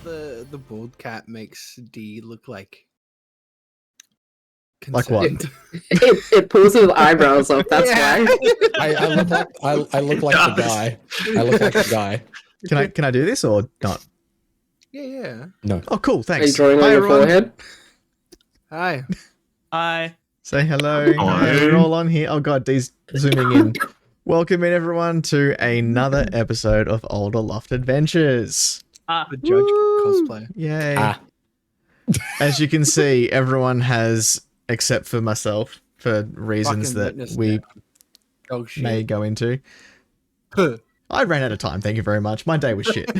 the bald cat makes D look like. Like what? It pulls his eyebrows up. That's why. I look like I look like the guy. I look like the guy. Can I do this or not? Yeah. No. Oh, cool. Are you Thanks. drawing Hi, on your everyone. forehead? Hi. Hi. Say hello. Hi, we're all on here. Oh god, D's zooming in. Welcome in, everyone, to another episode of Alderloft Adventures. The judge cosplay. Yay. As you can see, everyone has, except for myself, for reasons Fucking that witness we Dog shit. may go into. I ran out of time, thank you very much. My day was shit.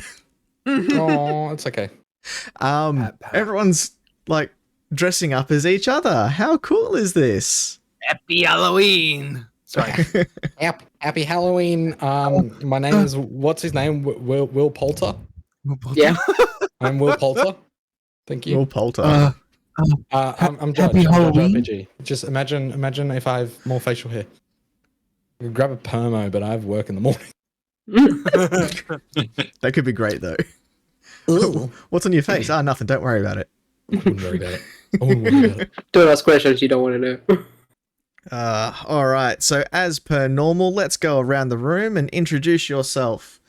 Oh, it's okay. Pat. Everyone's, like, dressing up as each other. How cool is this? Happy Halloween. Sorry. Happy Halloween. My name is what's his name? Will Poulter. Yeah. I'm Will Poulter. Thank you. Will Poulter. I'm Judge. Happy I'm Halloween. JudgeRPG. Just imagine if I have more facial hair. I could grab a permo, but I have work in the morning. That could be great, though. Ooh. What's on your face? Ah, nothing. Don't worry about it. I wouldn't worry about it. I wouldn't worry about it. Don't ask questions you don't want to know. All right. So, as per normal, let's go around the room and introduce yourself.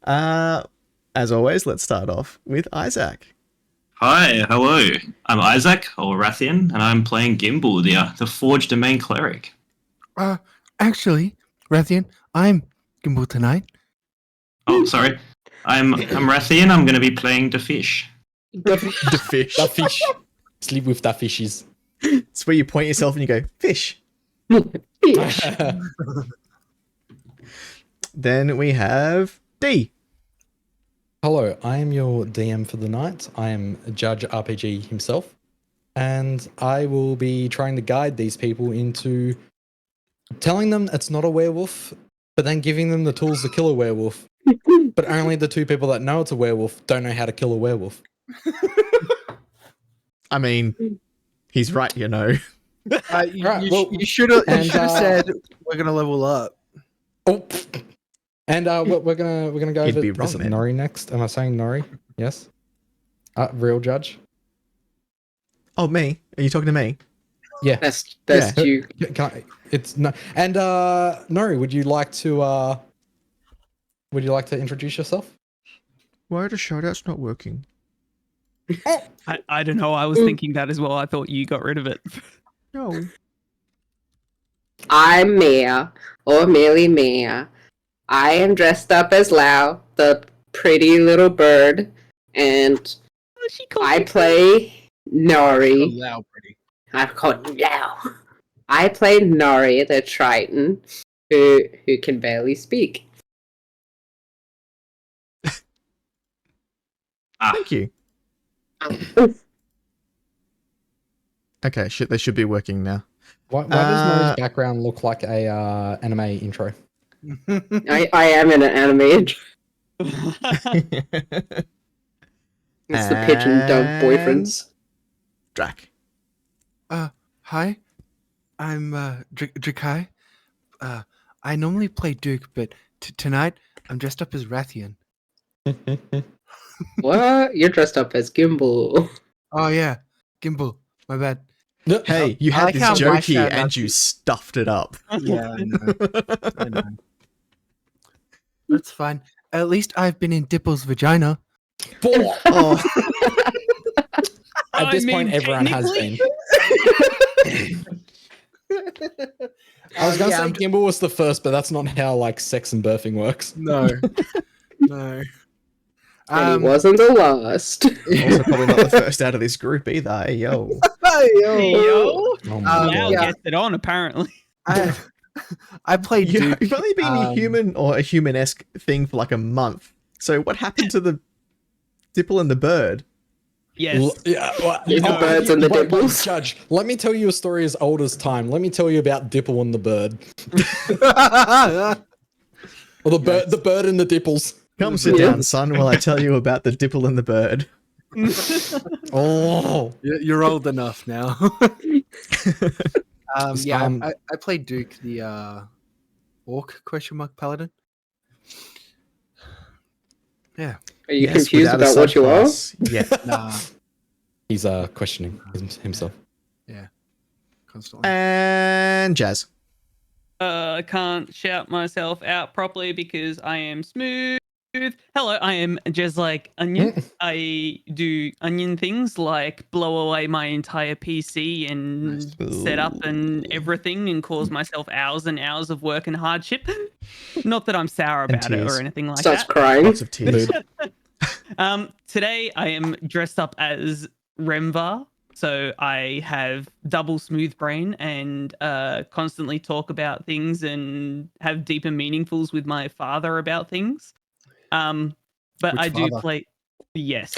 As always, let's start off with Isaac. Hi, hello. I'm Isaac, or Rathian, and I'm playing Gimbal, the Forged Domain Cleric. Actually, Rathian, I'm Gimbal tonight. Oh, sorry. I'm Rathian, I'm going to be playing the Fish. The fish. The fish. Sleep with the fishes. It's where you point yourself and you go, fish. Then we have D. Hello, I am your DM for the night. I am JudgeRPG himself, and I will be trying to guide these people into telling them it's not a werewolf, but then giving them the tools to kill a werewolf. But only the two people that know it's a werewolf don't know how to kill a werewolf. I mean, he's right, you know. You should have said we're gonna level up. Oh, and we're gonna go You'd over. be Is wrong, it man. Nori next? Am I saying Nori? Yes. Real judge. Oh, me? Are you talking to me? Yeah. That's Yeah. you. Can I, it's no. And Nori, would you like to introduce yourself? Why the shout-out's not working? I don't know. I was thinking that as well. I thought you got rid of it. No. I'm Mia, or merely Mia. I am dressed up as Lau, the pretty little bird, and I play Nori. Loud, pretty. I'm called Lau. I play Nori, the Triton, who can barely speak. Thank you. Okay, shit, they should be working now. Why does Nori's background look like a anime intro? I am in an anime. It's the pigeon dove boyfriends. Drac. Hi, I'm Drakai. I normally play Duke, but tonight I'm dressed up as Rathian. What? You're dressed up as Gimbal. Oh yeah, Gimbal. My bad. Hey, you I had like this how joke my here shout-outs and you stuffed it up. Yeah, I know. That's fine. At least I've been in Dipple's vagina. Oh, At this point, everyone has been. I was gonna say Gimbal was the first, but that's not how like sex and birthing works. No, no. And he wasn't the last. also probably not the first out of this group either. Hey, yo. Hey, yo. Oh my Now god. gets it on, apparently. I played Duke. You've only been a human or a human-esque thing for like a month. So what happened to the Dipple and the bird? Yes. The birds and the Wait, Dipples. Judge, let me tell you a story as old as time. Let me tell you about Dipple and the bird. Or the bird and the Dipples. Come sit down, son, while I tell you about the Dipple and the bird. Oh. You're old enough now. Yeah, I played Duke, the orc ? Paladin. Yeah. Are you Yes, confused without a about what you are? subclass. Yeah. Nah. He's questioning himself. Yeah. Constantly. And Jazz. I can't shout myself out properly because I am smooth. Hello, I am just like Onion. I do onion things like blow away my entire PC and set up and everything and cause myself hours and hours of work and hardship. Not that I'm sour And about it tears. or anything like Starts that. crying. Lots of tears. Today I am dressed up as Remvar. So I have double smooth brain and constantly talk about things and have deeper meaningfuls with my father about things. But Which I do father? play, yes,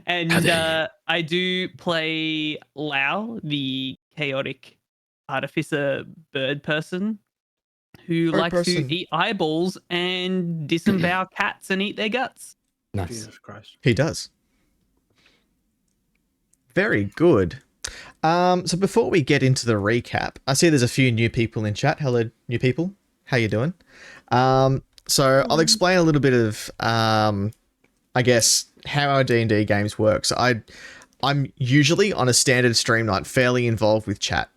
and I do play Lau, the chaotic artificer bird person who Bird likes person. to eat eyeballs and disembowel cats and eat their guts. Nice. Jesus Christ. He does. Very good. So before we get into the recap, I see there's a few new people in chat. Hello, new people. How you doing? So I'll explain a little bit of, I guess, how our D&D games work. So I'm usually on a standard stream night fairly involved with chat.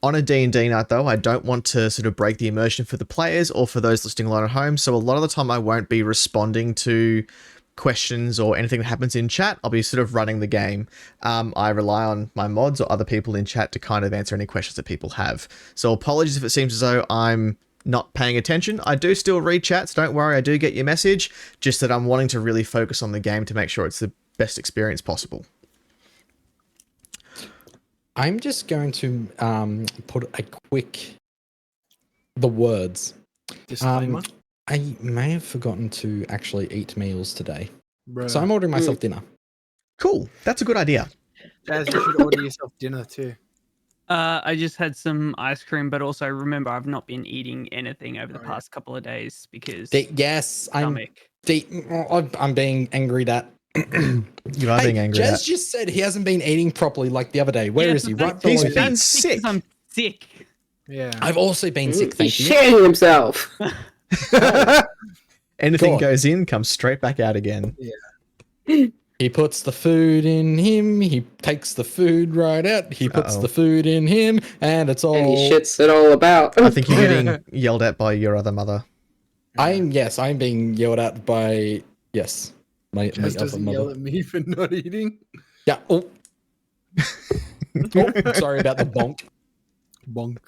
On a D&D night, though, I don't want to sort of break the immersion for the players or for those listening alone at home. So a lot of the time I won't be responding to questions or anything that happens in chat. I'll be sort of running the game. I rely on my mods or other people in chat to kind of answer any questions that people have. So apologies if it seems as though I'm not paying attention. I do still read chats. Don't worry, I do get your message. Just that I'm wanting to really focus on the game to make sure it's the best experience possible. I'm just going to put a quick the words. Disclaimer. I may have forgotten to actually eat meals today, Bruh. so I'm ordering myself dinner. Cool. That's a good idea. Jazz, you should order yourself dinner too. I just had some ice cream, but also remember I've not been eating anything over the past couple of days because Yes, stomach. I'm being angry that. You are being angry Jez at. just said he hasn't been eating properly like the other day. Where is he? Right He's below been me. sick. I'm sick. Yeah. I've also been sick, He's thank you. shitting himself. Anything God. goes in, comes straight back out again. He puts the food in him, he takes the food right out, he puts Uh-oh. the food in him, and it's all... And he shits it all about. I think you're getting yelled at by your other mother. I'm being yelled at by... Yes. My Jazz other doesn't mother. yell at me for not eating. Yeah. Oh. Oh, sorry about the bonk. Bonk.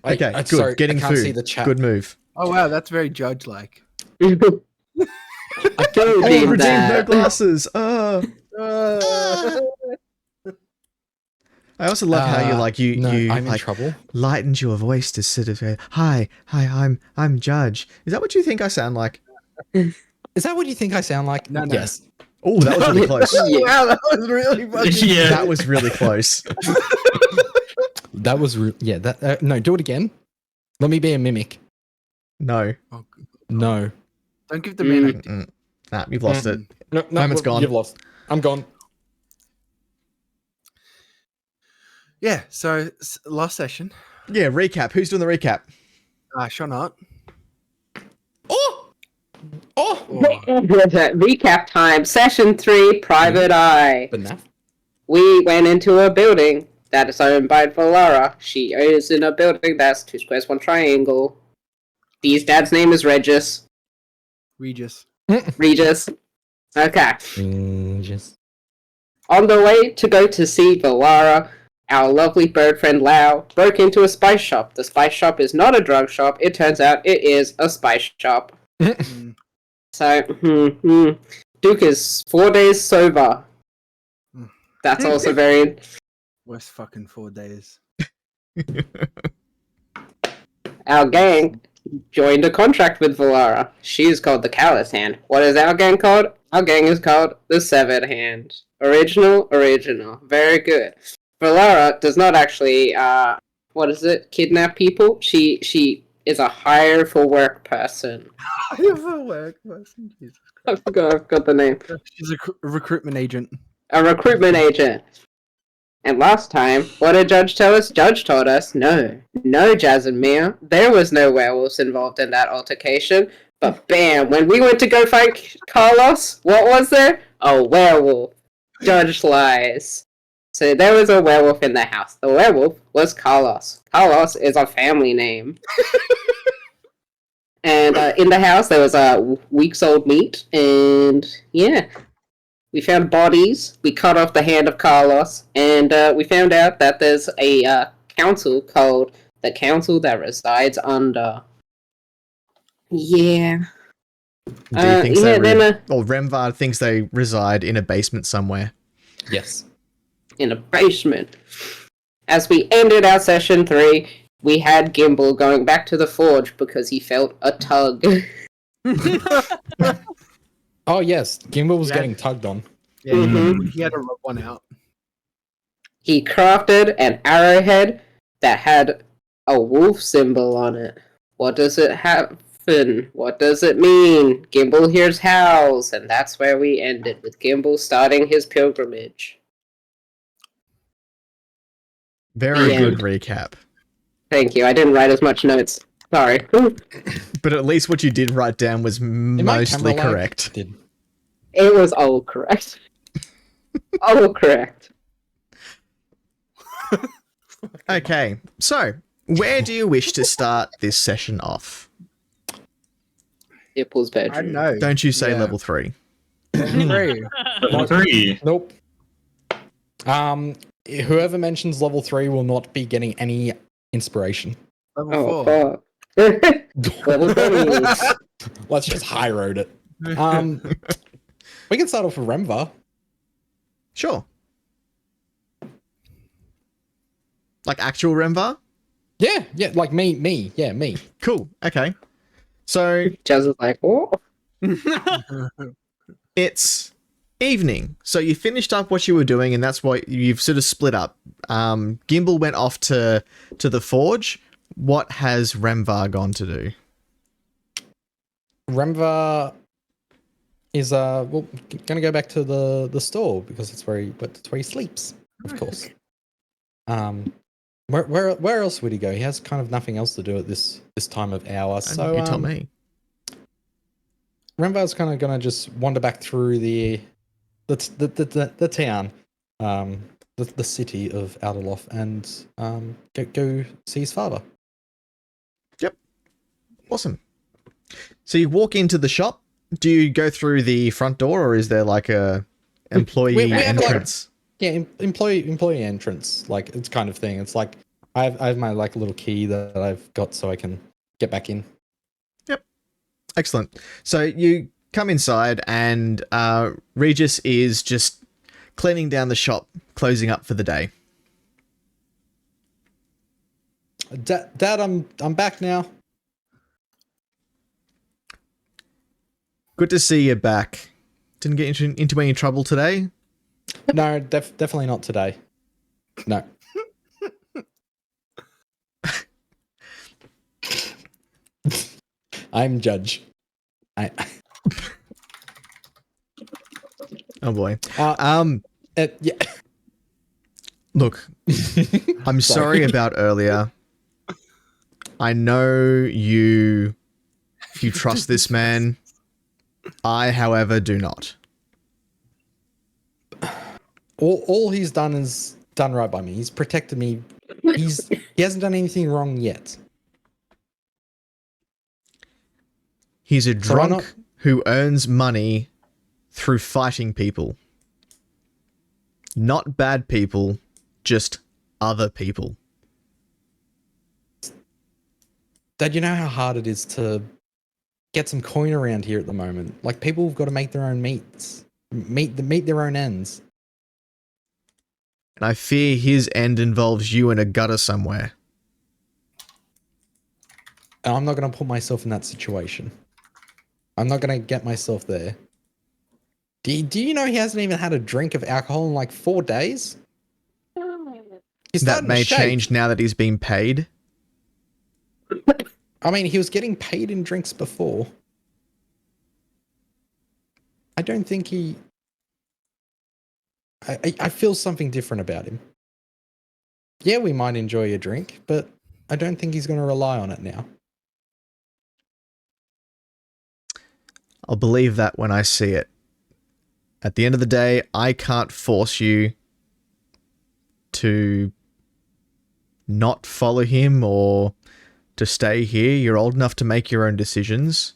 Okay, good. Sorry, Getting I can't food. see the chat. Good move. Oh wow, that's very judge-like. I don't Oh, redeem redeemed no that. glasses. I also love how you like you No, you I'm in like trouble. lightened your voice to sort of go, hi, I'm Judge. Is that what you think I sound like? Is that what you think I sound like? No. Yes. Oh, that was really close. Yeah. Wow, that was really fucking. Yeah. That was really close. That was... no, do it again. Let me be a mimic. No. Oh, No. don't give the man a. Mm-mm. Nah, you've lost it. No, Moment's gone. You've lost. I'm gone. Yeah. So last session. Yeah, recap. Who's doing the recap? Shonot. Oh! Oh! Recap time. Session 3, Private Eye. But now. We went into a building that is owned by Valara. She is in a building that's 2 squares, 1 triangle. Dee's dad's name is Regis. Regis. Regis. Okay. Just... On the way to go to see Valara, our lovely bird friend Lau broke into a spice shop. The spice shop is not a drug shop. It turns out it is a spice shop. Mm. So, Duke is 4 days sober. Mm. That's also very... Worst fucking 4 days. Our gang joined a contract with Valara. She is called the Callous Hand. What is our gang called? Our gang is called the Severed Hand. Original. Very good. Valara does not actually, kidnap people. She is a hire for work person. Jesus. I forgot the name. She's a recruitment agent. A recruitment agent. And last time, what did Judge tell us? Judge told us, no, Jazz and Mia, there was no werewolves involved in that altercation, But bam, when we went to go fight Carlos, what was there? A werewolf. Judge lies. So there was a werewolf in the house. The werewolf was Carlos. Carlos is a family name. And in the house there was weeks old meat, and yeah. We found bodies, we cut off the hand of Carlos, and we found out that there's a council called the Council that Resides Under. Yeah. Do you think yeah, or Remvar thinks they reside in a basement somewhere? Yes. in a basement. As we ended our session 3, we had Gimbal going back to the forge because he felt a tug. Oh yes, Gimbal was Yeah. getting tugged on. Yeah, Mhm. he had to rub one out. He crafted an arrowhead that had a wolf symbol on it. What does it happen? What does it mean? Gimbal hears howls, and that's where we ended, with Gimbal starting his pilgrimage. Very The good end. recap. Thank you. I didn't write as much notes. Sorry. But at least what you did write down was In my mostly camera lag, correct. Did It was all correct. All correct. Okay, so where do you wish to start this session off? Dipple's I bedroom. know. Don't you say Yeah. level 3? Three. Level 3. Nope. Whoever mentions level 3 will not be getting any inspiration. Level Oh, 4. fuck. Level 3. Let's just high road it. We can start off with Remvar. Sure. Like actual Remvar? Yeah, like me, yeah, me. Cool, okay. So Jazz is like, oh. it's evening. So you finished up what you were doing, and that's what you've sort of split up. Gimbal went off to the forge. What has Remvar gone to do? Remvar is gonna go back to the store because that's where he sleeps, of course. Where else would he go? He has kind of nothing else to do at this time of hour. So you tell me. Remvar's kind of gonna just wander back through the town, the city of Alderloft, and go see his father. Yep. Awesome. So you walk into the shop. Do you go through the front door, or is there like a employee we have, like- entrance? Yeah, employee entrance, like it's kind of thing. It's like I have my like little key that I've got so I can get back in. Excellent. So you come inside, and Regis is just cleaning down the shop, closing up for the day. Dad, I'm back now. Good to see you back. Didn't get into any trouble today? No, definitely not today. No. I'm Judge. Oh boy. Yeah. Look, I'm sorry about earlier. I know you trust this man. I, however, do not. All he's done is done right by me. He's protected me. He hasn't done anything wrong yet. He's a So why drunk not- who earns money through fighting people. Not bad people, just other people. Dad, you know how hard it is to get some coin around here at the moment. Like people have got to make their own meat their own ends. And I fear his end involves you in a gutter somewhere. And I'm not going to put myself in that situation. I'm not going to get myself there. Do you know he hasn't even had a drink of alcohol in like 4 days? He's That starting to may shake. change now that he's being paid. I mean, he was getting paid in drinks before. I don't think he... I feel something different about him. Yeah, we might enjoy a drink, but I don't think he's going to rely on it now. I'll believe that when I see it. At the end of the day, I can't force you to not follow him or to stay here. You're old enough to make your own decisions.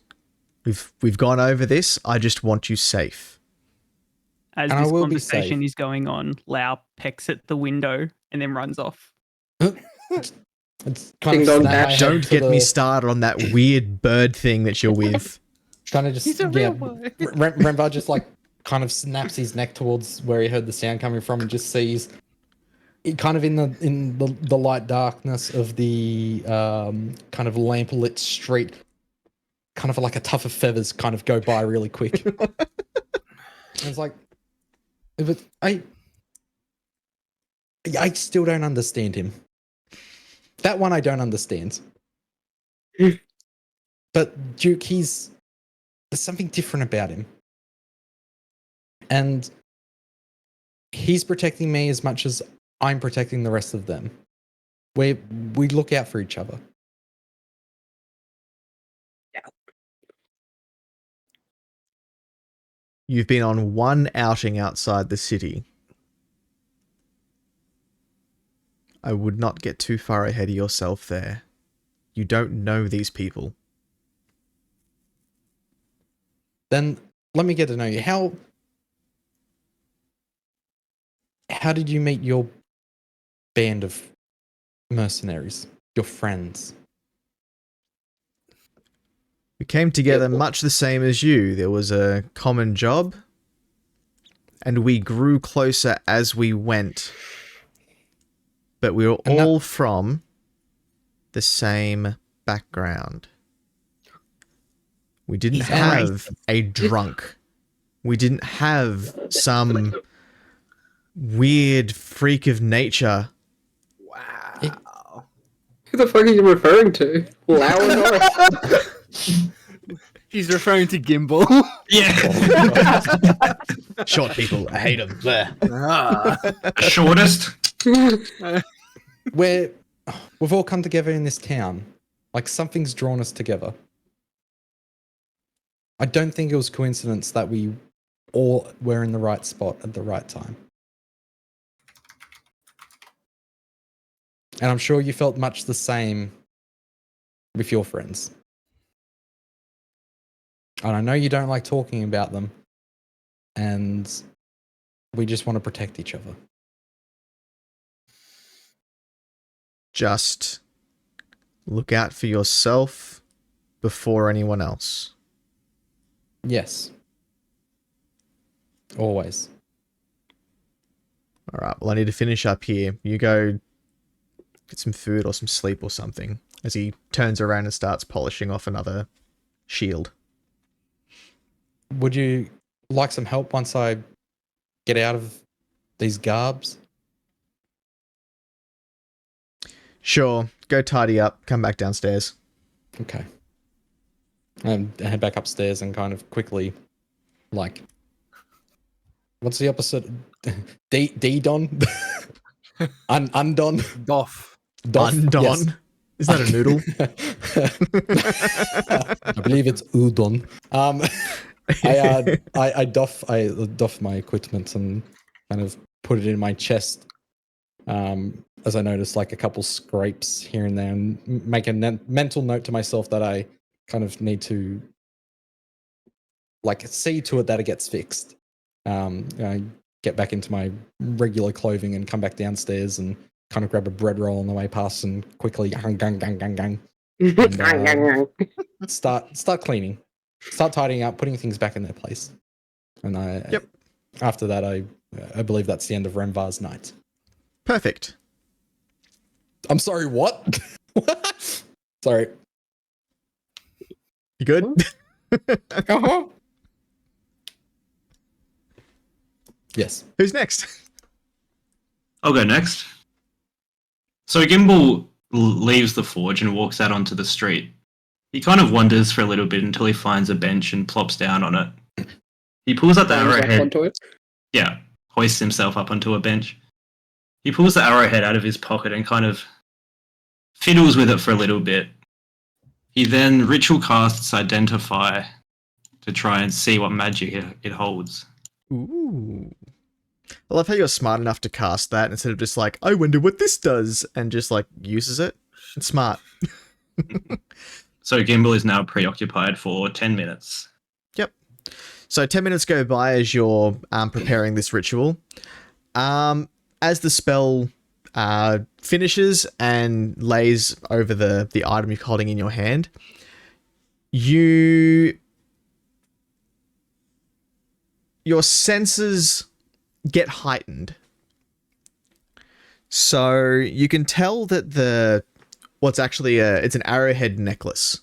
We've gone over this. I just want you safe. As And I this will be conversation safe. is going on, Lau pecks at the window and then runs off. It's kind Ding of dong snap my dash. head Don't to get me the- started on that weird bird thing that you're with. Trying to just He's a real boy. Renvar just like kind of snaps his neck towards where he heard the sound coming from and just sees it kind of in the light darkness of the kind of lamp lit street, kind of like a tuft of feathers kind of go by really quick. And it's like, but I still don't understand him. That one I don't understand. But Duke, there's something different about him. And he's protecting me as much as I'm protecting the rest of them. We look out for each other. You've been on one outing outside the city. I would not get too far ahead of yourself there. You don't know these people. Then let me get to know you. How did you meet your band of mercenaries, your friends? We came together much the same as you. There was a common job, and we grew closer as we went. But we were all from the same background. We didn't have a drunk. We didn't have some weird freak of nature. Wow. Who the fuck are you referring to? Lau or Norris? He's referring to Gimbal. Yeah. Short people, I hate them. Shortest. We've all come together in this town. Like something's drawn us together. I don't think it was coincidence that we all were in the right spot at the right time. And I'm sure you felt much the same with your friends. And I know you don't like talking about them. And we just want to protect each other. Just look out for yourself before anyone else. Yes. Always. All right, well, I need to finish up here. You go get some food or some sleep or something, as he turns around and starts polishing off another shield. Would you like some help once I get out of these garbs? Sure, go tidy up, come back downstairs. Okay. And head back upstairs and kind of quickly, like, what's the opposite? D-don? Undon? Doff. Undon? Yes. Is that a noodle? I believe it's udon. I doff my equipment and kind of put it in my chest. As I noticed like a couple scrapes here and there, and make a mental note to myself that I kind of need to like see to it that it gets fixed. I get back into my regular clothing and come back downstairs and kind of grab a bread roll on the way past and quickly gang. Start cleaning, start tidying up, putting things back in their place. And after that, I believe that's the end of Renvar's night. Perfect. I'm sorry, what? Sorry. You good? Uh-huh. Yes. Who's next? I'll go next. So Gimbal leaves the forge and walks out onto the street. He kind of wanders for a little bit until he finds a bench and plops down on it. He pulls out the arrowhead. Onto it. Yeah, hoists himself up onto a bench. He pulls the arrowhead out of his pocket and kind of fiddles with it for a little bit. He then ritual casts Identify to try and see what magic it holds. Ooh. I love how you're smart enough to cast that instead of just like, I wonder what this does, and just like uses it. It's smart. So Gimbal is now preoccupied for 10 minutes. Yep. So 10 minutes go by as you're preparing this ritual. As the spell finishes and lays over the item you're holding in your hand, your senses get heightened. So you can tell that what's actually it's an arrowhead necklace.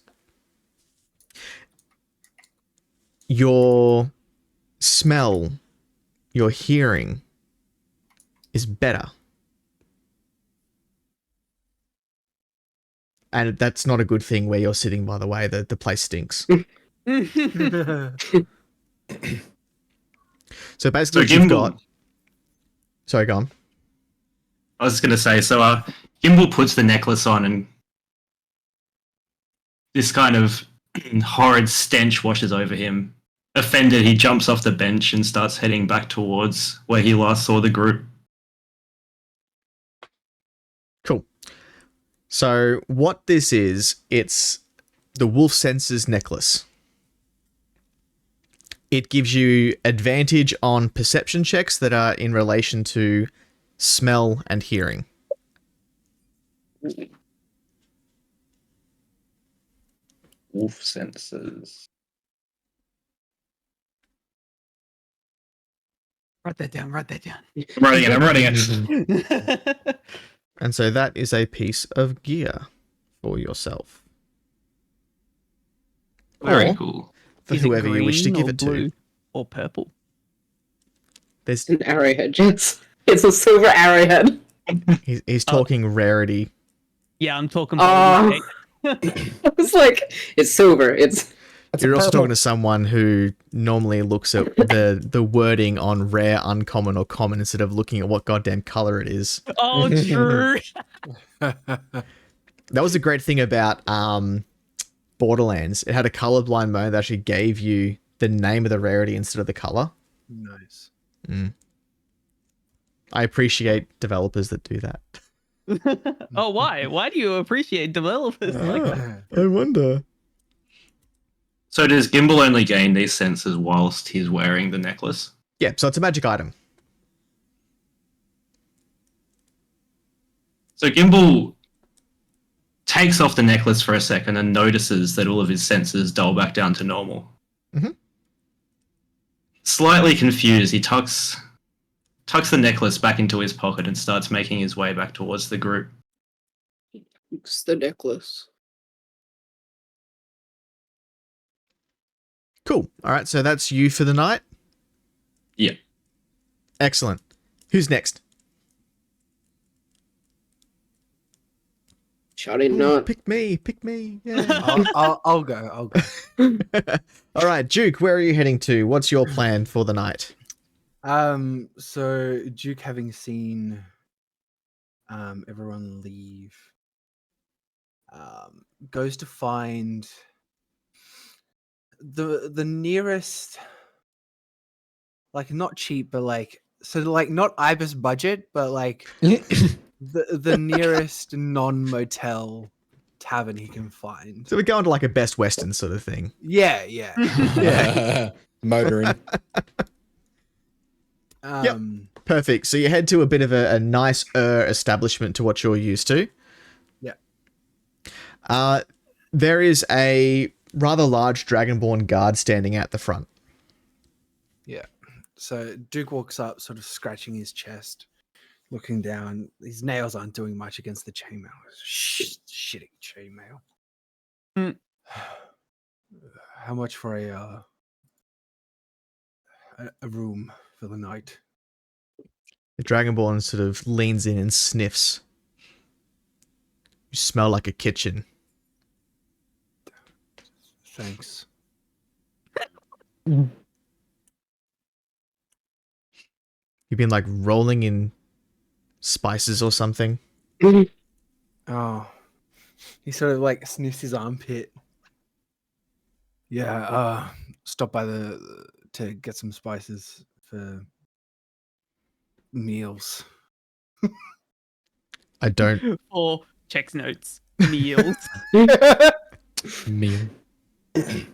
Your smell, your hearing is better. And that's not a good thing where you're sitting, by the way. The place stinks. So basically what you've got... Sorry, go on. I was just going to say, so Gimbal puts the necklace on and this kind of horrid stench washes over him. Offended, he jumps off the bench and starts heading back towards where he last saw the group. Cool. So what this is, it's the Wolf Senses necklace. It gives you advantage on perception checks that are in relation to smell and hearing. Wolf senses. Write that down. Write that down. I'm writing it. And so that is a piece of gear for yourself. Very Or cool. for Is it whoever you wish to green give or it to. blue or purple? There's An arrowhead, Jets. It's a silver arrowhead. he's talking rarity. Yeah, I'm talking. Oh. blue. I was like, it's silver. It's You're also talking to someone who normally looks at the wording on rare, uncommon, or common instead of looking at what goddamn color it is. Oh, true. That was a great thing about Borderlands. It had a colorblind mode that actually gave you the name of the rarity instead of the color. Nice. I appreciate developers that do that. Oh, why? Why do you appreciate developers like that? I wonder. So does Gimbal only gain these senses whilst he's wearing the necklace? Yeah, so it's a magic item. So Gimbal takes off the necklace for a second and notices that all of his senses dull back down to normal. Mhm. Slightly confused, he tucks the necklace back into his pocket and starts making his way back towards the group. It's the necklace. Cool. All right, so that's you for the night. Yeah. Excellent. Who's next? Shawty not. Pick me. Pick me. Yeah. I'll go. All right, Duke, where are you heading to? What's your plan for the night? So Duke, having seen everyone leave, goes to find the nearest, like, not cheap, but like, so like not Ibis budget, but like the nearest non-motel tavern he can find. So we're going to like a Best Western sort of thing. Yeah. Yeah. Motoring. Yep. Perfect. So you head to a bit of a nice establishment to what you're used to. Yeah. There is a rather large Dragonborn guard standing at the front. Yeah. So Duke walks up, sort of scratching his chest, looking down. His nails aren't doing much against the chainmail. Shitty chainmail. Mm. How much for a room for the night? The Dragonborn sort of leans in and sniffs. You smell like a kitchen. Thanks. You've been like rolling in spices or something. Oh. He sort of like sniffs his armpit. Yeah, stop by to get some spices for meals. I don't. Or checks notes, meals. Meal. I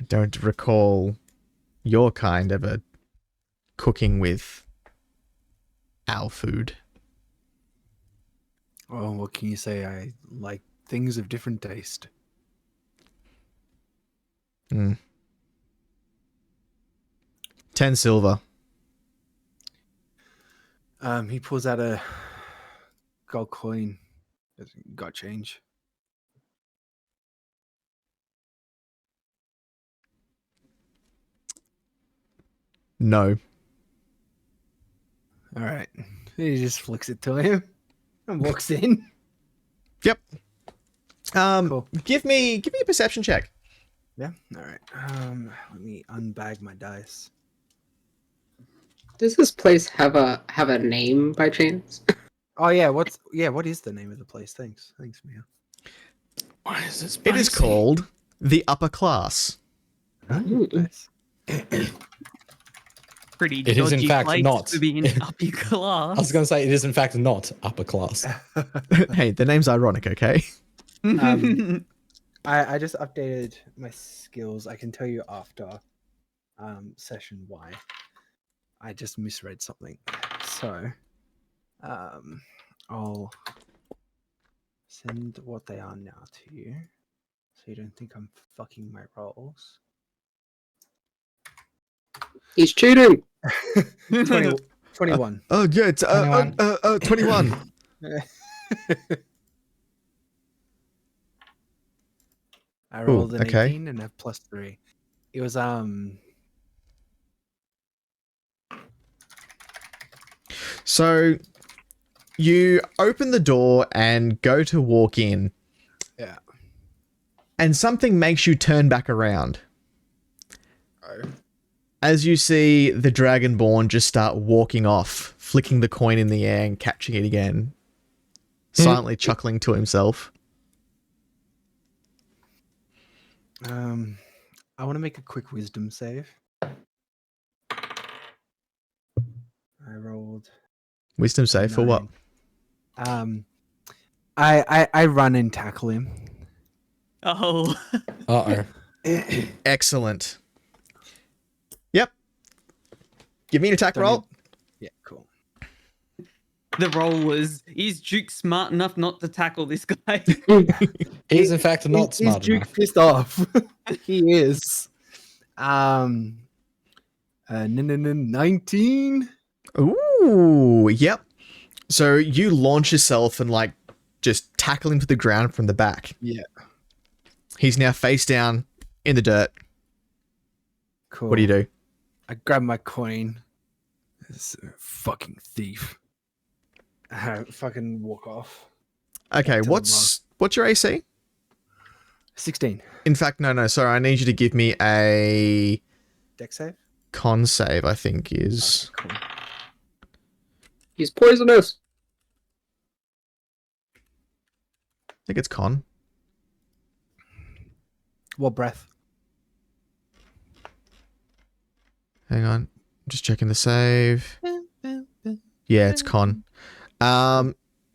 don't recall your kind ever cooking with our food. Oh, what can you say? I like things of different taste. Mm. 10 silver. He pulls out a gold coin. Got change. No. All right. He just flicks it to him and walks in. Yep. Cool. Give me a perception check. Yeah. All right. Let me unbag my dice. Does this place have a name by chance? Oh yeah. What is the name of the place? Thanks, Mia. Why is this? It is called the Upper Class. Nice. Pretty It is in dodgy fact place not. to be in upper class. I was going to say it is in fact not upper class. Hey, the name's ironic, okay? I just updated my skills. I can tell you after session why. I just misread something. So I'll send what they are now to you. So you don't think I'm fucking my rolls. He's cheating. 21. Oh, yeah, it's 21. I rolled an okay. 18 and a +3. It was So you open the door and go to walk in. Yeah. And something makes you turn back around. Oh. As you see the Dragonborn just start walking off, flicking the coin in the air and catching it again, silently chuckling to himself. I want to make a quick wisdom save. I rolled Wisdom save for what? 9. I run and tackle him. Oh. Uh-oh. Excellent. Yep. Give me an attack Don't roll. Yeah, cool. The roll was, is Duke smart enough not to tackle this guy? He is in fact not Is smart Duke enough. pissed off? He is. 19. Ooh, yep. So you launch yourself and like just tackle him to the ground from the back. Yeah. He's now face down in the dirt. Cool. What do you do? I grab my coin. This fucking thief. I fucking walk off. Okay, to the what's your AC? 16. In fact, no, sorry. I need you to give me a Dex save? con save, I think is. Okay, cool. He's poisonous. I think it's con. What breath? Hang on. I'm just checking the save. Yeah, it's con.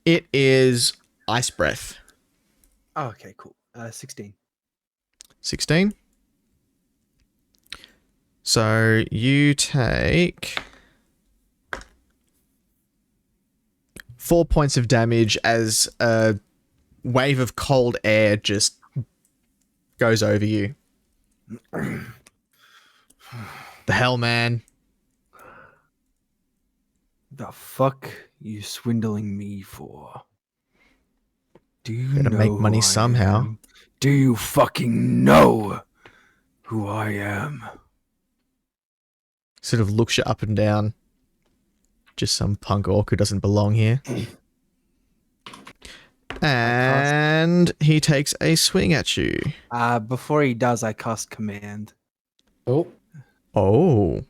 It is ice breath. Oh, okay, cool. 16. 16. So you take 4 points of damage as a wave of cold air just goes over you. The hell, man. The fuck you swindling me for? Do you Gotta know make who money I somehow. am? Do you fucking know who I am? Sort of looks you up and down. Just some punk orc who doesn't belong here. And he takes a swing at you. Before he does, I cast command. Oh, Oh.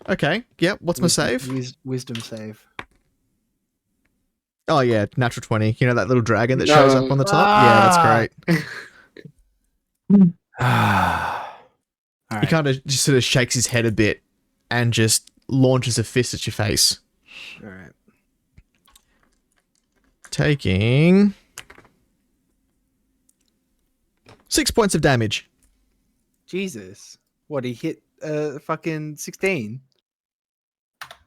Okay. Yep. What's my save? Wisdom save. Oh, yeah. Natural 20. You know that little dragon that shows up on the top? Yeah, that's great. All All He right. kind of just sort of shakes his head a bit and just launches a fist at your face, All right. taking 6 points of damage. Jesus. What, he hit fucking 16?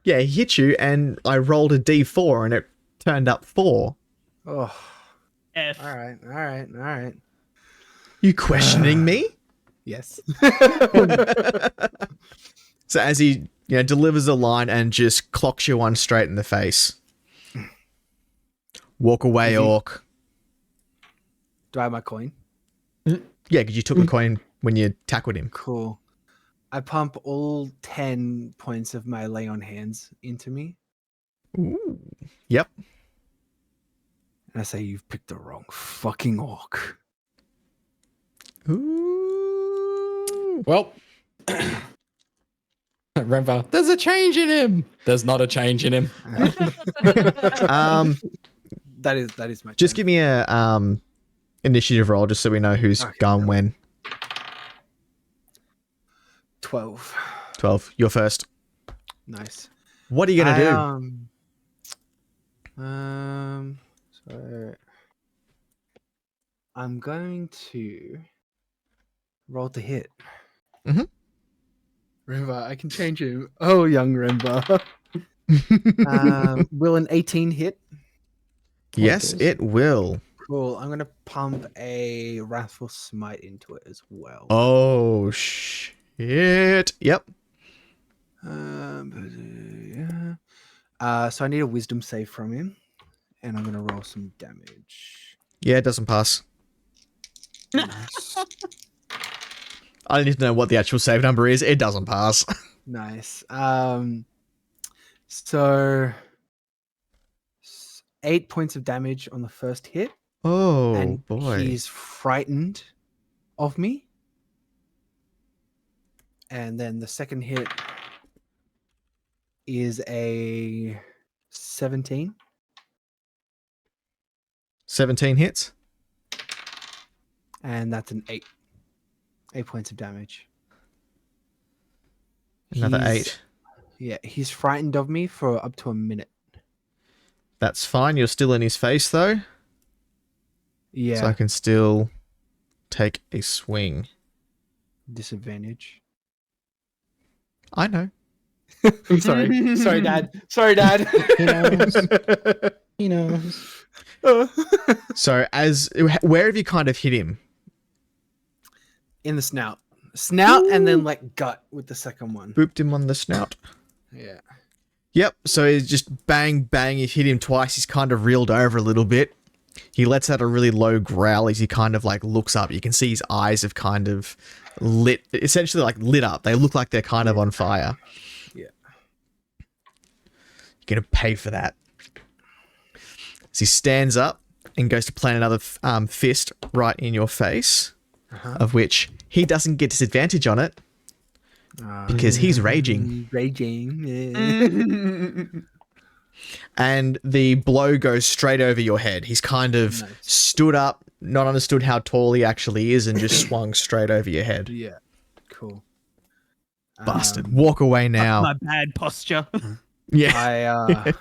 Yeah, he hit you, and I rolled a d4, and it turned up 4. Oh. F. All right. You questioning me? Yes. So as he, delivers a line and just clocks you one straight in the face. Walk away, Is he- orc. Do I have my coin? Yeah, because you took the coin when you tackled him. Cool. I pump all 10 points of my lay on hands into me. Ooh. Yep. And I say, you've picked the wrong fucking orc. Ooh. Well, Renvar, there's a change in him. There's not a change in him. That is my Just turn. give me a initiative roll, just so we know who's Okay, gone cool. when. 12. 12. You're first. Nice. What are you gonna do? So I'm going to roll to hit. Mhm. Remba, I can change him. Oh, young Remba. Will an 18 hit? Yes, Okay. it will. Cool. I'm gonna pump a Wrathful Smite into it as well. Oh shit. Yep. So I need a Wisdom save from him, and I'm gonna roll some damage. Yeah, it doesn't pass. Nice. I need to know what the actual save number is. It doesn't pass. Nice. So 8 points of damage on the first hit, Oh and boy. he's frightened of me. And then the second hit is a 17. 17 hits. And that's an 8. 8 points of damage. Another He's- 8. Yeah, he's frightened of me for up to a minute. That's fine. You're still in his face though. Yeah, So I can still take a swing. disadvantage. I know. Sorry, Dad. Sorry, Dad. He knows. He knows. So where have you kind of hit him? In the snout, and then like gut with the second one. Booped him on the snout. Yeah. Yep. So he's just bang, bang. You've hit him twice. He's kind of reeled over a little bit. He lets out a really low growl as he kind of like looks up. You can see his eyes have kind of essentially like lit up. They look like they're kind of on fire. Yeah. You're going to pay for that. As he stands up and goes to plant another fist right in your face, of which he doesn't get disadvantage on it because he's raging. Raging. Yeah. And the blow goes straight over your head. He's kind of Nice. stood up, not understood how tall he actually is, and just swung straight over your head. Yeah. Cool. Bastard. Walk away now. My bad posture. Yeah.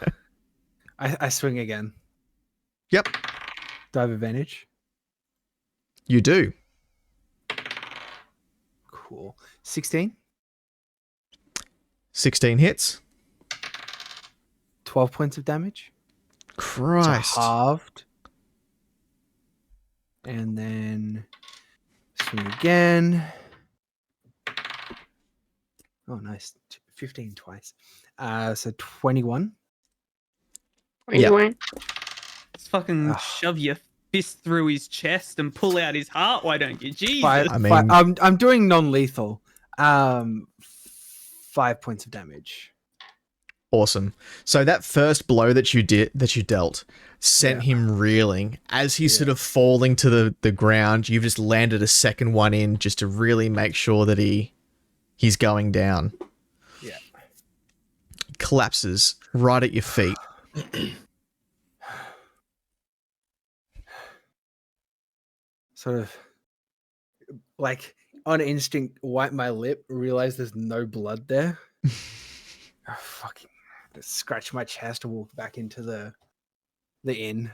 I swing again. Yep. Do I have advantage? You do. Cool. 16. 16 hits. 12 points of damage. Christ. So halved. And then swing again. Oh, nice. 15 twice. So 21. Yeah. Just fucking Ugh. shove your fist through his chest and pull out his heart. Why don't you? Jesus. I mean- I'm doing non-lethal. 5 points of damage. Awesome. So that first blow that you dealt sent him reeling. As he's sort of falling to the ground, you've just landed a second one in just to really make sure that he's going down. Yeah. Collapses right at your feet. Sort of like on instinct wipe my lip, realize there's no blood there. Fucking just scratch my chest and walk back into the inn.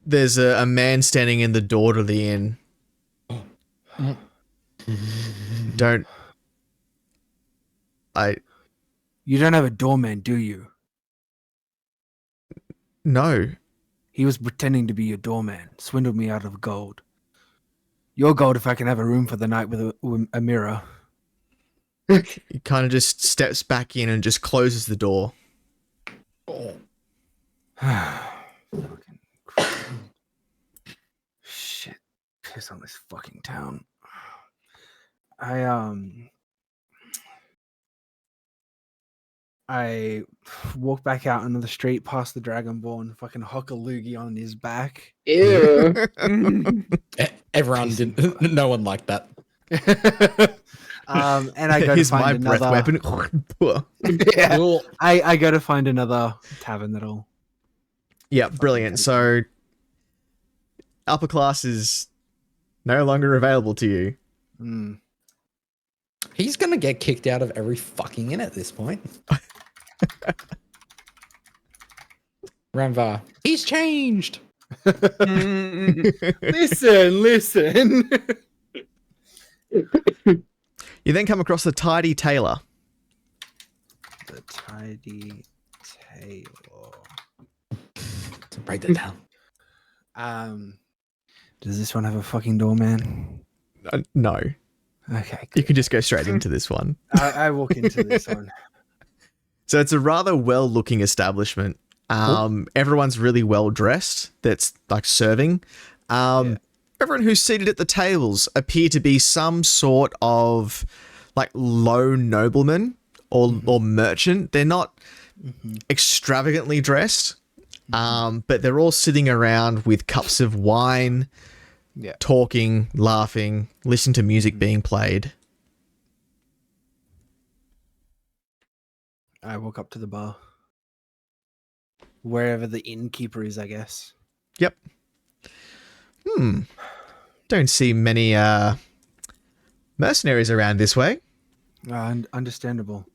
There's a man standing in the door to the inn. Don't. You don't have a doorman, do you? No. He was pretending to be your doorman, swindled me out of gold. Your gold if I can have a room for the night with a mirror. He kind of just steps back in and just closes the door. Fucking Christ. Shit. Piss on this fucking town. I walk back out into the street past the Dragonborn, fucking hock a loogie on his back. Ew. Everyone didn't. No one liked that. And I go to Here's find my another breath weapon. Yeah. Cool. I go to find another tavern that'll. Yeah, brilliant. So, upper class is no longer available to you. Mm. He's gonna get kicked out of every fucking inn at this point. Ranvar, he's changed. Listen. You then come across the tidy tailor. The tidy tailor. To break that down. Does this one have a fucking doorman? No, Okay, you can just go straight into this one. I walk into this one. So it's a rather well-looking establishment. Everyone's really well dressed. That's like serving. Everyone who's seated at the tables appear to be some sort of like low nobleman or merchant. They're not extravagantly dressed, but they're all sitting around with cups of wine, talking, laughing, listening to music being played. I walk up to the bar. Wherever the innkeeper is, I guess. Yep. Don't see many mercenaries around this way. Understandable.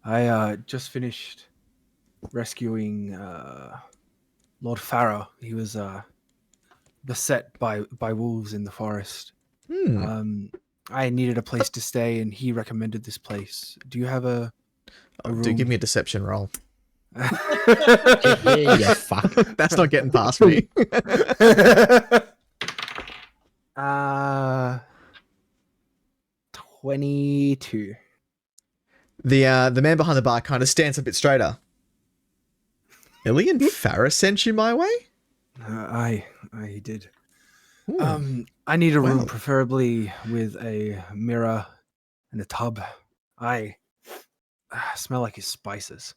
I just finished rescuing Lord Farrow. He was beset by wolves in the forest. I needed a place to stay, and he recommended this place. Do you have a room? Do give me a deception roll. Yeah, fuck. That's not getting past me. 22. The man behind the bar kind of stands a bit straighter. Ilian Farah sent you my way? I did. Ooh. I need a room, Well. preferably with a mirror and a tub. I smell like his spices.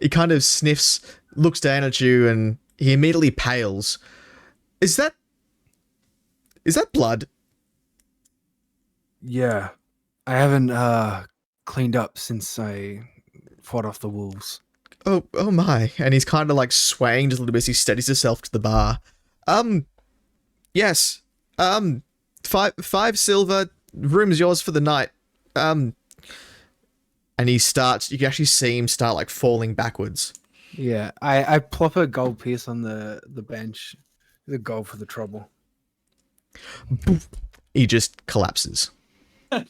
He kind of sniffs, looks down at you, and he immediately pales. Is that blood? Yeah, I haven't cleaned up since I fought off the wolves. Oh my. And he's kind of like swaying just a little bit as he steadies himself to the bar. Yes. 5 silver, room's yours for the night. And he starts, you can actually see him start like falling backwards. Yeah, I plop a gold piece on the bench. The gold for the trouble. He just collapses.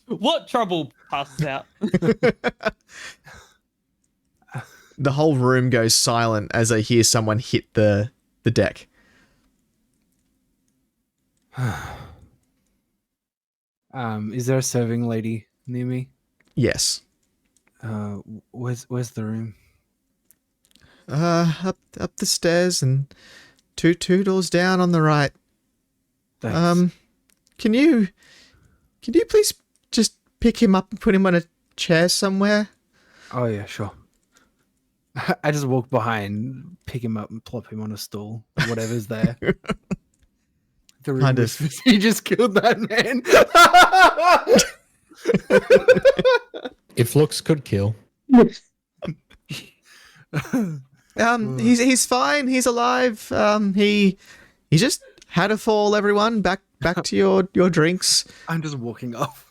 What trouble passes out? The whole room goes silent as I hear someone hit the deck. Is there a serving lady near me? Yes. Where's the room? Up the stairs and two doors down on the right. Thanks. Can you please just pick him up and put him on a chair somewhere? Oh yeah, sure. I just walk behind, pick him up, and plop him on a stool. Whatever's there. The room Kind of. whispers, he just killed that man. If looks could kill. He's fine. He's alive. He just How to fall, everyone. Back to your drinks. I'm just walking off.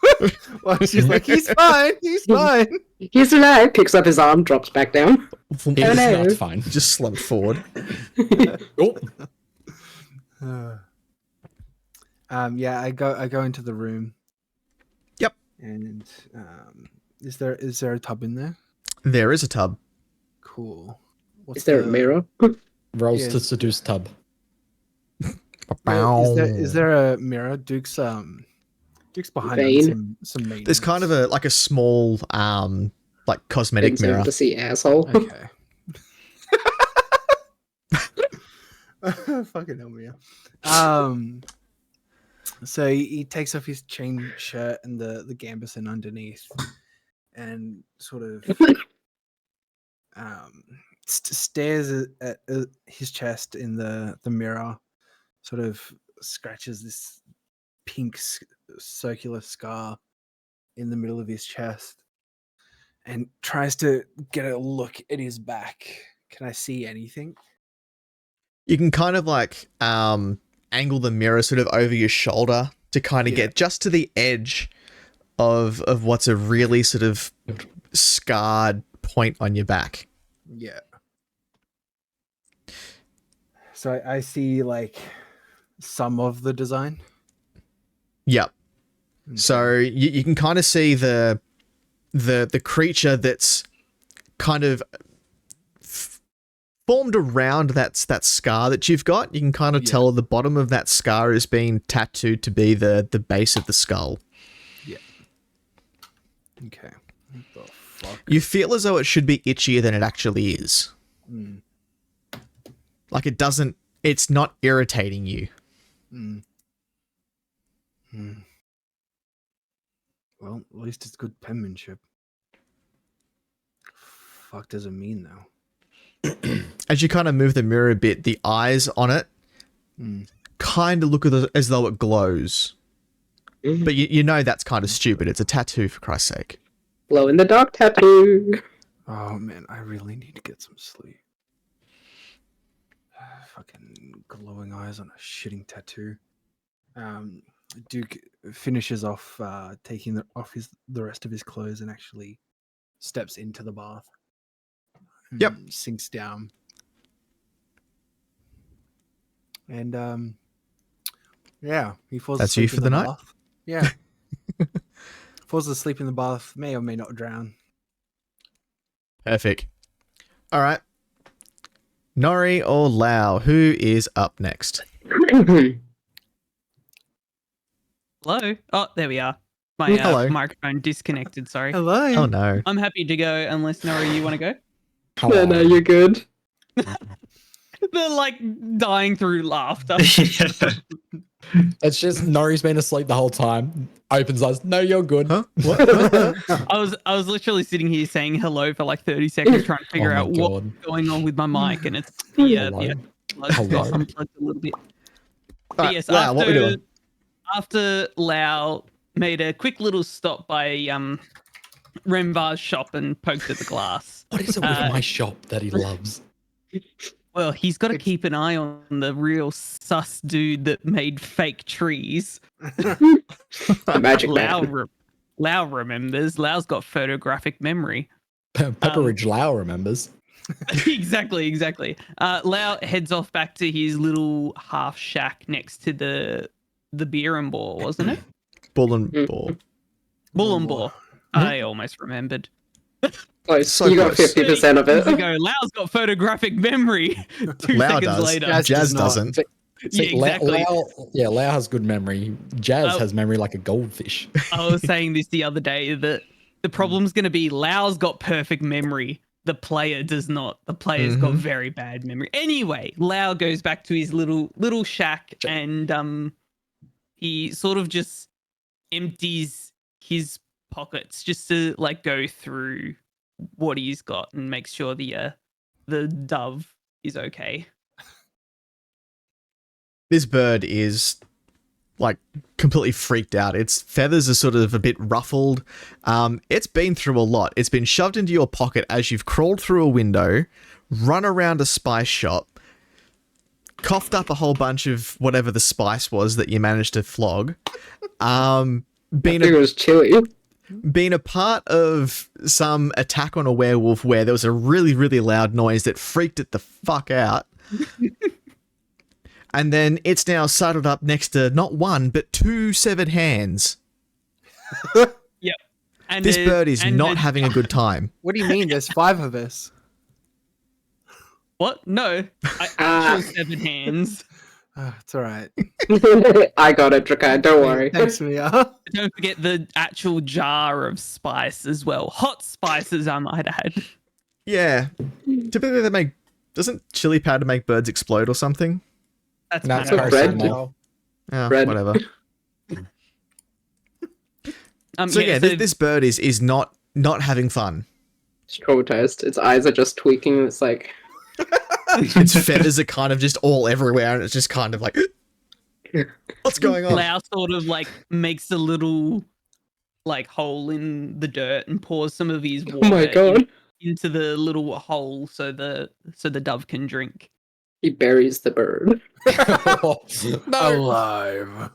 Well, she's like, he's fine. He's fine. He's alive. Picks up his arm, drops back down. He's Oh, no. not fine. Just slumped forward. Oh, Yeah, I go into the room. Yep. And is there a tub in there? There is a tub. Cool. Is there a mirror? rolls Yes. to seduce tub. Is there a mirror? Duke's behind Vein. him, some maintenance. There's kind of a small like cosmetic mirror. To see asshole. Okay. Fucking hell, Mia. So he takes off his chain shirt and the gambeson underneath, and sort of stares at his chest in the mirror, sort of scratches this pink circular scar in the middle of his chest, and tries to get a look at his back. Can I see anything? You can kind of like angle the mirror sort of over your shoulder to kind of get just to the edge of what's a really sort of scarred point on your back. Yeah. So I see like some of the design. Yep. Okay. So you can kind of see the creature that's kind of formed around that scar that you've got. You can kind of tell the bottom of that scar is being tattooed to be the base of the skull. Yeah. Okay. What the fuck? You feel as though it should be itchier than it actually is. Mm. Like it's not irritating you. Mm. Mm. Well, at least it's good penmanship. Fuck does it mean though? As you kind of move the mirror a bit, the eyes on it kind of look as though it glows. But you know that's kind of stupid. It's a tattoo, for Christ's sake. Glow in the dark tattoo. Oh man, I really need to get some sleep. Fucking glowing eyes on a shitting tattoo. Duke finishes off taking the rest of his clothes and actually steps into the bath. Yep. Sinks down. And yeah, he falls That's asleep you for in the night? bath. Yeah. Falls asleep in the bath, may or may not drown. Perfect. All right. Nori or Lau, who is up next? Hello. Oh, there we are. My Hello. microphone disconnected. Sorry. Hello. Oh no. I'm happy to go unless Nori, you want to go? No, you're good. They're like dying through laughter. It's just Nori's been asleep the whole time. Opens eyes. No, you're good. Huh? What? I was literally sitting here saying hello for like 30 seconds trying to figure my out God. what's going on with my mic, and it's the Hello. I just got Hello. unplugged a little bit. All But right, yes, Lau, what we doing? after Lau made a quick little stop by Remvar's shop and poked at the glass. What is it with my shop that he loves? Well, he's got to keep an eye on the real sus dude that made fake trees. The magic Lau, man. Lau remembers. Lau's got photographic memory. Pepperidge Lau remembers. exactly. Lau heads off back to his little half shack next to the beer and boar, wasn't it? Bull and Boar. Bull and boar. I almost remembered. Close. So You got close. 50% of There you it. go. Lau's got photographic memory. 2 Lau seconds does. later. Jazz Jazz does not. doesn't. Yeah, exactly. Lau has good memory. Jazz Oh. has memory like a goldfish. I was saying this the other day that the problem's going to be Lau's got perfect memory. The player does not. The player's got very bad memory. Anyway, Lau goes back to his little shack and he sort of just empties his pockets just to like go through what he's got and make sure the dove is okay. This bird is like completely freaked out. Its feathers are sort of a bit ruffled. It's been through a lot. It's been shoved into your pocket as you've crawled through a window, run around a spice shop, coughed up a whole bunch of whatever the spice was that you managed to flog. I think it was chili. Been a part of some attack on a werewolf where there was a really, really loud noise that freaked it the fuck out. And then it's now saddled up next to not one, but 2 severed hands. Yep. And This bird is not having a good time. What do you mean? There's 5 of us. What? No. Actual 7 hands. It's all right. I got it, Drakai. Don't worry. Thanks, Mia. Don't forget the actual jar of spice as well. Hot spices, I might add. Yeah. Typically they make... Doesn't chili powder make birds explode or something? That's No, kind of bread. paracetamol. Oh, Bread. whatever. So This bird is not having fun. It's traumatized. Its eyes are just tweaking. It's like, Its feathers are kind of just all everywhere, and it's just kind of like, what's going on? Lau sort of like makes a little like hole in the dirt and pours some of his water oh my god. into the little hole so the dove can drink. He buries the bird. No. Alive.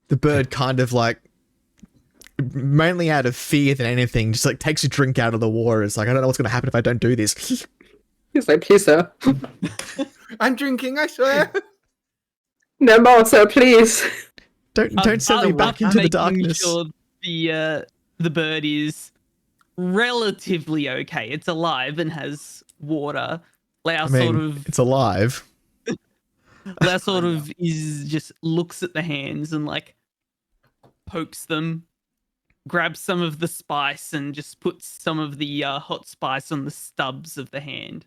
The bird kind of like, mainly out of fear than anything, just like takes a drink out of the water. It's like, I don't know what's going to happen if I don't do this. He's like, please, sir. I'm drinking, I swear. No more, sir, please. Don't send me back into the Making darkness. Sure the bird is relatively okay. It's alive and has water. Lau I mean, sort of it's alive. Lau sort of is just looks at the hands and like pokes them, grabs some of the spice and just puts some of the hot spice on the stubs of the hands.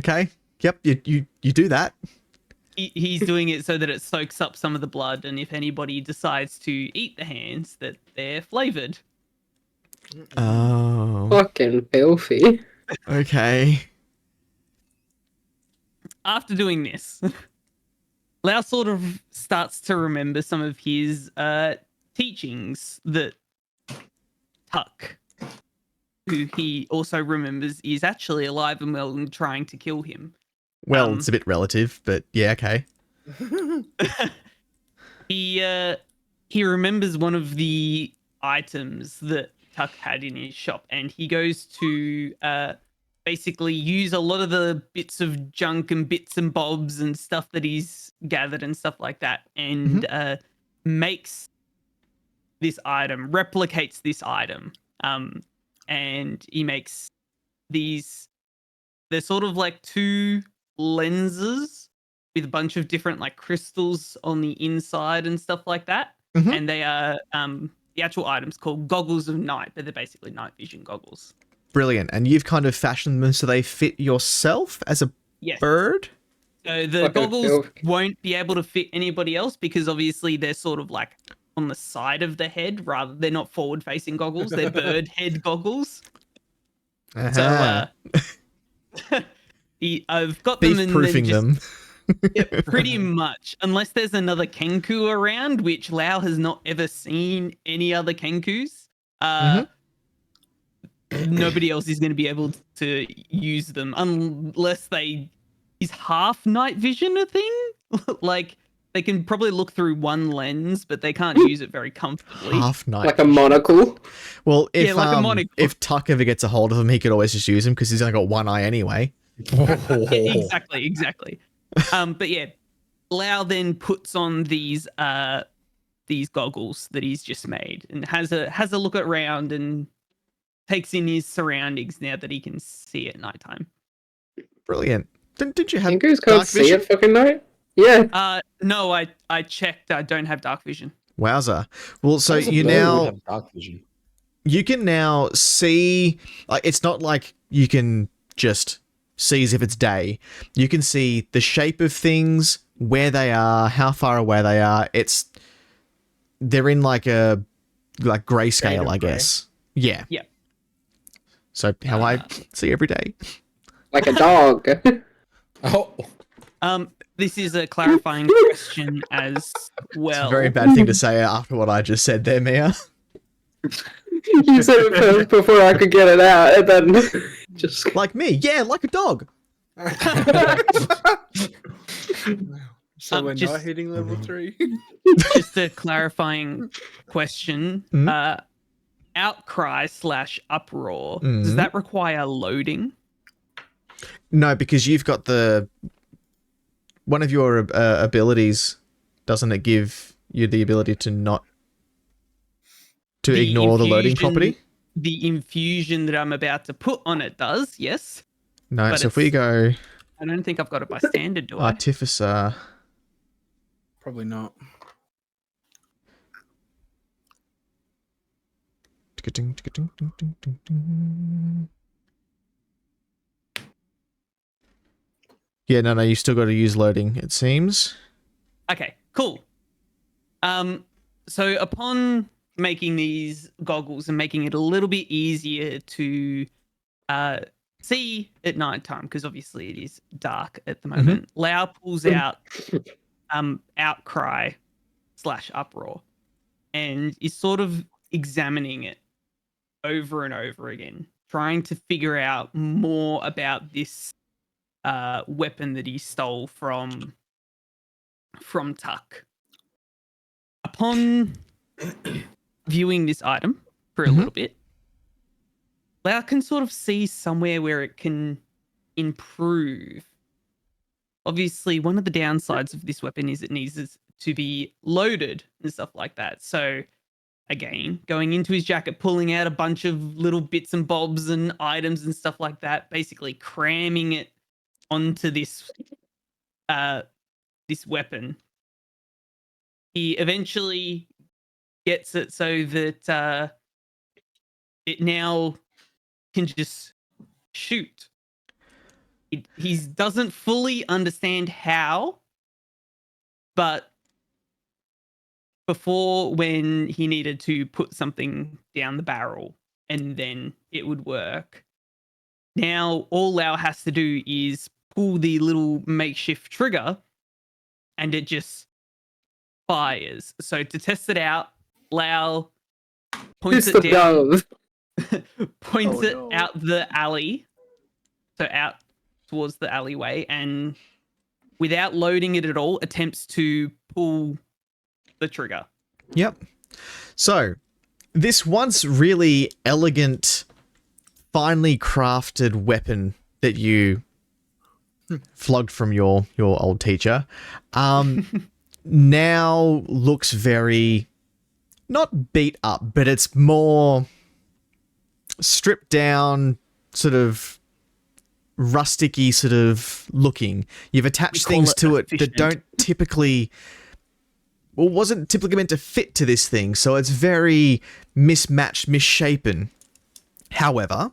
Okay. Yep. You do that. He's doing it so that it soaks up some of the blood, and if anybody decides to eat the hands, that they're flavored. Oh. Fucking filthy. Okay. After doing this, Lau sort of starts to remember some of his teachings that Tuck, who he also remembers is actually alive and well and trying to kill him. Well, it's a bit relative, but yeah, okay. He remembers one of the items that Tuck had in his shop, and he goes to basically use a lot of the bits of junk and bits and bobs and stuff that he's gathered and stuff like that, and makes this item, replicates this item, and he makes these. They're sort of like 2 lenses with a bunch of different like crystals on the inside and stuff like that, and they are the actual items called goggles of night, but they're basically night vision goggles. Brilliant. And you've kind of fashioned them so they fit yourself as a Yes. bird? So the Fucking goggles filth. won't be able to fit anybody else because obviously they're sort of like on the side of the head, rather they're not forward facing goggles, they're bird head goggles. Uh-huh. So I've got them and Beef-proofing then them. yeah, pretty much. Unless there's another Kenku around, which Lau has not ever seen any other Kenkus. Nobody else is going to be able to use them unless they... Is half night vision a thing? Like, they can probably look through one lens, but they can't use it very comfortably. Half night. Like a monocle. Well, if like a monocle. if Tuck ever gets a hold of him, he could always just use him because he's only got one eye anyway. Exactly. But yeah, Lau then puts on these goggles that he's just made and has a look around and takes in his surroundings now that he can see at nighttime. Brilliant. Did you have Kenkus dark can't see vision? at fucking night? Yeah. No, I checked. I don't have dark vision. Wowza. Well, so How does a you bird now have dark vision? you can now see, like, it's not like you can just see as if it's day. You can see the shape of things, where they are, how far away they are. They're in like a grayscale, I guess. Yeah. Yeah. So how I see every day. Like a dog. Oh, This is a clarifying question as well. It's a very bad thing to say after what I just said there, Mia. You said it first before I could get it out, and then just Like me, yeah, like a dog. So we're not just- hitting level 3. Just a clarifying question. Mhm. Outcry/uproar. Mhm. Does that require loading? No, because you've got one of your abilities. Doesn't it give you the ability to not ignore the loading property? The infusion that I'm about to put on it does, yes. No. but So if we go I don't think I've got it by standard, do I? Artificer. Probably not. Yeah, no, you still got to use loading, it seems. Okay, cool. So upon making these goggles and making it a little bit easier to see at nighttime, because obviously it is dark at the moment, Lau pulls out outcry/uproar and is sort of examining it over and over again, trying to figure out more about this weapon that he stole from Tuck. Upon viewing this item for a little bit, Lau can sort of see somewhere where it can improve. Obviously, one of the downsides of this weapon is it needs to be loaded and stuff like that. So, again, going into his jacket, pulling out a bunch of little bits and bobs and items and stuff like that, basically cramming it onto this weapon. He eventually gets it so that it now can just shoot. He doesn't fully understand how, but before, when he needed to put something down the barrel and then it would work, now all Lau has to do is pull the little makeshift trigger and it just fires. So to test it out, Lau points it's it the down, dove. points Oh, it no. out the alley, so out towards the alleyway, and without loading it at all, attempts to pull the trigger. Yep. So, this once really elegant, finely crafted weapon that you flogged from your old teacher, now looks very, not beat up, but it's more stripped down, sort of rusticy sort of looking. You've attached call things it to it that efficient. don't typically, well, wasn't typically meant to fit to this thing, so it's very mismatched, misshapen. However,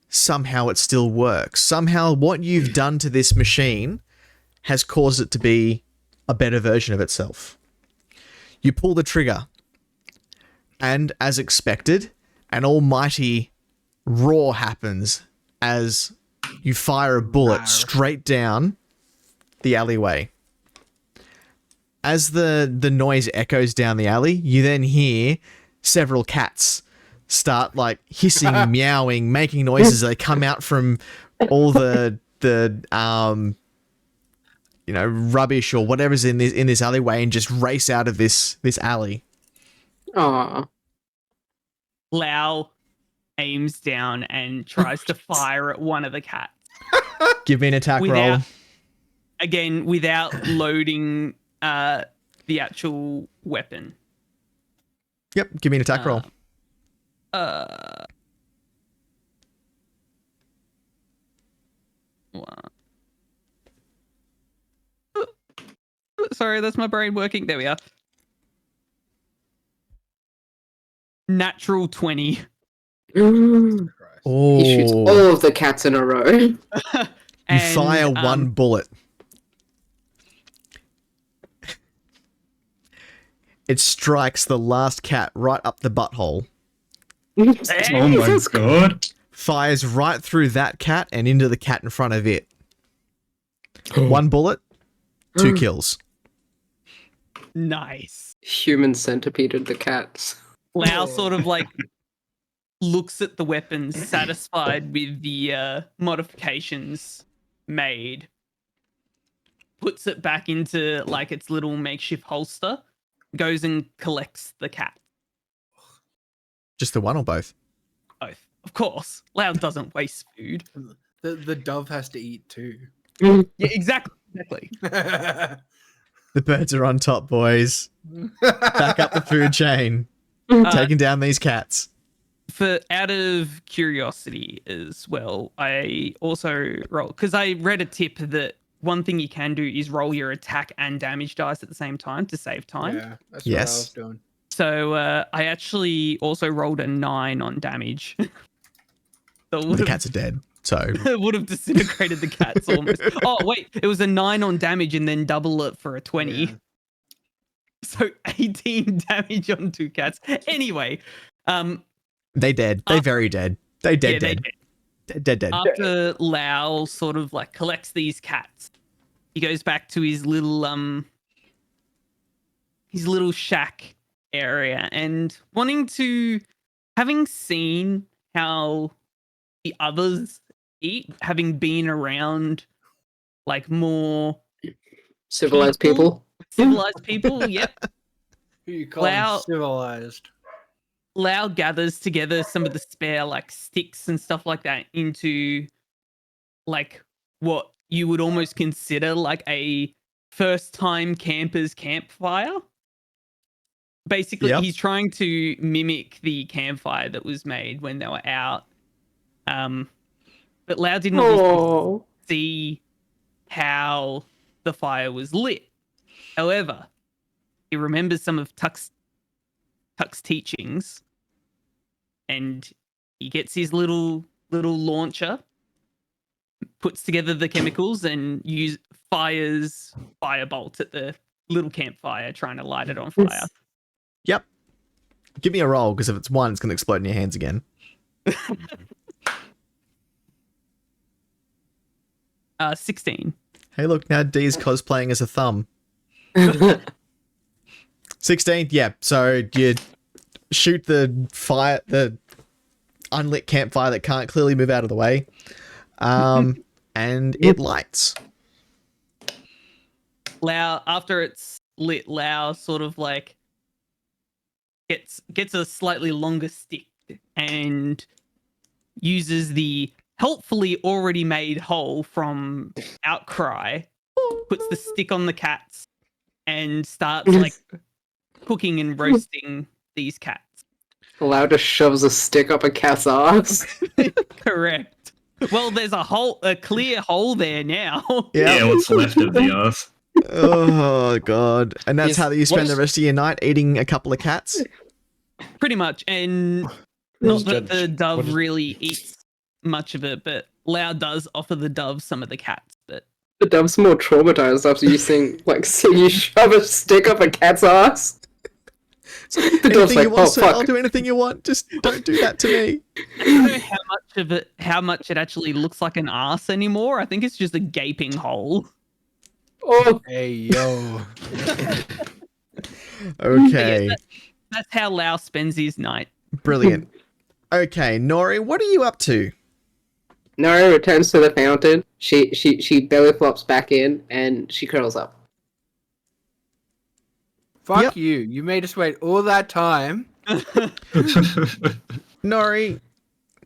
somehow it still works. Somehow what you've done to this machine has caused it to be a better version of itself. You pull the trigger, and as expected, an almighty roar happens as you fire a bullet straight down the alleyway. As the noise echoes down the alley, you then hear several cats start like hissing, meowing, making noises. They come out from all the rubbish or whatever's in this alleyway and just race out of this alley. Aw. Lau aims down and tries to fire at one of the cats. Give me an attack roll. Without loading the actual weapon. Yep, give me an attack roll. Sorry, that's my brain working. There we are. Natural 20. He shoots Oh, all of the cats in a row. you fire one bullet. It strikes the last cat right up the butthole. Oh my god. Fires right through that cat and into the cat in front of it. One bullet, 2 kills. Nice. Human centipeded the cats. Lau sort of like looks at the weapons, satisfied with the modifications made, puts it back into like its little makeshift holster, goes and collects the cat. Just the one or both? Both, of course. Loud doesn't waste food. The dove has to eat too. Yeah, exactly. The birds are on top, boys. Back up the food chain. Taking down these cats. For out of curiosity as well, I also roll because I read a tip that one thing you can do is roll your attack and damage dice at the same time to save time. Yeah, that's what I was doing. So I actually also rolled a 9 on damage. So The cats are dead. So it would have disintegrated the cats almost. Oh wait, it was a 9 on damage and then double it for a 20. Yeah. So 18 damage on 2 cats. Anyway, they dead. They very dead. They dead. yeah, Dead. after Lau sort of like collects these cats, he goes back to his little shack area and having seen how the others eat, having been around like more Civilized people. Yep. Who you call them Wow. civilized? Lau gathers together some of the spare like sticks and stuff like that into like what you would almost consider like a first time camper's campfire. Basically, Yep. he's trying to mimic the campfire that was made when they were out. But Lau didn't obviously Oh. see how the fire was lit. However, he remembers some of Tuck's teachings, and he gets his little launcher, puts together the chemicals, and fires firebolt at the little campfire, trying to light it on fire. Yep. Give me a roll, because if it's 1, it's going to explode in your hands again. 16. Hey, look, now D's cosplaying as a thumb. 16, yeah. So you shoot the unlit campfire that can't clearly move out of the way, and it lights. Lau, after it's lit, Lau sort of like gets a slightly longer stick and uses the helpfully already made hole from Outcry, puts the stick on the cats, and starts like cooking and roasting these cats. Lau just shoves a stick up a cat's ass. Correct. Well, there's a clear hole there now. Yeah, what's left of the earth. Oh, God. And that's Yes, how you spend what- the rest of your night, eating a couple of cats? Pretty much. And not Judge, that the what dove is- really eats much of it, but Lau does offer the dove some of the cats. But The dove's more traumatized after you see you shove a stick up a cat's ass. The dove's Anything like, you want, oh sir, I'll fuck. do anything you want. Just don't do that to me. I don't know how much it actually looks like an ass anymore. I think it's just a gaping hole. Oh, Hey yo. Okay, That's how Lau spends his night. brilliant. Okay, Nori, what are you up to? Nari returns to the fountain. She belly flops back in and she curls up. Fuck Yep. you. You made us wait all that time. Nori,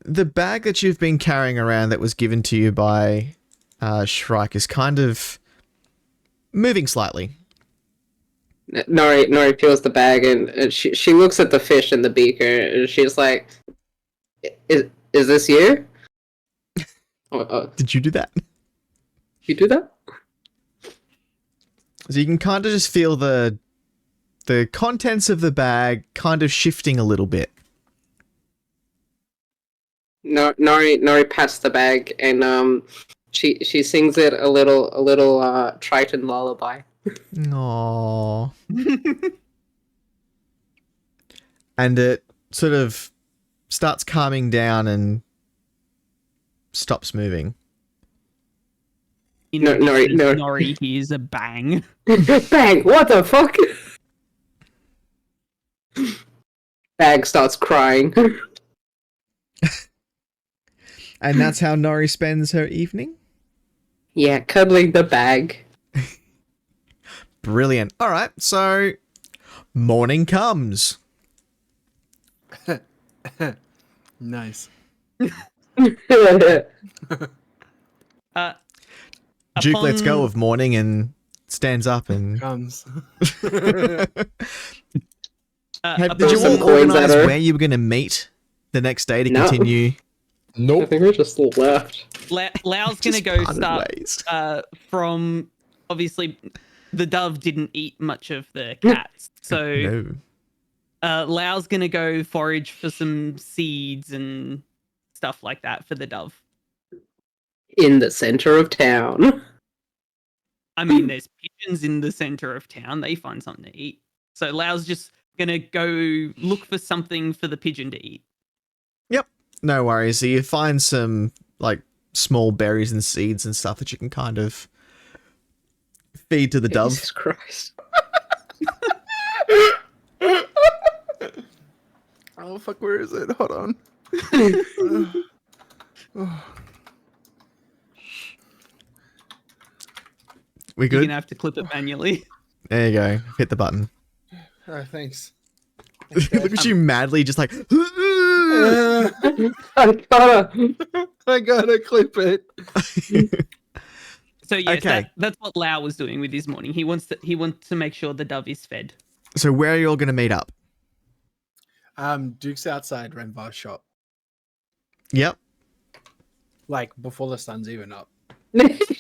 the bag that you've been carrying around that was given to you by Shrike is kind of moving slightly. Nori peels the bag and she looks at the fish in the beaker and she's like, "Is this you? Did you do that? You do that?" So you can kind of just feel the contents of the bag kind of shifting a little bit. Nori pats the bag and she sings it a little Triton lullaby. Aww. And it sort of starts calming down and stops moving. Nori hears a bang. Bang! What the fuck? Bag starts crying. And that's how Nori spends her evening? Yeah, cuddling the bag. Brilliant. All right, so morning comes. Nice. Duke lets go Upon- of morning and stands up and... Comes. Did upon- you some all coins organise at her. where you were going to meet the next day to No. continue? I Nope. think we just left. Lau's gonna Just go parted start ways. from obviously the dove didn't eat much of the cats, so No. Lau's gonna go forage for some seeds and stuff like that for the dove. In the center of town. I mean, there's pigeons in the center of town. They find something to eat. So Lau's just gonna go look for something for the pigeon to eat. No worries. So you find some, like, small berries and seeds and stuff that you can kind of feed to the dove. Jesus Christ. Oh fuck, where is it? Hold on. We You're good? gonna have to clip it manually. There you go. Hit the button. Oh, thanks. Look at you madly just like... I gotta. I gotta clip it. So yes, Okay. that's what Lau was doing with his morning. He wants to make sure the dove is fed. So where are you all going to meet up? Duke's outside Renvar's shop. Yep. Like before the sun's even up.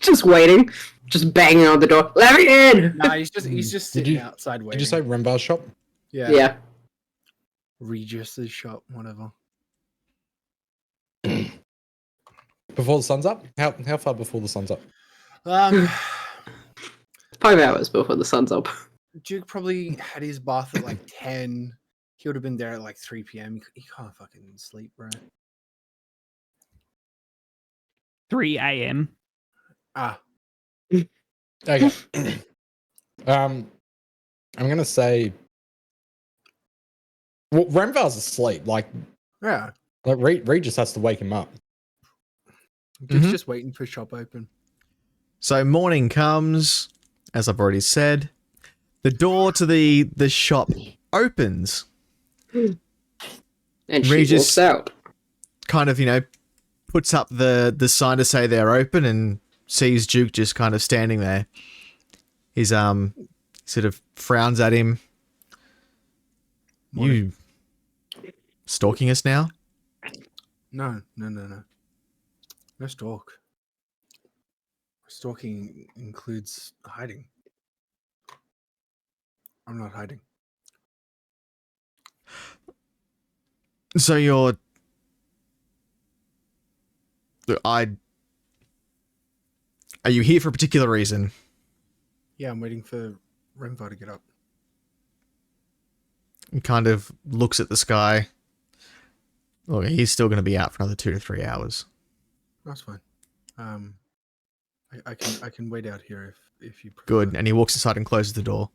Just waiting. Just banging on the door. Let me in! Nah, he's just Did sitting you- outside waiting. Did you say Rembar's shop? Yeah. Yeah. Regis's shop, whatever. Before the sun's up? How far before the sun's up? 5 hours before the sun's up. Duke probably had his bath at like 10. He would have been there at like 3 p.m. He can't fucking sleep, bro. 3 a.m. Ah, Okay. I'm gonna say, well, Remvar's asleep. Like yeah. Reed just has to wake him up. Duke's Mhm. just waiting for shop open. So morning comes, as I've already said. The door to the shop opens. And she Regis- walks out. Kind of, puts up the sign to say they're open and sees Duke just kind of standing there. He's sort of frowns at him. Morning. You stalking us now? No. No stalk. Stalking includes hiding. I'm not hiding. So you're... Are you here for a particular reason? Yeah, I'm waiting for Renvar to get up. He kind of looks at the sky. Look, he's still going to be out for another 2 to 3 hours. That's fine. I can wait out here if you prefer. Good. And he walks inside and closes the door.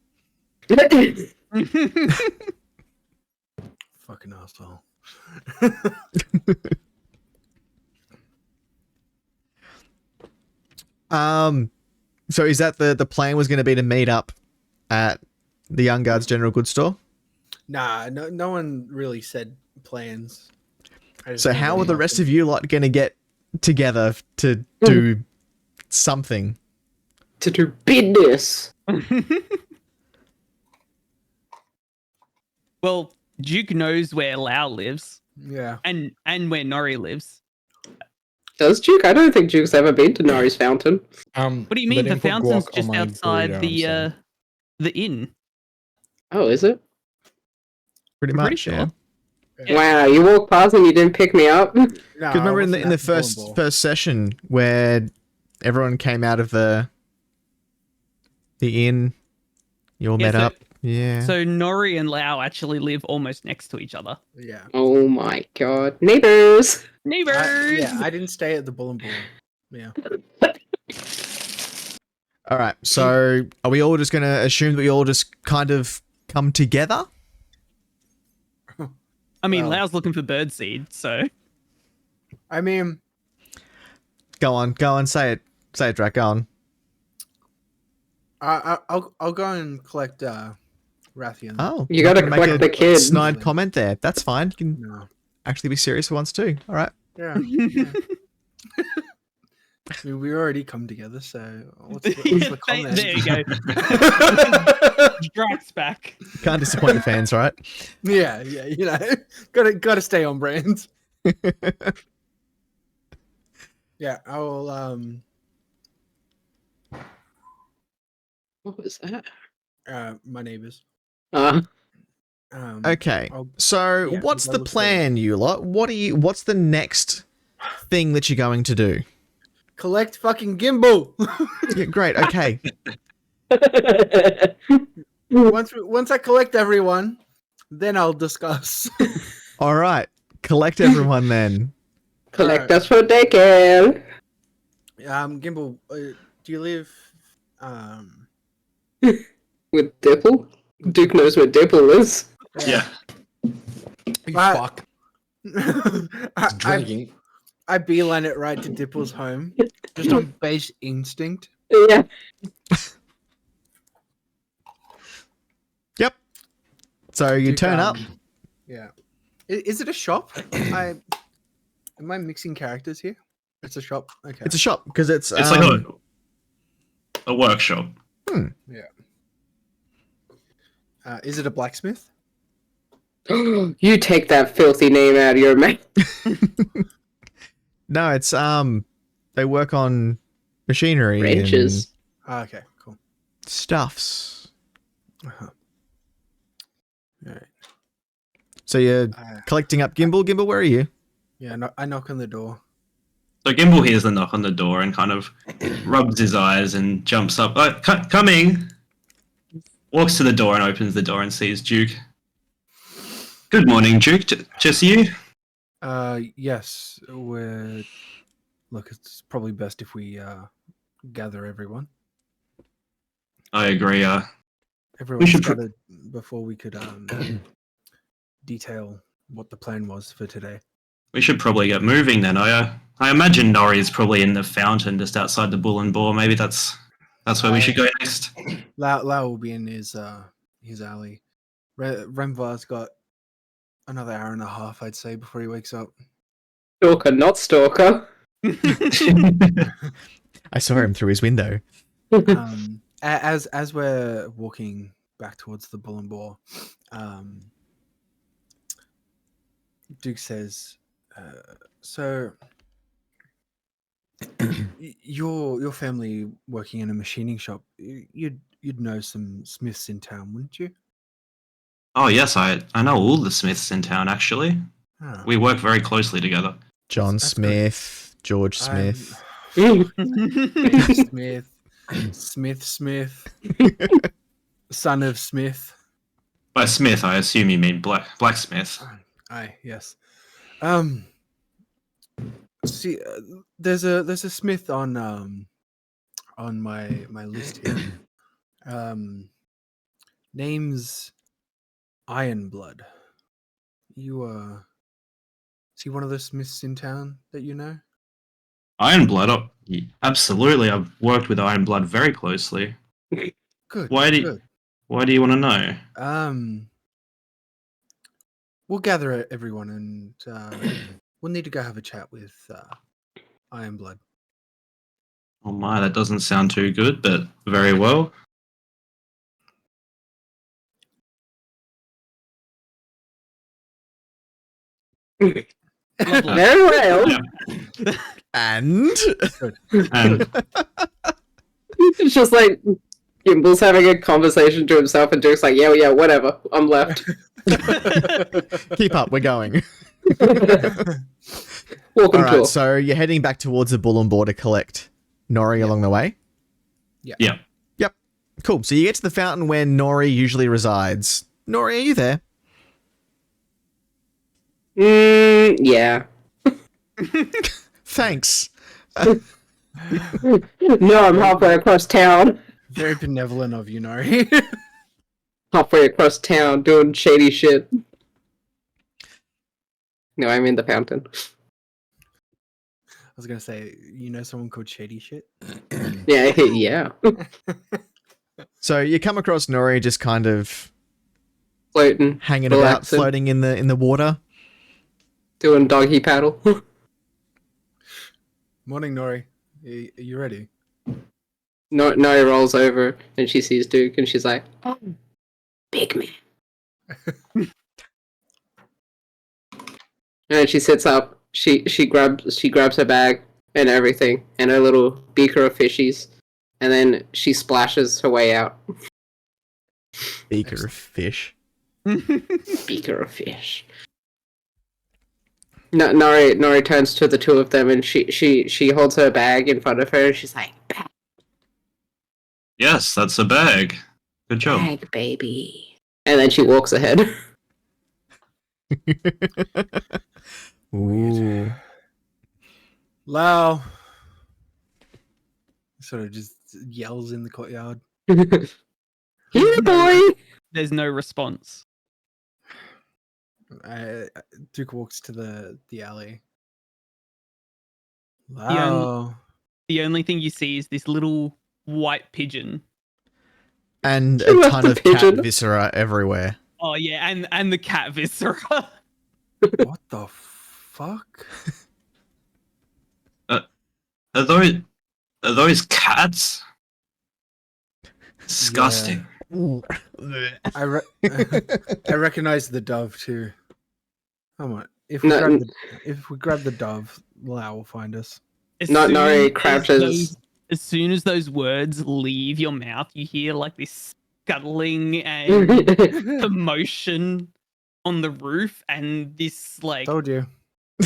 Fucking asshole. So is that the plan was going to be to meet up at the Young Guards General Goods Store? Nah, no one really said plans. So how are the rest of you lot going to get together to do something? To do business. Well, Duke knows where Lau lives Yeah. and where Nori lives. Does Duke? I don't think Duke's ever been to Nori's Fountain. What do you mean? The fountain's just outside the inn. Oh, is it? Pretty I'm much, pretty sure. yeah. Yeah. Wow, you walked past and you didn't pick me up? Nah, Because remember I in wasn't the at Bowling Ball. first session where everyone came out of the inn, you all Yeah, met so- up. Yeah. So Nori and Lau actually live almost next to each other. Yeah. Oh my god. Neighbors! Neighbors. I didn't stay at the Bull and Ball. Yeah. All right. So are we all just going to assume that we all just kind of come together? I mean, Well- Lau's looking for birdseed, so I mean, Go on, say it, Drac. Go on. I'll go and collect Rathian. Oh, You not gotta gonna make collect a the kid. snide comment there. That's fine. You can No. actually be serious for once too. All right. Yeah. yeah. I mean, we already come together, so what's the comment? There you go. Drac's back. Can't disappoint the fans, right? Yeah, you know, gotta stay on brand. Yeah, I will. What was that? My neighbors. Okay. I'll- So, yeah, what's that the looks plan, you lot? What's the next thing that you're going to do? collect fucking gimbal. Yeah, great. Okay. once I collect everyone, then I'll discuss. All right. Collect everyone then. Collect us for daycare. Gimbal, do you live? With Dipple? Duke knows where Dipple is. Yeah. You But- fuck. I, Drinking. I beeline it right to Dipple's home, just on base instinct. Yeah. Yep. So you Duke, turn up. Yeah. Is it a shop? Am I mixing characters here? It's a shop. Okay. It's a shop because it's It's like a workshop. Is it a blacksmith? You take that filthy name out of your mouth. No, it's they work on machinery Wrenches. Okay, cool. and stuffs. Uh-huh. All right. So you're collecting up Gimbal. Gimbal, where are you? Yeah, I knock on the door. So Gimbal hears the knock on the door and kind of rubs his eyes and jumps up. Coming! Walks to the door and opens the door and sees Duke. Good morning, Duke. Just you? Yes, we're. Look, it's probably best if we gather everyone. I agree. Everyone's should gathered before we could detail what the plan was for today. We should probably get moving then. I imagine Nori is probably in the fountain just outside the Bull and Boar. Maybe that's where we should go next. Lau will be in his alley. Remvar's got another hour and a half, I'd say, before he wakes up. Stalker, not stalker. I saw him through his window. As we're walking back towards the Bull and Boar, Duke says, "So your family working in a machining shop, you'd know some smiths in town, wouldn't you?" Oh yes, I know all the Smiths in town actually. Oh, We work very closely together. John That's Smith, George I'm- Smith. Smith, son of Smith. By Smith, I assume you mean blacksmith. Aye, yes. See, there's a smith on my list here. Name's Ironblood. You is he one of the smiths in town that you know? Ironblood, absolutely. I've worked with Ironblood very closely. Good. Why do good. you want to know? We'll gather everyone and we'll need to go have a chat with Ironblood. Oh my, that doesn't sound too good, but very well. Lovely. Very well. Yeah. And And It's just like Gimbal's having a conversation to himself, and Duke's like, yeah, whatever. I'm left. keep up, we're going. Walk All and right, talk. so you're heading back towards the Bull and Boar to collect Nori along the way? Yeah. Yeah. Yep. Cool. So you get to the fountain where Nori usually resides. Nori, are you there? Yeah. Thanks. No, I'm halfway across town. Very benevolent of you, Nori. Halfway across town doing shady shit. No, I'm in the fountain. was gonna say, you know, someone called Shady Shit. Yeah, yeah. So you come across Nori just kind of Floating, hanging about, relaxing, floating in the water. doing doggy paddle. Morning, Nori. Are you ready? Nori rolls over and she sees Duke and she's like, "Oh, big man." And she sits up. She grabs her bag and everything and her little beaker of fishies, and then she splashes her way out. Beaker of fish. Beaker of fish. No, Nori turns to the two of them and she holds her bag in front of her and she's like, Yes, that's a bag. Good job. "Bag, baby." And then she walks ahead. Ooh. Lau sort of just yells in the courtyard. Here, boy. There's no response. Duke walks to the alley. only- Lau. The only thing you see is this little white pigeon. And She a left ton the of pigeon. cat viscera everywhere. Oh yeah, and the cat viscera. What the fuck? Are those cats? Disgusting. I recognize the dove too. Come on. If we grab the dove, Lau will find us. Nori crouches. As soon as those words leave your mouth, you hear like this scuttling and commotion on the roof, and this like Told you.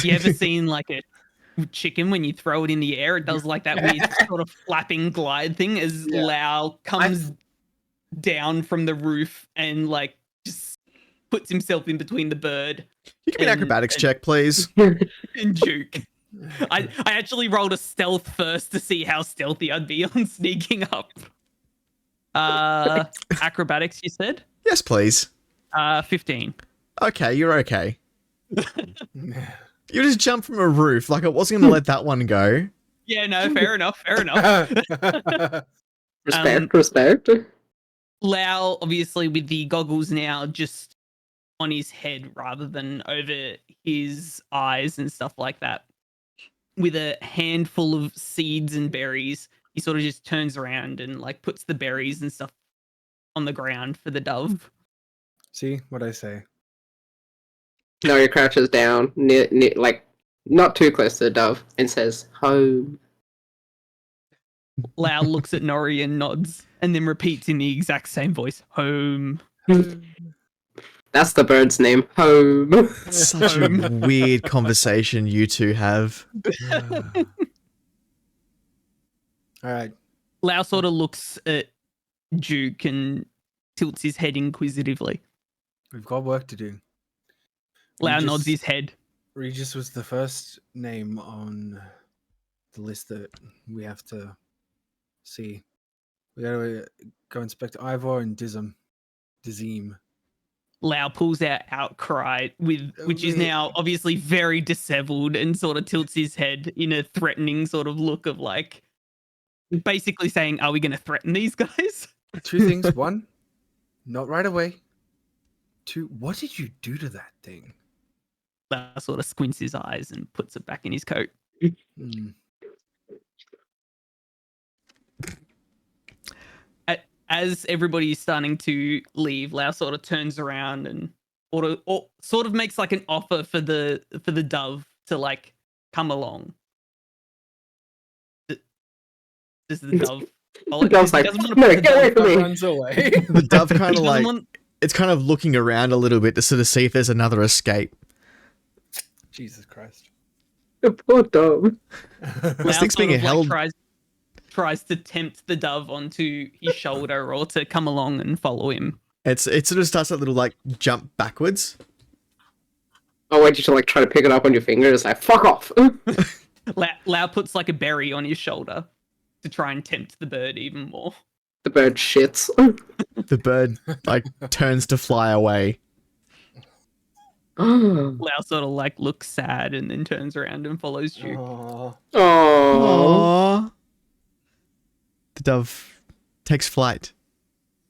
you ever seen like a chicken when you throw it in the air? It does like that weird sort of flapping glide thing as Yeah. Lau comes down from the roof and like just puts himself in between the bird You give me an And- acrobatics and- check, please. and Duke. I actually rolled a stealth first to see how stealthy I'd be on sneaking up. Acrobatics, you said? Yes, please. 15. Okay, you're okay. You just jumped from a roof. Like, I wasn't going to let that one go. Yeah, no, fair enough, fair enough. Respect. Lau, obviously, with the goggles now just on his head rather than over his eyes and stuff like that, with a handful of seeds and berries, he sort of just turns around and like puts the berries and stuff on the ground for the dove. See what I say? Nori crouches down, near, like not too close to the dove, and says, "Home." Lau looks at Nori and nods, and then repeats in the exact same voice, "Home." That's the bird's name. Home. Such a weird conversation you two have. All right. Lau sort of looks at Duke and tilts his head inquisitively. We've got work to do. Lau Regis- nods his head. Regis was the first name on the list that we have to see. We gotta go inspect Ivor and Dizim. Lau pulls out Outcry, which is now obviously very disheveled, and sort of tilts his head in a threatening sort of look of like, basically saying, "Are we going to threaten these guys?" Two things. One, not right away. Two, what did you do to that thing? Lau sort of squints his eyes and puts it back in his coat. Hmm. As everybody's starting to leave, Lau sort of turns around and sort of makes like an offer for the dove to like come along. Does the dove? The dove's like, doesn't want "No, to get away from me." Runs away. The dove he kind of doesn't like, want- it's kind of looking around a little bit to sort of see if there's another escape. Jesus Christ. The poor dove. This Lau thing's sort being of, like, held. tries to tempt the dove onto his shoulder or to come along and follow him. It sort of starts that little like jump backwards. Oh, wait, you should like try to pick it up on your finger. It's like, fuck off. Lau puts like a berry on his shoulder to try and tempt the bird even more. The bird shits. The bird like turns to fly away. Oh. Lau sort of like looks sad and then turns around and follows Duke. Aw. Aww. The dove takes flight.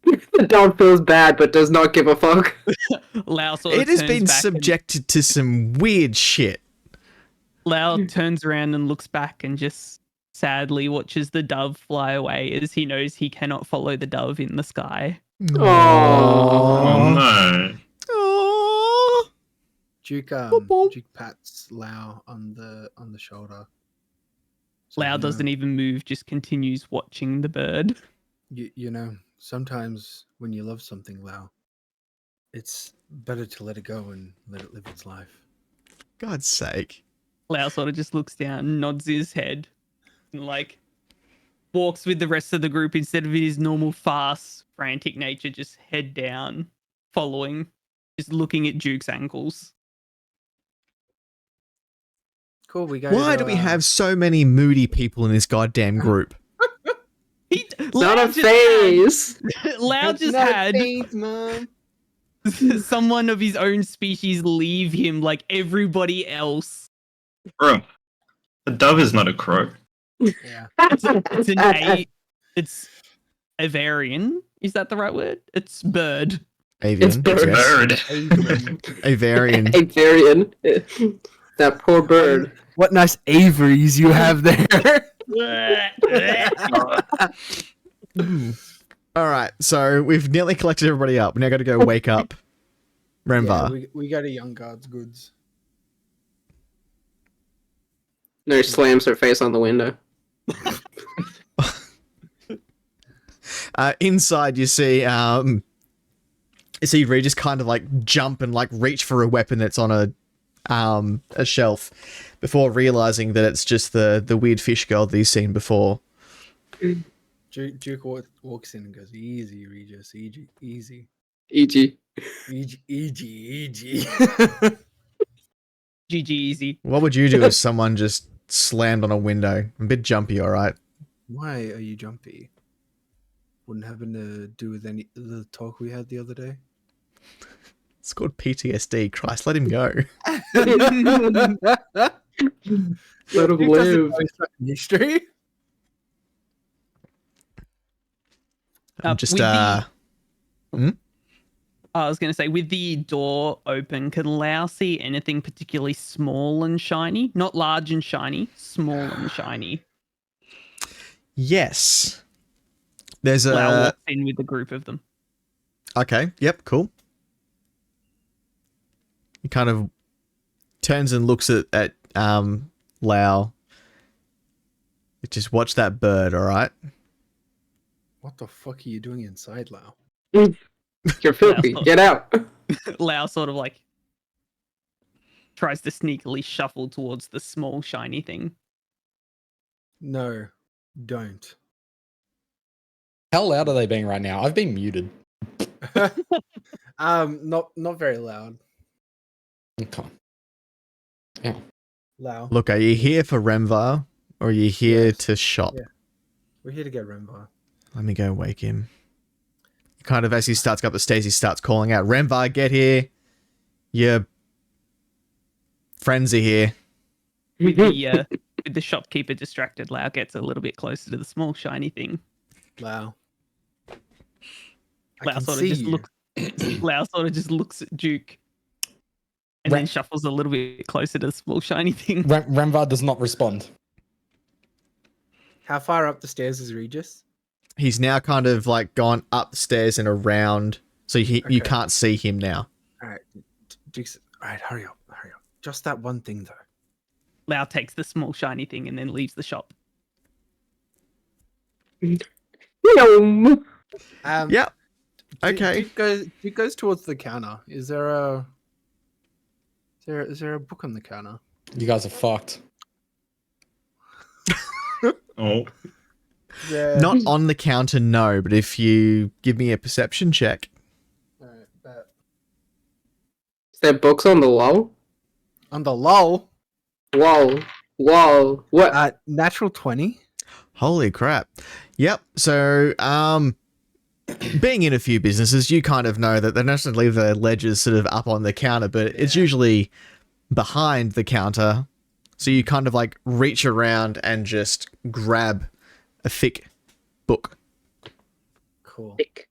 The dog feels bad but does not give a fuck. Lau sort of It has turns been back and- subjected to some weird shit. Lau turns around and looks back and just sadly watches the dove fly away as he knows he cannot follow the dove in the sky. Oh Aww. no. Aww. Duke Boop. Duke pats Lau on the shoulder. So, Lau you know, doesn't even move, just continues watching the bird. You know, sometimes when you love something, Lau, it's better to let it go and let it live its life. God's sake. Lau sort of just looks down, nods his head, and like walks with the rest of the group instead of his normal fast, frantic nature, just head down, following, just looking at Duke's ankles. Cool. We go. Why do we have so many moody people in this goddamn group? It's not a phase. Lau just had Mom. someone of his own species leave him like everybody else. Bro, a dove is not a crow. Yeah. It's a varian. Is that the right word? It's bird. Avian. It's bird. yes. Bird. Avarian. A varian. That poor bird. What nice aviaries you have there. All right, so we've nearly collected everybody up. We now got to go wake up Renvar. Yeah, we got a young guard's goods. No, slams her face on the window. Inside, you see Regis kind of like jump and like reach for a weapon that's on a shelf before realizing that it's just the weird fish girl that he's seen before. Duke walks in and goes, "Easy, Regis, easy, easy, E.G. easy." GG easy. What would you do if someone just slammed on a window? A bit jumpy, all right. Why are you jumpy? Wouldn't happen to do with any the talk we had the other day. It's called PTSD. Christ, let him go. Let him Duke doesn't live. know his fucking history. Just with the- I was going to say, with the door open, can Lau see anything particularly small and shiny? Not large and shiny, small and shiny. yes. There's Lau a walks in with a group of them. okay. Yep. Cool. He kind of turns and looks at Lau. Just watch that bird, all right? What the fuck are you doing inside, Lau? You're filthy. Get out. Lau sort of like tries to sneakily shuffle towards the small shiny thing. No, don't. How loud are they being right now? I've been muted. Not very loud. Okay. Lau, Look, are you here for Renvar or are you here Yes. to shop? Yeah. We're here to get Renvar. Let me go wake him. Kind of as he starts up the stairs, he starts calling out, Renvar, get here. Your friends are here. With the shopkeeper distracted, Lau gets a little bit closer to the small shiny thing. Lau. I Lau can sort of see just you. looks. Lau sort of just looks at Duke, and then shuffles a little bit closer to the small shiny thing. Renvar does not respond. How far up the stairs is Regis? He's now kind of like gone up the stairs and around, so you Okay. can't see him now. All right, Duke's. All right, hurry up. Just that one thing though. Lau takes the small shiny thing and then leaves the shop. Yum. Yep. Okay. Duke goes towards the counter. Is there a book on the counter? You guys are fucked. Oh, Yeah. Not on the counter, no, but if you give me a perception check. All right, bet. Is there books on the wall? On the lull. Wall. What? Natural 20. Holy crap. Yep. So, being in a few businesses, you kind of know that they don't necessarily leave their ledgers sort of up on the counter, but it's usually behind the counter. So you kind of like reach around and just grab a thick book. Cool. Thick.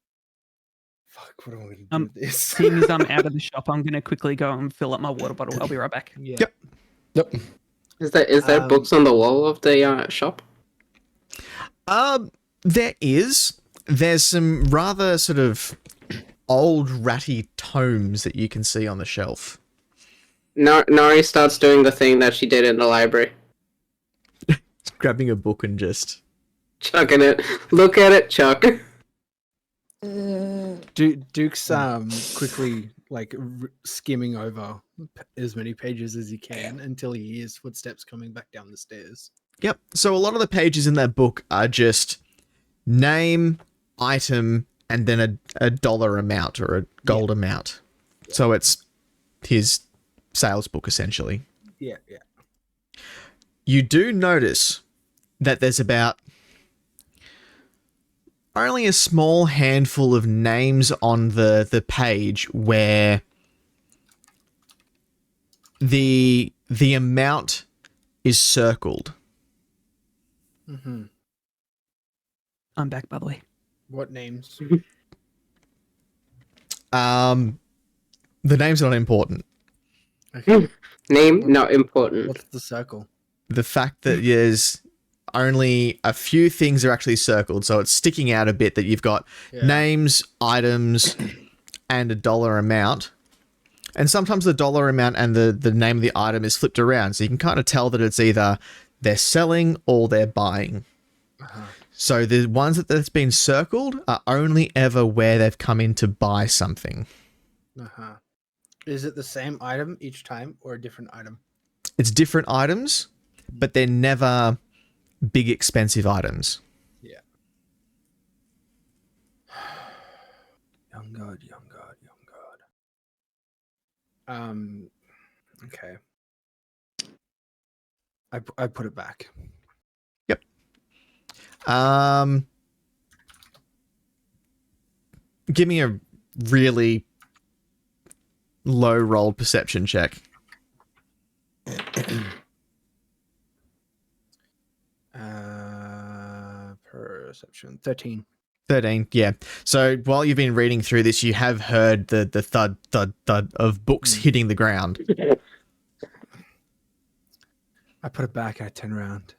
Fuck, what am I going to do with this? Seeing as I'm out of the shop, I'm going to quickly go and fill up my water bottle. I'll be right back. Yeah. Yep. Yep. Is there books on the wall of the shop? There's some rather sort of old ratty tomes that you can see on the shelf. Nari starts doing the thing that she did in the library. Grabbing a book and just Chucking it. Look at it, Chuck. Duke's quickly like skimming over as many pages as he can until he hears footsteps coming back down the stairs. Yep. So a lot of the pages in that book are just name, item, and then a dollar amount or a gold amount. So it's his sales book essentially. Yeah. You do notice that there's about only a small handful of names on the page where the amount is circled. Mm-hmm. I'm back, by the way. What names? The name's not important. Okay. Name not important. What's the circle? The fact that there's only a few things are actually circled, so it's sticking out a bit that you've got names, items, and a dollar amount. And sometimes the dollar amount and the name of the item is flipped around, so you can kind of tell that it's either they're selling or they're buying. So the ones that's been circled are only ever where they've come in to buy something. Is it the same item each time or a different item? It's different items, but they're never big expensive items. Yeah. Young God. Okay. I put it back. Yep. Give me a really low rolled perception check. Perception 13. 13, yeah. So while you've been reading through this, you have heard the thud, thud, thud of books hitting the ground. I put it back. I turn around.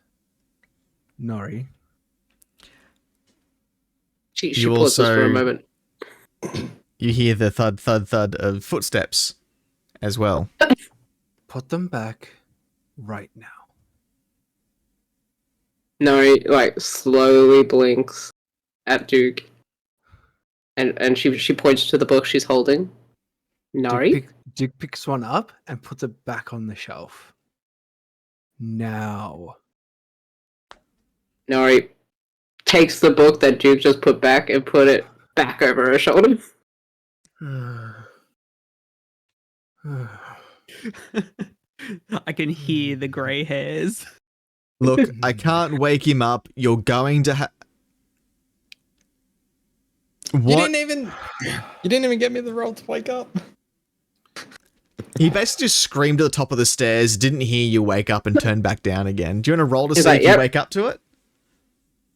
Nori. She You pauses also- for a moment. You hear the thud, thud, thud of footsteps as well. Put them back right now. Nori like slowly blinks at Duke, and she points to the book she's holding. Nori, Duke picks one up and puts it back on the shelf. Now. Nori takes the book that Duke just put back and put it back over her shoulder. I can hear the grey hairs. Look, I can't wake him up. You're going to have... What? You didn't even get me the roll to wake up. He basically just screamed at the top of the stairs, didn't hear you wake up and turn back down again. Do you want to roll to He's see like, if "Yep." you wake up to it?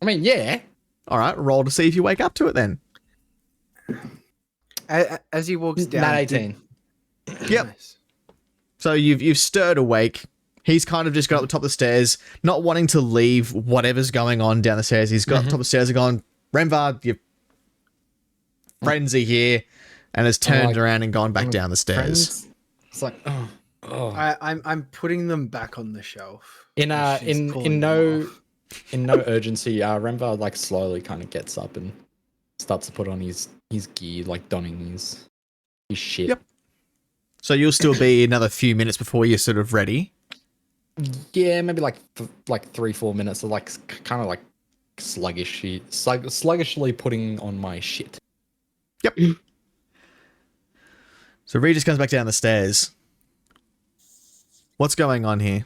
I mean, yeah. All right, roll to see if you wake up to it then. As he walks down. Nat 18. Yep. Nice. So you've stirred awake. He's kind of just got up the top of the stairs, not wanting to leave whatever's going on down the stairs. He's got up the top of the stairs and gone, Renvar, your friends are here, and has turned like, around and gone back down the stairs. Friends? It's like, oh. I'm putting them back on the shelf. In She's pulling in them no off. urgency, Remvar like slowly kind of gets up and starts to put on his gear, like donning his shit. Yep. So you'll still be another few minutes before you're sort of ready. Yeah, maybe like 3-4 minutes of like kind of like sluggishly putting on my shit. Yep. So Regis comes back down the stairs. What's going on here?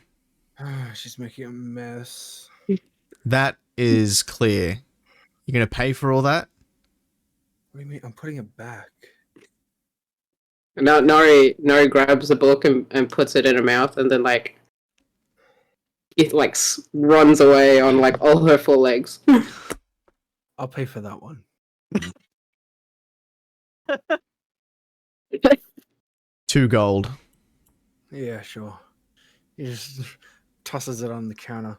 She's making a mess. That is clear. You're going to pay for all that? What do you mean? I'm putting it back. Now Nori grabs the book and puts it in her mouth, and then like it like runs away on like all her 4 legs. I'll pay for that one. 2 gold. Yeah, sure. He just tosses it on the counter.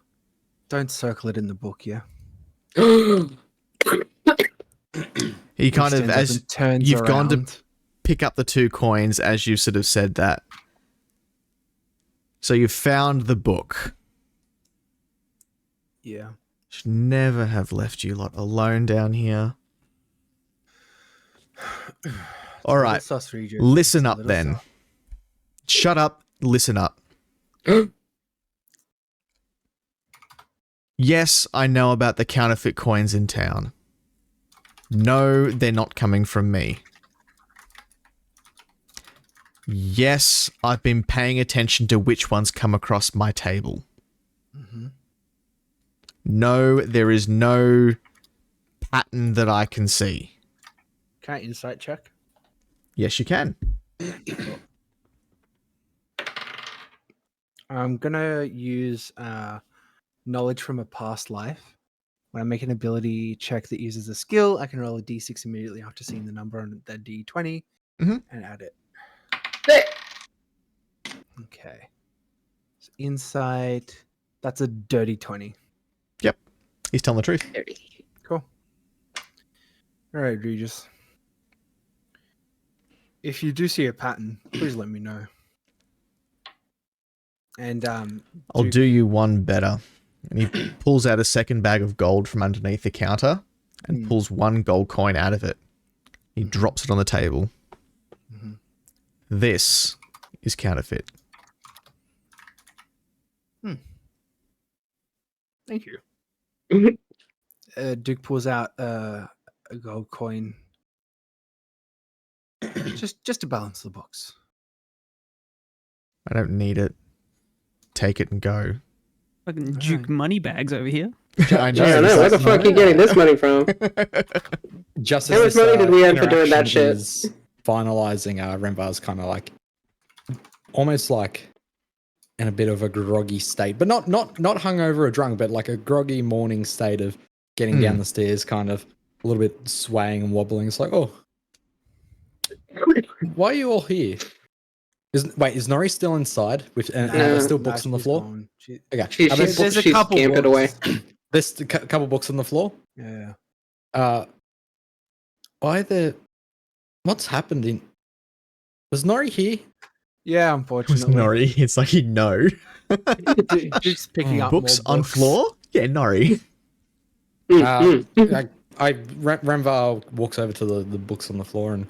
Don't circle it in the book, yeah? He kind of, Extends up as and turns you've gone to around. pick up the 2 coins, as you sort of said that. So you've found the book. Yeah. Should never have left you lot alone down here. All right. Sus, Regis. Listen It's a up little then. sus. Shut up. Listen up. Yes, I know about the counterfeit coins in town. No, they're not coming from me. Yes, I've been paying attention to which ones come across my table. Mhm. No, there is no pattern that I can see. Can I insight check? Yes, you can. I'm gonna use knowledge from a past life. When I make an ability check that uses a skill, I can roll a d6 immediately after seeing the number on the d20 Mhm. and add it. Hey! Okay. So insight, that's a dirty 20. Yep. He's telling the truth. Cool. All right, Regis. If you do see a pattern, please let me know. And I'll do you one better. And he pulls out a second bag of gold from underneath the counter and pulls 1 gold coin out of it. He drops it on the table. Mhm. This is counterfeit. Thank you. Duke pulls out a gold coin, just to balance the books. I don't need it. Take it and go. Fucking Duke money bags over here. I know. I know. Where the fuck are you getting this money from? Just How much money did we earn for doing that interaction shit? is finalizing, Renvar's kind of like almost like in a bit of a groggy state, but not hungover or drunk, but like a groggy morning state of getting down the stairs, kind of a little bit swaying and wobbling. It's like, oh, why are you all here? Is Nori still inside? With and are there still books on the floor? Okay, She's are there she's, books? she's couple scampered away. books. There's a couple books on the floor. Yeah. Why the? What's happened in? Was Nori here? Yeah, It was unfortunately. Nori. It's like he'd know. Duke's picking up Books more on floor? Yeah, Nori. Renvar walks over to the books on the floor and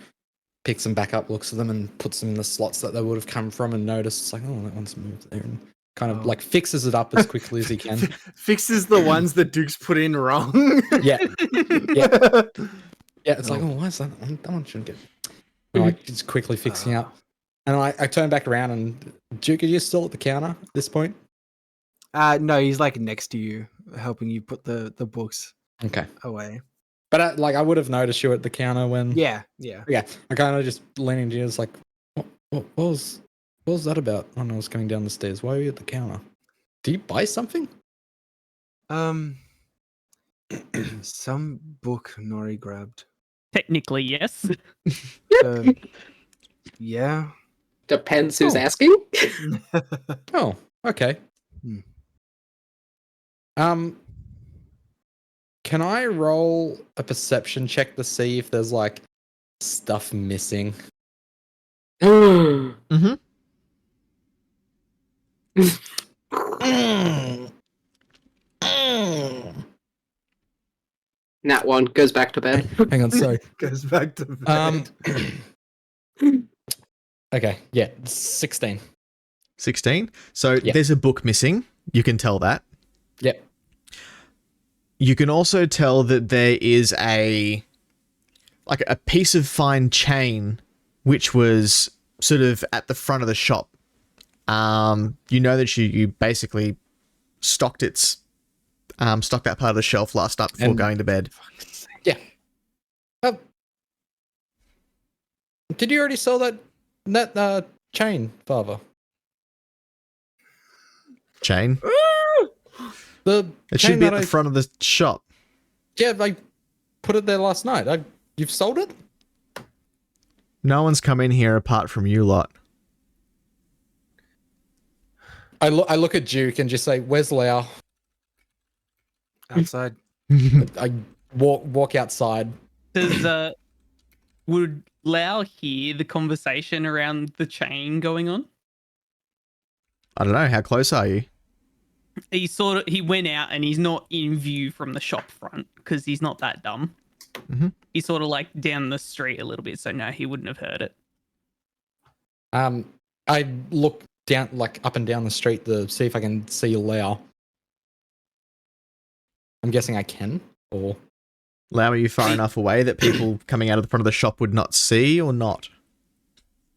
picks them back up, looks at them, and puts them in the slots that they would have come from, and notices, it's like, oh, that one's moved there, and kind of like fixes it up as quickly as he can. Fixes the ones that Duke's put in wrong. Yeah. It's like, oh, why is that? That one shouldn't get. And like, just quickly fixing up. And I turn back around, and Duke, are you still at the counter at this point? No, he's like next to you, helping you put the books Okay. away. But I would have noticed you at the counter when. Yeah. Yeah. I kind of just leaning into you, it's like, what was that about when I was coming down the stairs? Why were you at the counter? Did you buy something? Some book Nori grabbed. Technically, yes. Yeah. Depends who's asking. Oh, okay. Can I roll a perception check to see if there's like stuff missing? Mm-hmm. Nat 1 goes back to bed. Hang on, sorry. Goes back to bed. Okay, yeah, 16. 16. So Yep. there's a book missing. You can tell that. Yep. You can also tell that there is a piece of fine chain which was sort of at the front of the shop. You know that you basically stocked that part of the shelf last night before And- going to bed. Yeah. Did you already sell that chain, Father? Chain. The It chain should be at that the front of the shop. Yeah, I put it there last night. You've sold it? No one's come in here apart from you lot. I look at Duke and just say, "Where's Lau?" Outside. I walk outside. Would Lau hear the conversation around the chain going on? I don't know. How close are you? He went out and he's not in view from the shop front because he's not that dumb. Mhm. He's sort of like down the street a little bit, so no, he wouldn't have heard it. I look down, like up and down the street to see if I can see Lau. I'm guessing I can, or Lau, are you far enough away that people coming out of the front of the shop would not see or not?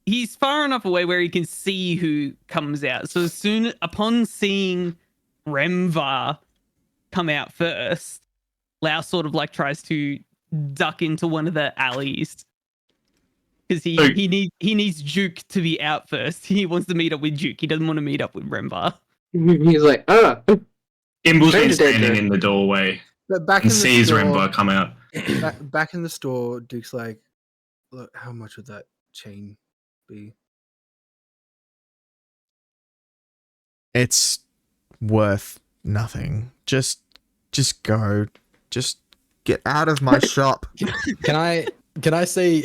He's far enough away where he can see who comes out. So upon seeing Remvar come out first, Lau sort of like tries to duck into one of the alleys because he needs Duke to be out first. He wants to meet up with Duke. He doesn't want to meet up with Remvar. He's like, Gimble's been Stranger standing danger. in the doorway But back in and the sees store, Rembar come out. back in the store, Duke's like, "Look, how much would that chain be?" It's worth nothing. Just go. Just get out of my shop. can I see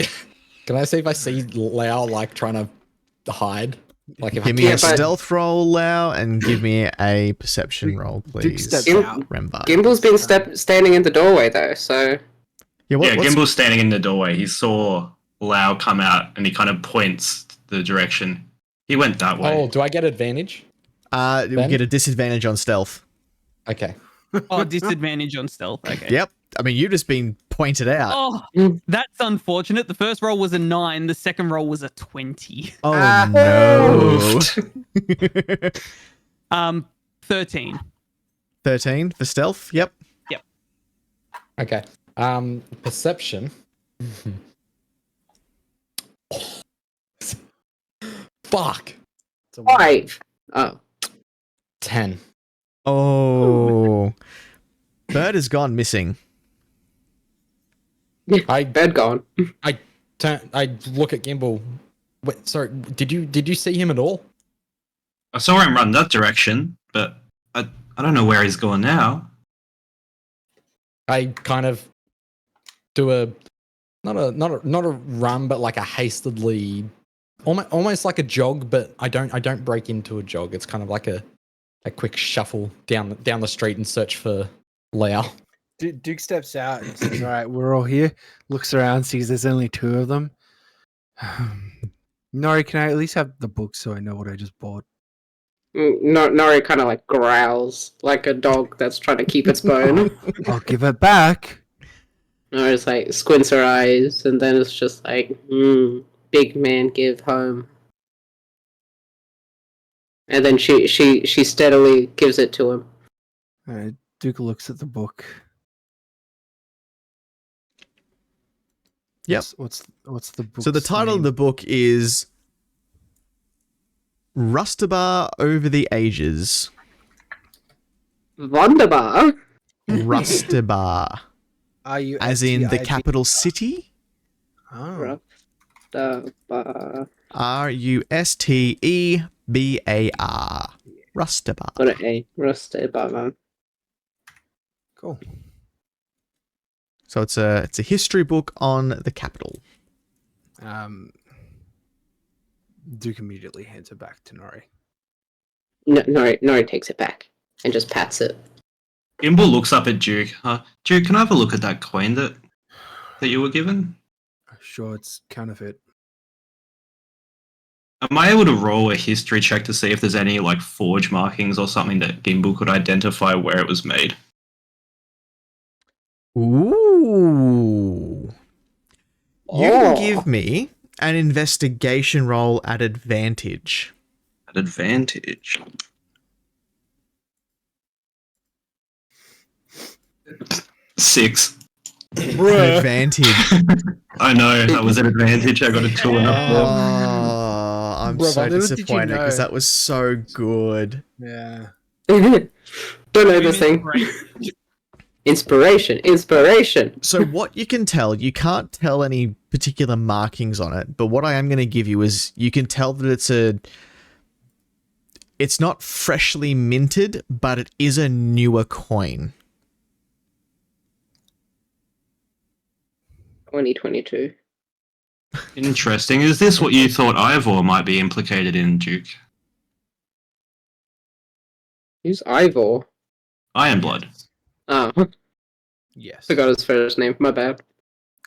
if I see Lau like trying to hide? Like if Give I me a but- stealth roll, Lau, and give me a perception roll, Duke please. steps Gim- out. Remember. Gimble's been standing in the doorway though, so Yeah, Yeah, what's- Gimble's standing in the doorway. He saw Lau come out and he kind of points the direction. He went that way. Oh, do I get advantage? you Ben? get a disadvantage on stealth. Okay. Oh, disadvantage on stealth. Okay. Yep. I mean, you've just been pointed out. Oh, that's unfortunate. The first roll was a 9. The second roll was a 20. Oh, no. 13. 13 for stealth. Yep. Okay. Perception. Fuck. It's a one. 5. Oh, 10. Oh. Bird has gone missing. bed gone. I look at Gimbal. Wait, sorry. Did you see him at all? I saw him run that direction, but I don't know where he's going now. I kind of do a not a run, but like a hastily, almost like a jog. But I don't break into a jog. It's kind of like a quick shuffle down the street and search for Lau. Duke steps out and says, "All right, we're all here." Looks around, sees there's only 2 of them. Nori, can I at least have the book so I know what I just bought? Nori kind of like growls like a dog that's trying to keep its bone. I'll give it back. Nori's like squints her eyes, and then it's just like, big man give home. And then she steadily gives it to him. All right, Duke looks at the book. Yep. What's the book? So the title of the book is Rustabar Over the Ages. Wunderbar. Rustabar. Are you As in the STIG? capital city? Oh. Rustabar. Rustebar. Rustabar. Got an A. Rustabar. Cool. So it's a history book on the capital. Duke immediately hands it back to Nori. Nori takes it back and just pats it. Gimble looks up at Duke. Duke, can I have a look at that coin that you were given? Sure, it's counterfeit. Am I able to roll a history check to see if there's any like forge markings or something that Gimble could identify where it was made? Ooh. You can Oh. give me an investigation roll at advantage. At advantage. Six. An advantage. I know, that was an advantage. I got a 2 and a 4. Oh, I'm so Little did you disappointed because know. that was so good. Yeah. Don't know Boom the thing. inspiration. Inspiration. So what you can tell, you can't tell any particular markings on it, but what I am going to give you is you can tell that it's not freshly minted, but it is a newer coin. 2022. Interesting. Is this what you thought Ivor might be implicated in, Duke? Who's Ivor? Ironblood. Oh, Yes. forgot his first name. My bad.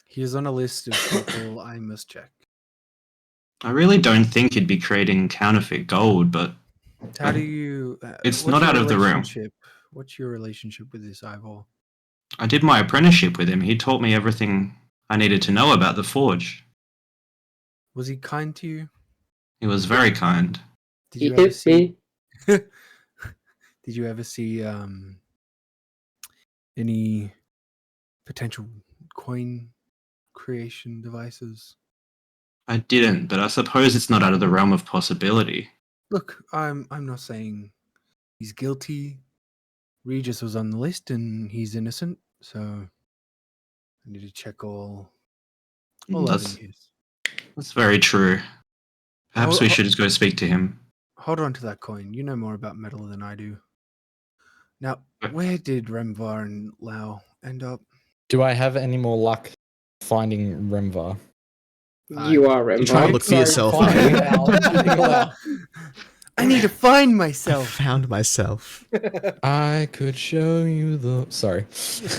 He's on a list of people I must check. I really don't think he'd be creating counterfeit gold, but How do you? It's what's not your out of the room. relationship- What's your relationship with this Ivor? I did my apprenticeship with him. He taught me everything I needed to know about the forge. Was he kind to you? He was very kind. Did He you ever hit see? me. Did you ever see any potential coin creation devices? I didn't, but I suppose it's not out of the realm of possibility. Look, I'm not saying he's guilty. Regis was on the list and he's innocent, so I need to check all That's, avenues. that's very true. Perhaps we Ho- should just go speak to him. Hold on to that coin. You know more about metal than I do. Now, where did Remvar and Lau end up? Do I have any more luck finding Remvar? You are You're trying to Remvar. look for yourself. Finding Lau. Lau. I need to find I myself. found myself. I could show you the. Sorry.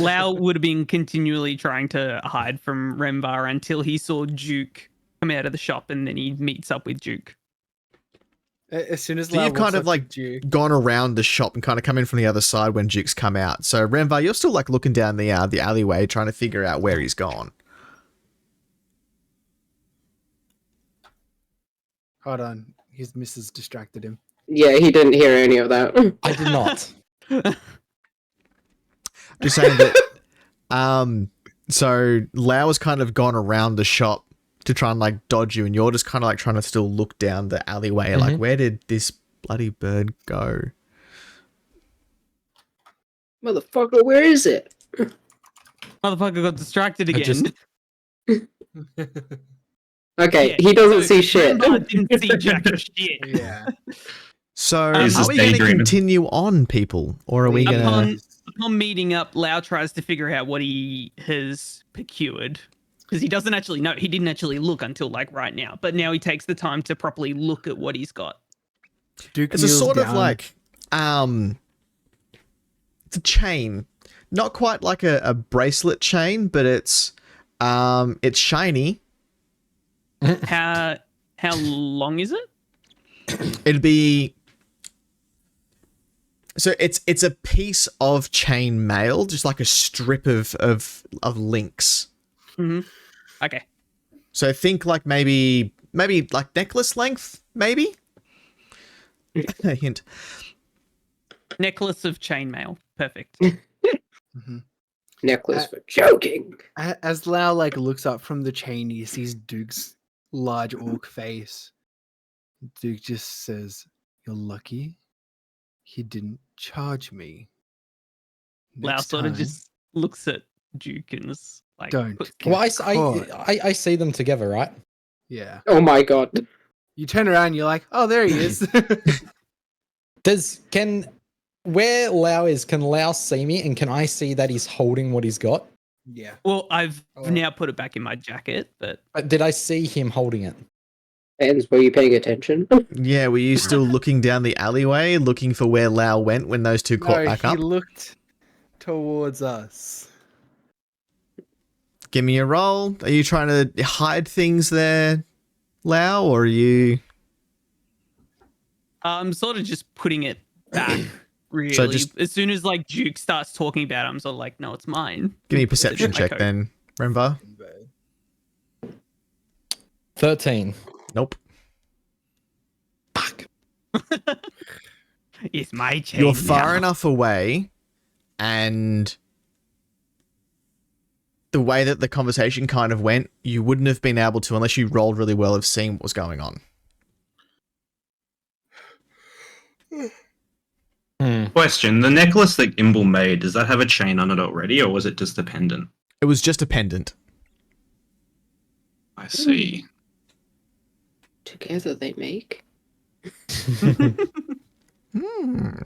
Lau would have been continually trying to hide from Remvar until he saw Duke come out of the shop, and then he meets up with Duke. As soon as So Lau you've kind walks of up like to Duke, gone around the shop and kind of come in from the other side when Duke's come out. So Remvar, you're still like looking down the alleyway trying to figure out where he's gone. hold on, his missus distracted him. Yeah, he didn't hear any of that. I did not. Just saying that. So Lau has kind of gone around the shop to try and like dodge you, and you're just kind of like trying to still look down the alleyway, like where did this bloody bird go? Motherfucker, where is it? Motherfucker got distracted I again. just- Okay, Yeah, he doesn't so see shit. Remvar didn't see jack of shit. Yeah. So He's are just we going to daydreaming. continue on, people, or are we going to? Upon meeting up, Lau tries to figure out what he has procured. Because he doesn't actually know. He didn't actually look until like right now. But now he takes the time to properly look at what he's got. Duke It's a kneels sort of down. like it's a chain, not quite like a bracelet chain, but it's shiny. How long is it? It'd be so it's a piece of chain mail, just like a strip of links. Mm-hmm. Okay. So think like maybe like necklace length, maybe. A hint. Necklace of chainmail. Perfect. Mhm. Necklace for joking. As Lau like looks up from the chain, he sees Duke's large orc face. Duke just says, "You're lucky he didn't charge me." Lau Next sort of time, just looks at Duke and is like, don't. puts- Get Well, caught. I see them together, right? Yeah. Oh my god. You turn around, you're like, "Oh, there he is." Where Lau is, can Lau see me, and can I see that he's holding what he's got? Yeah. Well, I've Oh. now put it back in my jacket, but Did I see him holding it? Depends, were you paying attention? Yeah, were you still looking down the alleyway, looking for where Lau went when those two caught No, back he up? looked towards us. Give me a roll. Are you trying to hide things there, Lau, or are you? I'm sort of just putting it back. Really, So just- as soon as like Duke starts talking about it, I'm sort of like, no, it's mine. Give me a It's perception my check coat. then, Remvar. 13. Nope. It's my chain. You're far now. enough away, and the way that the conversation kind of went, you wouldn't have been able to, unless you rolled really well, of seeing what was going on. Question: the necklace that Gimbal made, does that have a chain on it already, or was it just a pendant? It was just a pendant. I see. Together they make.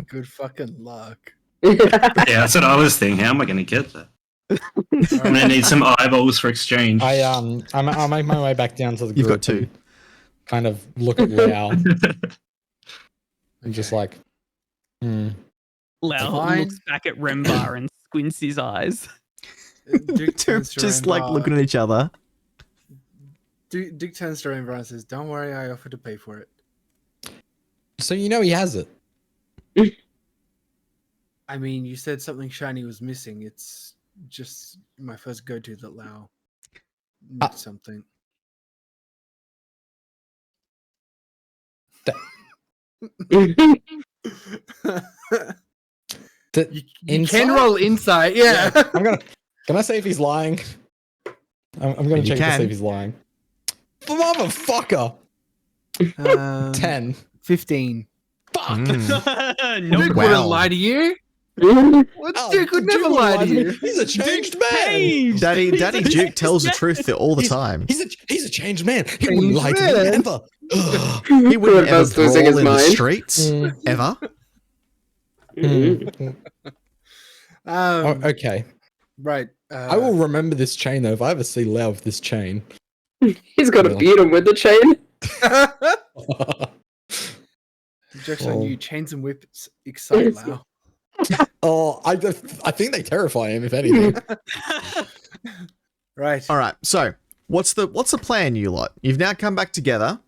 Good fucking luck. Yeah, that's what I was thinking. How am I going to get that? I'm going to need some eyeballs for exchange. I'll make my way back down to the group. You've got two. and kind of look at Lau and just like, Lau Fine. looks back at Rembar and squints his eyes. Duke turns to Just like Rembar. looking at each other. Duke turns to Rembar and says, "Don't worry, I offered to pay for it." so you know he has it. I mean, you said something shiny was missing. It's just my first go-to that Lau needs something. You can Insight? roll insight, yeah. Can I say if he's lying? I'm gonna You check to can. see if he's lying. Motherfucker! 10. 15. Fuck! Mm. No Duke Wow. wouldn't lie to you. Mhm. What Oh, Duke would Duke never wouldn't lie to to me. you. He's a changed man. changed. Daddy He's Duke tells the truth all the He's- time. He's a changed man. He wouldn't lie to me man. ever. Ugh. He wouldn't ever Rembar's losing brawl his in the mind. streets, Mm. ever. Mm. Oh, okay. Right. I will remember this chain though. If I ever see Lau with this chain. He's got to Yeah. beat him with the chain. Jokes on Oh. you. Chains and whips excite Lau. I think they terrify him. If anything. Right. All right. So, what's the plan, you lot? You've now come back together.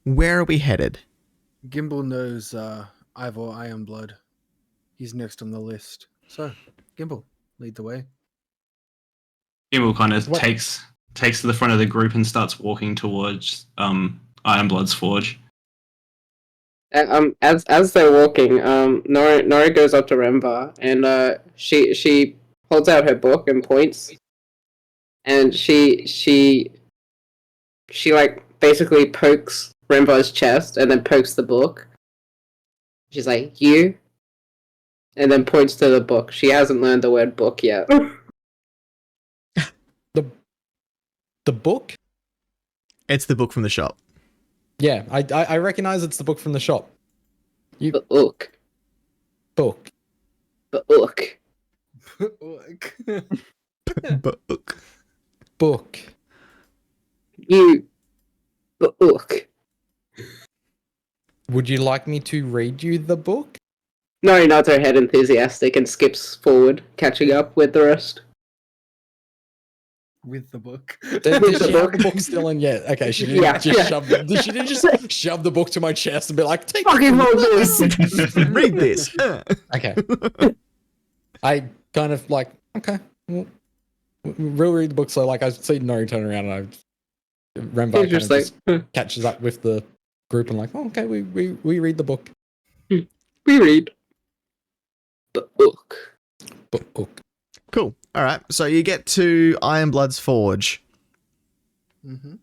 Where are we headed? Gimbal knows Ivor Ironblood. He's next on the list. So, Gimbal, lead the way. Gimbal kind of What- takes to the front of the group and starts walking towards Ironblood's forge. As they're walking, Nori goes up to Rembar and she holds out her book and points, and she like basically pokes Rembar's chest and then pokes the book. She's like, "You," and then points to the book. She hasn't learned the word book yet. The book? It's the book from the shop. Yeah, I recognize it's the book from the shop. Book, Book. book. Look. Book. Book. You, book. Would you like me to read you the book? Nori nods her head enthusiastic and skips forward, catching up with the rest. With the book. Did she have the book still in yet? Okay, she didn't Yeah, just yeah. shove the, she didn't just shove the book to my chest and be like, take Fucking it. hold this! Read this. Okay. I kind of like, okay, well, we'll read the book. So like I see Nori turn around and Rembar kind of Just like, just catches up with the group and like, oh, okay, we read the book. we read. Book. Book. Cool. All right. So you get to Ironblood's forge. Mm-hmm.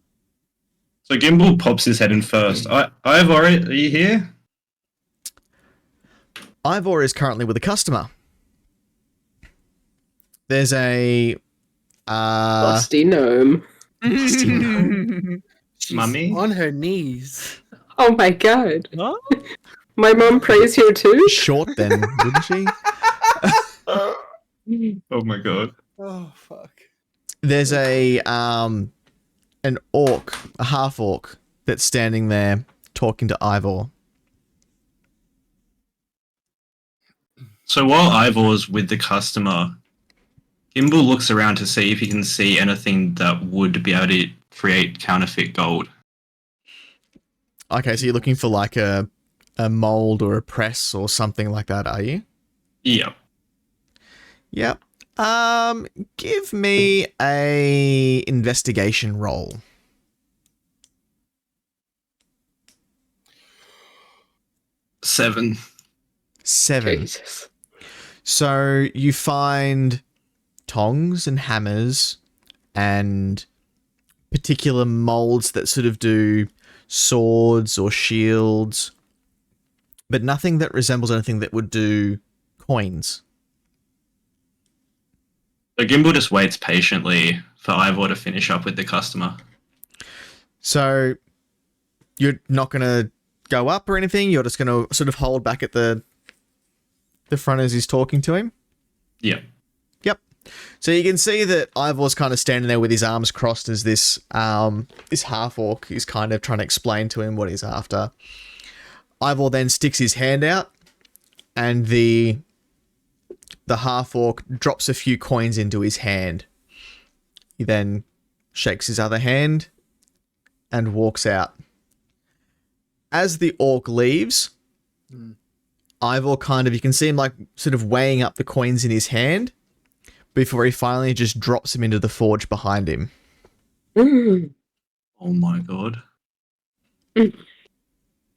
So Gimbal pops his head in first. Ivor, are you here? Ivor is currently with a customer. There's a Busty gnome. She's Mummy? on her knees. Oh my god. Huh? My mum prays here too? short then, wouldn't she? Oh my god. Oh fuck. There's a an orc, a half orc, that's standing there talking to Ivor. So while Ivor's with the customer, Gimbal looks around to see if he can see anything that would be able to create counterfeit gold. Okay, so you're looking for like a mold or a press or something like that, are you? Yeah. Yep. Give me a investigation roll. Seven. 7. Jesus. So you find tongs and hammers and particular molds that sort of do swords or shields, but nothing that resembles anything that would do coins. So Gimbal just waits patiently for Ivor to finish up with the customer. So you're not going to go up or anything? You're just going to sort of hold back at the front as he's talking to him? Yeah. Yep. So you can see that Ivor's kind of standing there with his arms crossed as this half-orc is kind of trying to explain to him what he's after. Ivor then sticks his hand out, and the half-orc drops a few coins into his hand. He then shakes his other hand and walks out. As the orc leaves, Ivor you can see him like sort of weighing up the coins in his hand before he finally just drops them into the forge behind him. Oh my god.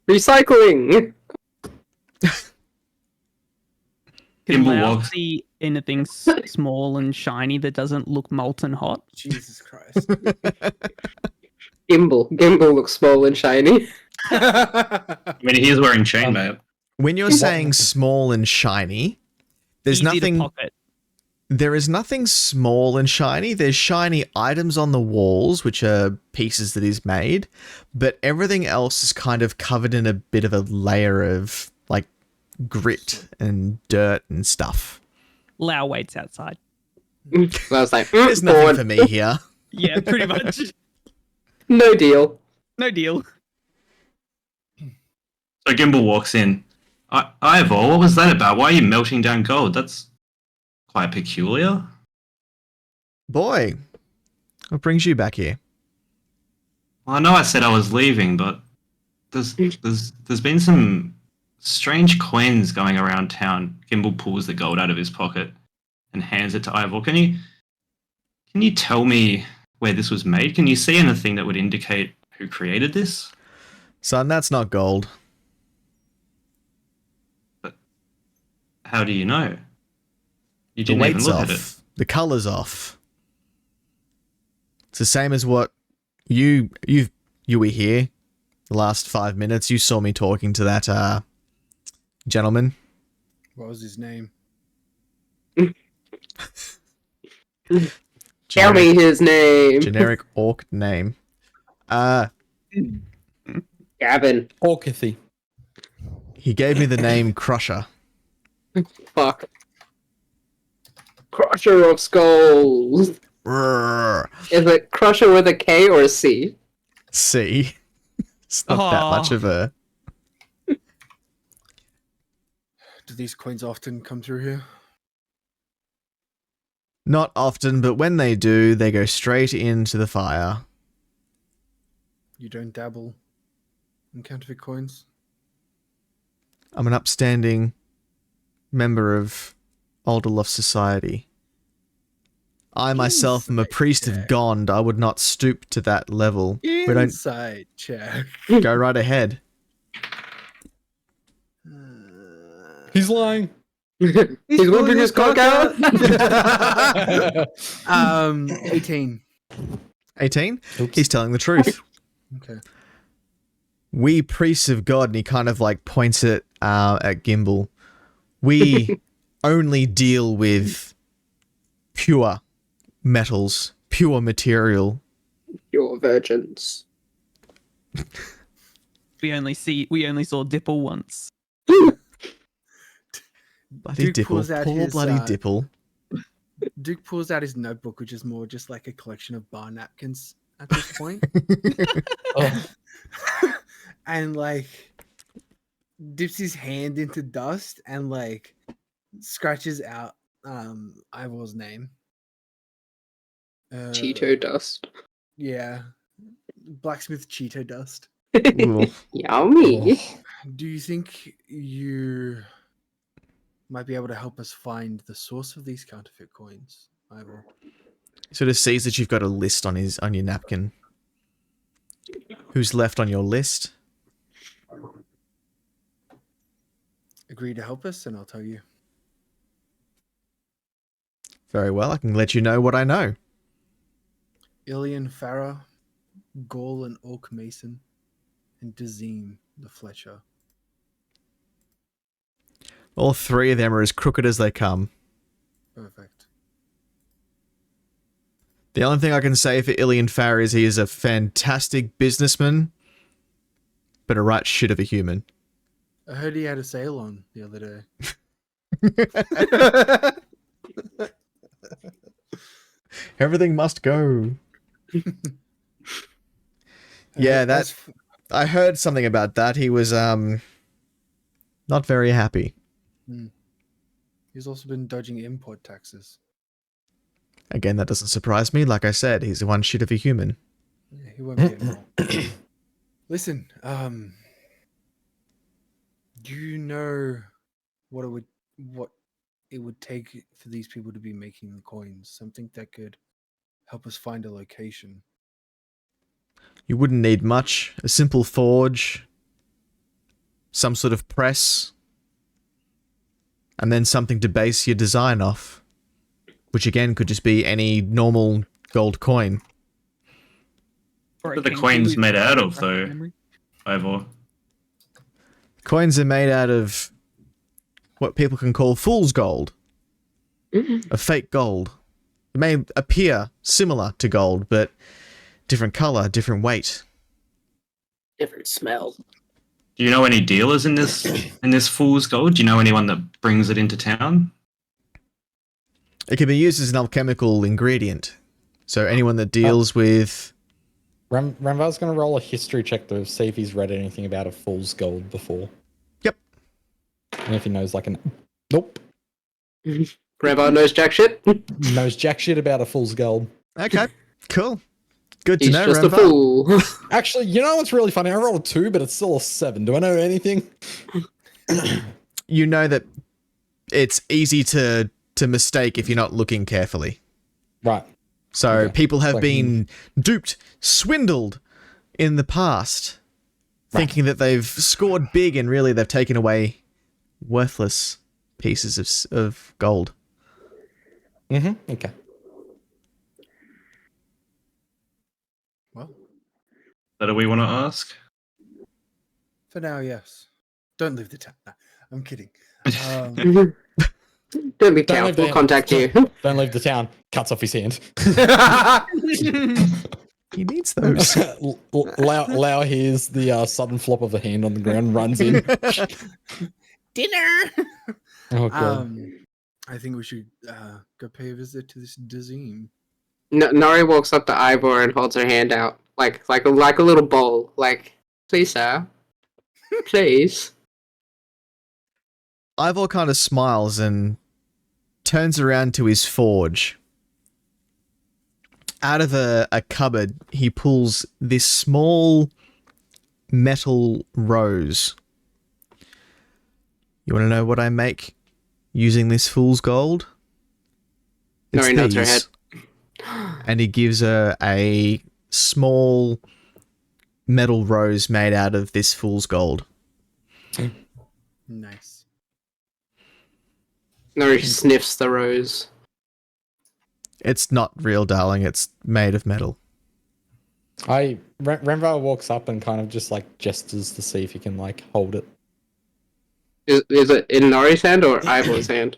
Recycling! Can Gimbal Lau walks. see anything small and shiny that doesn't look molten hot? Jesus Christ. Gimbal looks small and shiny. I mean, he is wearing chainmail. When you're saying small and shiny, there's Easy to nothing. pocket. There is nothing small and shiny. There's shiny items on the walls, which are pieces that he's made, but everything else is kind of covered in a bit of a layer of like grit and dirt and stuff. Lau waits outside. I was like, There's nothing bored. for me here. Yeah, pretty much. No deal. No deal. So Gimbal walks in. Ivor, what was that about? Why are you melting down gold? That's quite peculiar. Boy, what brings you back here? Well, I know I said I was leaving, but there's been some strange coins going around town. Gimbal pulls the gold out of his pocket and hands it to Ivor. Can you tell me where this was made? Can you see anything that would indicate who created this? Son, that's not gold. How do you know? You The didn't even weight's look off. at it. The color's off. It's the same as what you were here the last 5 minutes. You saw me talking to that gentleman. What was his name? Tell me his name. Generic orc name. Gavin. Orcathy. He gave me the name Crusher. Fuck. Crusher of Skulls. Brrr. Is it Crusher with a K or a C? See? It's not that much of a... Do these coins often come through here? Not often, but when they do, they go straight into the fire. You don't dabble in counterfeit coins? I'm an upstanding member of Alderloft Society. I myself am a Insight priest of check. Gond. I would not stoop to that level. We don't Insight check. go right ahead. He's lying. He's whipping his cock out. 18. 18? Oops. He's telling the truth. Okay. We priests of God, and he kind of like points it at Gimbal. We only deal with pure metals, pure material. Your virgins. We only saw Dipple once. Bloody Duke Dipple. pulls out Poor his, bloody Dipple. Duke pulls out his notebook, which is more just like a collection of bar napkins at this point. Oh, And like dips his hand into dust and like scratches out Ivor's name. Cheeto dust. Yeah. Blacksmith Cheeto dust. Ooh. Yummy. Do you think you might be able to help us find the source of these counterfeit coins, Ivor? Sort of sees that you've got a list on your napkin. Who's left on your list? Agree to help us and I'll tell you. Very well, I can let you know what I know. Ilian Farah, Gaul and Orc Mason, and Dazim the Fletcher. All three of them are as crooked as they come. Perfect. The only thing I can say for Ilian Farah is he is a fantastic businessman, but a right shit of a human. I heard he had a sail on the other day. Everything must go. Yeah, that's... I heard something about that. He was, not very happy. He's also been dodging import taxes. Again, that doesn't surprise me. Like I said, he's one shit of a human. Yeah, he won't be anymore. Listen, do you know what it would take for these people to be making the coins? Something that could help us find a location. You wouldn't need much. A simple forge, some sort of press, and then something to base your design off. Which again could just be any normal gold coin. What are the coins made out of, though, Ivor? Coins are made out of what people can call fool's gold. A fake gold. It may appear similar to gold, but different color, different weight. Different smell. Do you know any dealers in this fool's gold? Do you know anyone that brings it into town? It can be used as an alchemical ingredient. So anyone that deals with... Ramvar's going to roll a history check to see if he's read anything about a fool's gold before. Yep. And if he knows like an... Nope. Ramvar knows jack shit. Knows jack shit about a fool's gold. Okay, cool. Good to He's know, just Ramvar. a fool. Actually, you know what's really funny? I rolled a 2, but it's still a 7. Do I know anything? You know that it's easy to mistake if you're not looking carefully. Right. So Okay. people have Like- been duped, swindled in the past, thinking that they've scored big and really they've taken away worthless pieces of gold. Mm-hmm. Okay. Well, Is that what we want to ask? for now, yes. Don't leave the town. No, I'm kidding. Don't be Don't careful. leave the- We'll contact you. Don't leave the town. Cuts off his hand. He needs those. Lau hears the sudden flop of a hand on the ground, runs in. Dinner! Oh, God. I think we should go pay a visit to this Dazim. Nori walks up to Ivor and holds her hand out, like a little bowl. Like, please, sir. Please. Ivor kind of smiles and turns around to his forge. Out of a cupboard, he pulls this small metal rose. You want to know what I make using this fool's gold? Nori nods her head. And he gives her a small metal rose made out of this fool's gold. Nice. Nori sniffs the rose. It's not real, darling. It's made of metal. Renvar walks up and kind of just like gestures to see if he can like hold it. Is it in Nori's hand or Ivor's hand?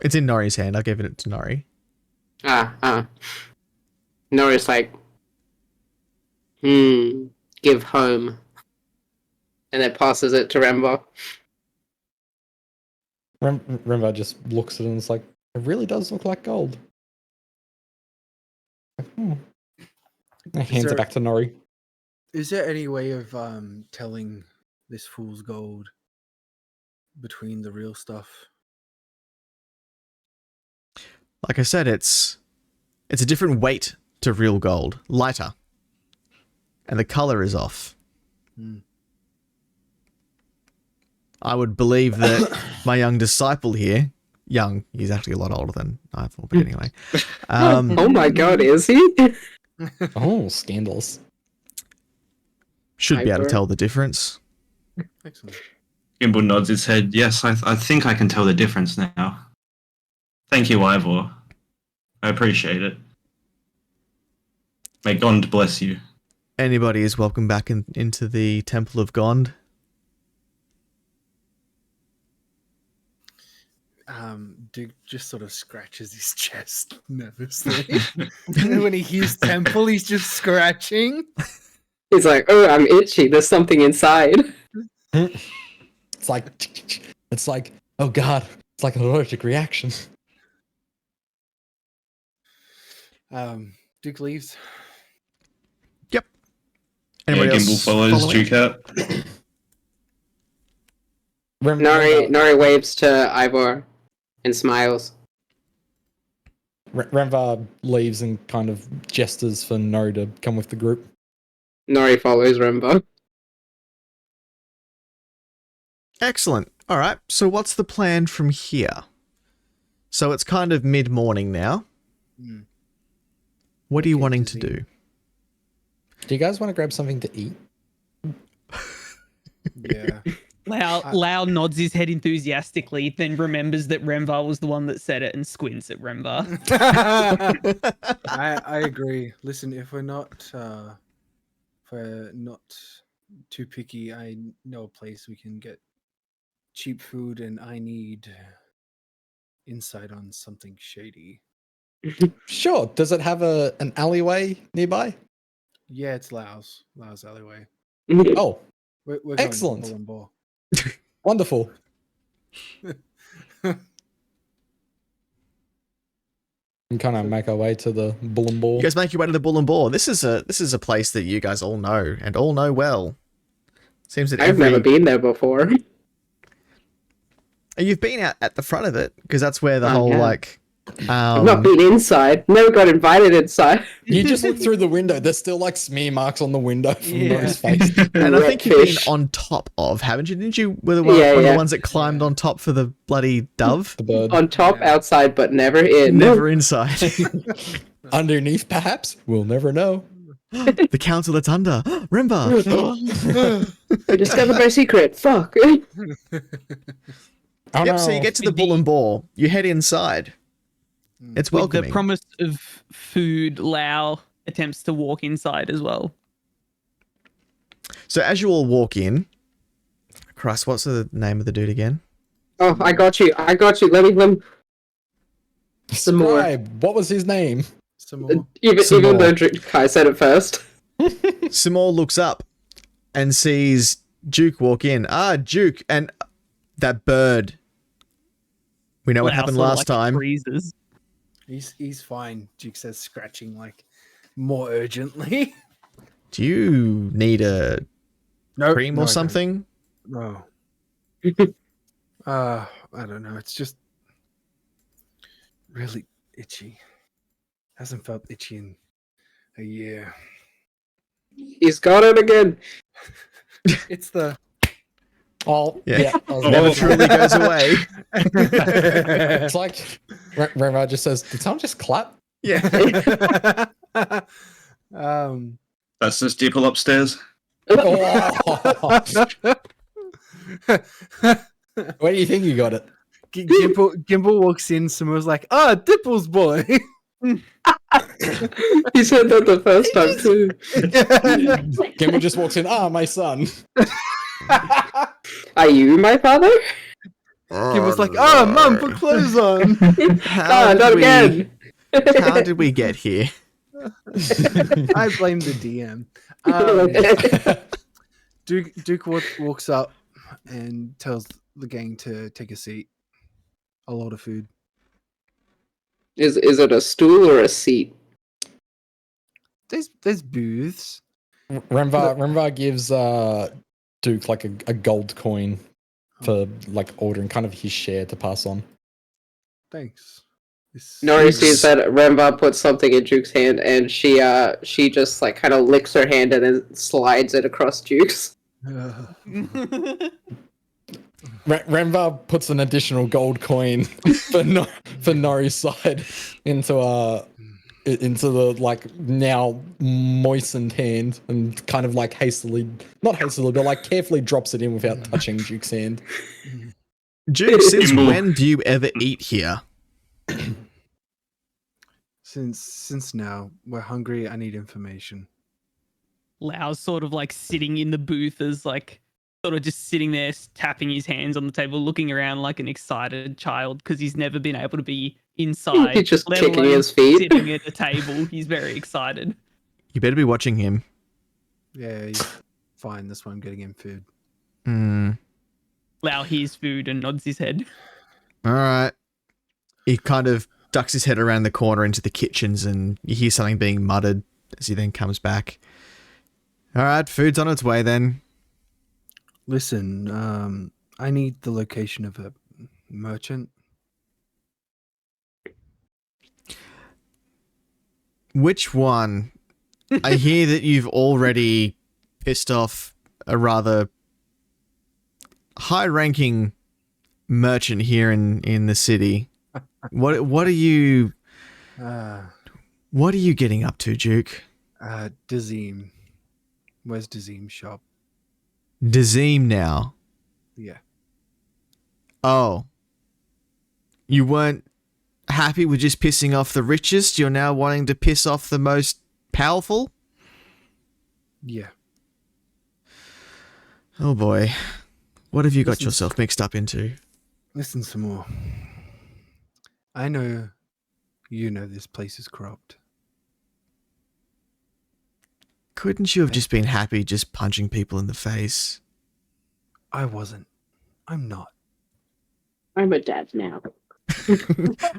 It's in Nori's hand. I'll give it to Nori. Nori's like, give home. And then passes it to Renvar. Renvar just looks at it and is like, it really does look like gold. And hands it back to Nori. Is there any way of telling this fool's gold between the real stuff? Like I said, it's a different weight to real gold, lighter, and the color is off. I would believe that my young disciple here, he's actually a lot older than I thought, but anyway. Oh my god, is he? Oh, scandals. Should be able to Ivor. tell the difference. Excellent. Gimbal nods his head. Yes, I think I can tell the difference now. Thank you, Ivor. I appreciate it. May God bless you. Anybody is welcome back into the Temple of Gond. Duke just sort of scratches his chest nervously. When he hears temple, he's just scratching. He's like, oh, I'm itchy. There's something inside. It's like, oh god, it's like an allergic reaction. Duke leaves. Yep. Anybody else Gimbal follows following? Duke out. Nori waves to Ivor and smiles. Renvar leaves and kind of gestures for Nori to come with the group. Nori follows Rembo. Excellent. All right. So what's the plan from here? So it's kind of mid-morning now. What are you wanting to do? Do you guys want to grab something to eat? Yeah. Lau nods his head enthusiastically, then remembers that Remvar was the one that said it and squints at Remvar. I agree. Listen, if we're not too picky, I know a place we can get cheap food, and I need insight on something shady. Sure. Does it have an alleyway nearby? Yeah, it's Lau's alleyway. Oh, We're going excellent. to Bull and Ball. Wonderful. And kind of make our way to the Bull and Ball. You guys make your way to the Bull and Boar. This is a place that you guys all know and all know well. Seems that I've never been there before. You've been out at the front of it because that's where the whole yeah. like. I've not been inside. Never got invited inside. You just look through the window. There's still like smear marks on the window from Nori's face. And I think you've been Fish. on top of, haven't you? Didn't you? Were the one, Yeah, one of yeah. the ones that climbed on top for the bloody dove? The bird. On top, outside, but never in. Never inside. Underneath, perhaps? We'll never know. The Council of Thunder. Remember? I discovered my secret. Fuck. Oh, Yep, so you no. get to the Bull and Boar. You head inside. It's With welcoming. the promise of food, Lau attempts to walk inside as well. So as you all walk in, Christ, what's the name of the dude again? Oh, I got you. Let me. Some more. Scribe, what was his name? Some more. Even though Kai said it first. Simor looks up and sees Duke walk in. Ah, Duke, and that bird. We know what Lau happened sort of, last like, time. freezes. He's fine. Duke says, scratching like more urgently. Do you need a No cream or something? No. I don't know. It's just really itchy. Hasn't felt itchy in a year. He's got it again. It's the Oh, Yeah. I was Never about to- truly goes away. It's like Remar just says, did someone just clap? Yeah. That's the steeple upstairs. Oh. Where do you think you got it? Gimbal walks in. Someone's like, "Ah, Dipples boy." He said that the first time too. Gimbal just walks in, my son. Are you my father? Gimbal's like, "Ah, mum, put clothes on." Not again. How did we get here? I blame the DM. Duke walks up and tells the gang to take a seat. A lot of food. Is it a stool or a seat? There's booths. Remvar gives Duke like a gold coin for like ordering kind of his share to pass on. Thanks. Nori sees that Remva puts something in Duke's hand, and she just like kind of licks her hand and then slides it across Duke's. Remvar puts an additional gold coin for Nori's side into the like now moistened hand and kind of like not hastily, but like carefully drops it in without touching Duke's hand. Duke, since when do you ever eat here? Since now we're hungry, I need information. Lau's sort of like sitting in the booth as like sort of just sitting there tapping his hands on the table, looking around like an excited child because he's never been able to be inside. He's just let kicking alone his feet. sitting at a table. He's very excited. You better be watching him. Yeah, he's fine. That's why I'm getting him food. Lau hears food and nods his head. All right. He kind of ducks his head around the corner into the kitchens, and you hear something being muttered as he then comes back. All right, food's on its way then. Listen, I need the location of a merchant. Which one? I hear that you've already pissed off a rather high-ranking merchant here in the city. What are you getting up to, Duke? Dazim. Where's Dazim's shop? Dazim now. Yeah. Oh. You weren't happy with just pissing off the richest? You're now wanting to piss off the most powerful? Yeah. Oh boy. What have you got Listen- yourself mixed up into? Listen some more. I know you know this place is corrupt. Couldn't you have just been happy just punching people in the face? I wasn't. I'm not. I'm a dad now.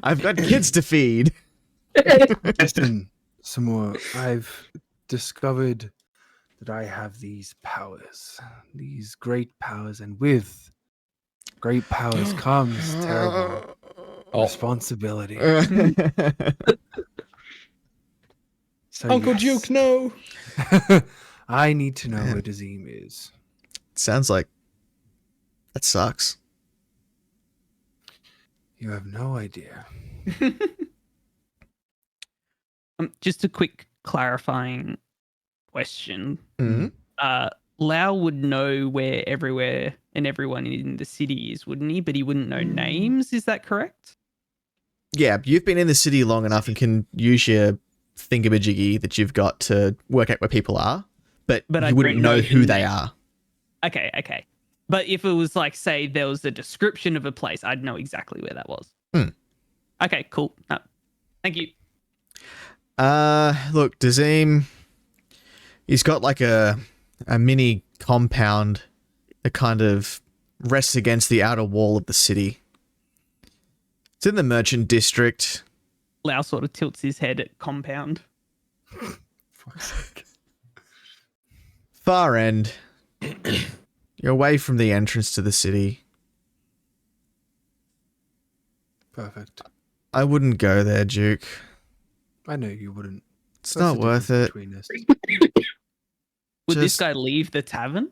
I've got kids to feed. Listen some more. I've discovered that I have these powers. These great powers, and with great powers comes terrible responsibility. So Uncle yes, Duke, no. I need to know where Dazim is. Sounds like that sucks. You have no idea. Just a quick clarifying question. Mhm. Lau would know where everywhere and everyone in the city is, wouldn't he? But he wouldn't know names. Is that correct? Yeah, you've been in the city long enough and can use your thingamajiggy that you've got to work out where people are, but I you wouldn't don't know know who the they name. are. Okay. But if it was like, say, there was a description of a place, I'd know exactly where that was. Okay, cool. Thank you. Look, Dazim, he's got like a mini compound that kind of rests against the outer wall of the city. It's in the merchant district. Lau sort of tilts his head at compound. Far end. You're away from the entrance to the city. Perfect. I wouldn't go there, Duke. I know you wouldn't. It's That's not the worth difference it. between us. Would this Just- guy leave the tavern?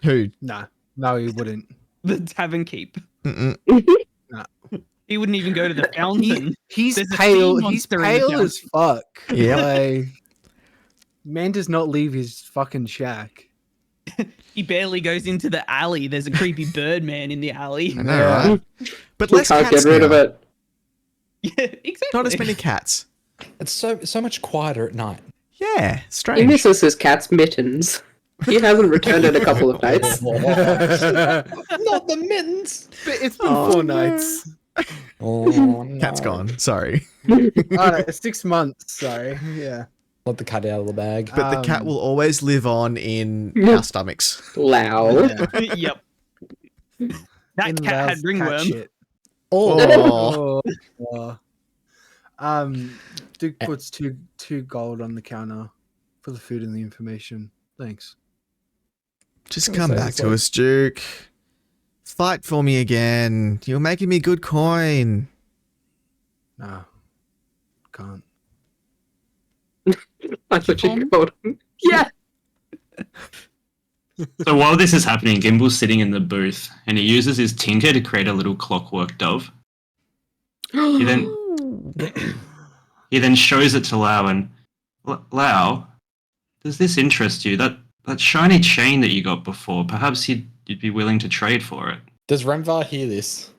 Who? Nah, no, he wouldn't. The tavern keep. Mm-mm. He wouldn't even go to the fountain. He's There's a pale. sea He's monster in the pale as fuck. Yep. Like, man does not leave his fucking shack. He barely goes into the alley. There's a creepy bird man in the alley. I know, Yeah. right? But We less can't cats get rid now. of it. Yeah, exactly. Not as many cats. It's so much quieter at night. Yeah, He strange. misses his cat's mittens. He hasn't returned in a couple of nights. Not the mittens. It's been 4 nights. Oh, no. Cat's gone. Sorry. 6 months. Sorry. Yeah. Let the cat out of the bag. But the cat Um, will always live on in our stomachs. Loud. Yeah. Yep. That In cat had Lau's cat ringworm. shit. Oh. Duke puts two gold on the counter for the food and the information. Thanks. Just gonna come say, back it's to like- us, Duke. Fight for me again. You're making me good coin. No, can't. That's what you called him. Yeah. So while this is happening, Gimble's sitting in the booth and he uses his tinker to create a little clockwork dove. He then shows it to Lau and Lau, does this interest you? That shiny chain that you got before, perhaps you'd be willing to trade for it. Does Remvar hear this?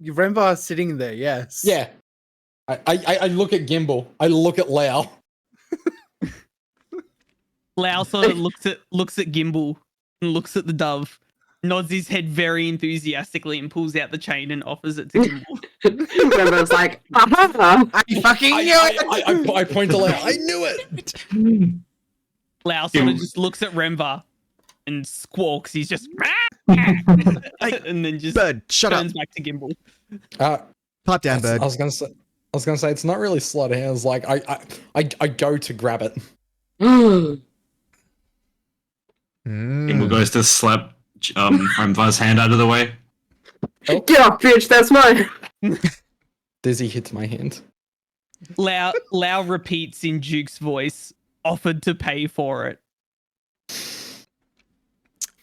Remember sitting there? Yes. Yeah. I look at Gimbal. I look at Lao. Lau sort of looks at Gimbal and looks at the dove, nods his head very enthusiastically, and pulls out the chain and offers it to Gimbal. Remember's like, aha! I fucking knew it. I point to Lao. I knew it. Lau sort of just looks at Remvar and squawks. He's just and then just Bird, shut up. turns back to Gimbal. Pipe down, Bird. I was gonna say it's not really sleight of hands. Like I go to grab it. Gimbal goes to slap Remvar's hand out of the way. Get off, bitch! That's mine. Dizzy hits my hand. Lau repeats in Duke's voice, offered to pay for it.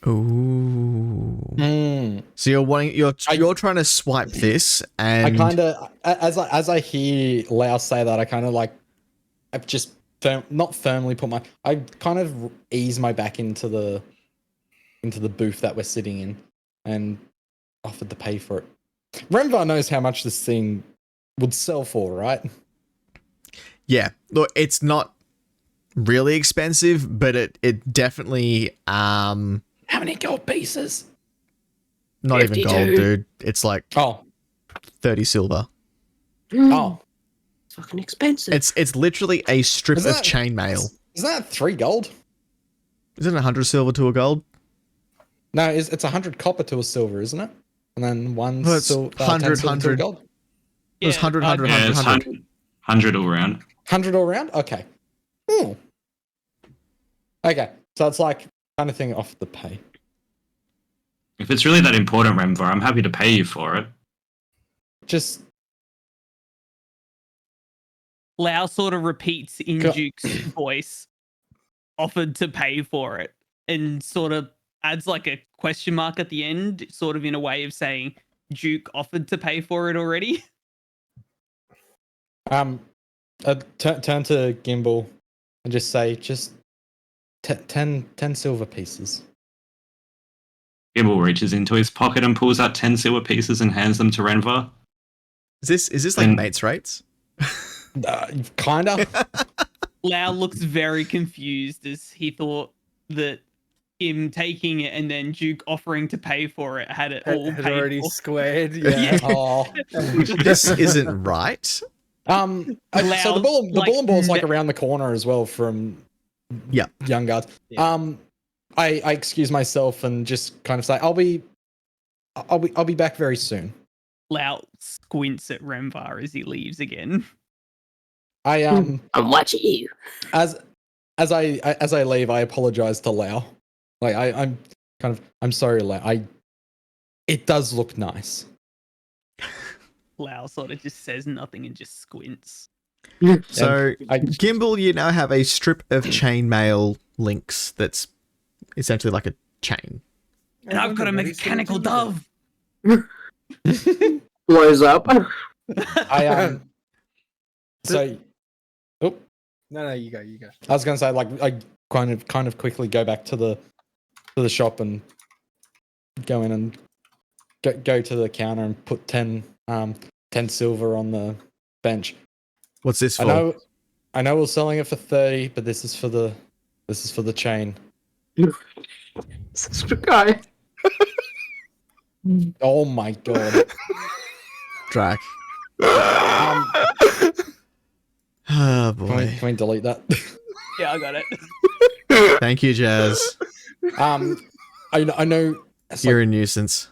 Ooh. So you're trying to swipe this, and I kind of as I hear Lau say that, I kind of like I've just not firmly put I kind of ease my back into the booth that we're sitting in and offered to pay for it. Remvar knows how much this thing would sell for, right? Yeah, look, it's not really expensive, but it definitely How many gold pieces? not even 52. gold, dude. It's like Oh, 30 silver. oh, It's fucking expensive. It's literally a strip Is of that- chainmail. is that 3 gold? Isn't it 100 silver to a gold? No, it's 100 copper to a silver, isn't it? And then one Well, it's 100, 100 gold. It was 100, 100, Yeah, 100, it's 100. 100 all around. 100 all around? Okay. Okay, so it's like kind of thing off the pay. If it's really that important, Remvar, I'm happy to pay you for it. Just Lau sort of repeats in Go- Duke's voice, offered to pay for it, and sort of adds like a question mark at the end, sort of in a way of saying Duke offered to pay for it already. turn to Gimbal and just say 10 silver pieces. Gimbal reaches into his pocket and pulls out 10 silver pieces and hands them to Remvar. Is this like And- mates rates? Kinda. Lau looks very confused as he thought that him taking it and then Duke offering to pay for it had it all Had paid already for. squared. Yeah. Oh. This isn't right. So the Loud, bull like, and ball's like around the corner as well from Young Guards. Yeah. I excuse myself and just kind of say I'll be back very soon. Lau squints at Remvar as he leaves again. I'm watching you. As I leave, I apologize to Lau. Like I'm sorry, Lau. It does look nice. Lau sort of just says nothing and just squints. So, I Gimbal, you now have a strip of chainmail links that's essentially like a chain. And I've got a mechanical dove. Blows up. I so No, you go. I was gonna say like I kind of quickly go back to the shop and go in and go to the counter and put 10 silver on the bench. What's this for? I know we're selling it for 30, but this is for the chain. Such a guy. Oh my god. Drac. Um, Oh can boy. we delete that? Yeah, I got it. Thank you, Jazz. I know it's You're like, a nuisance.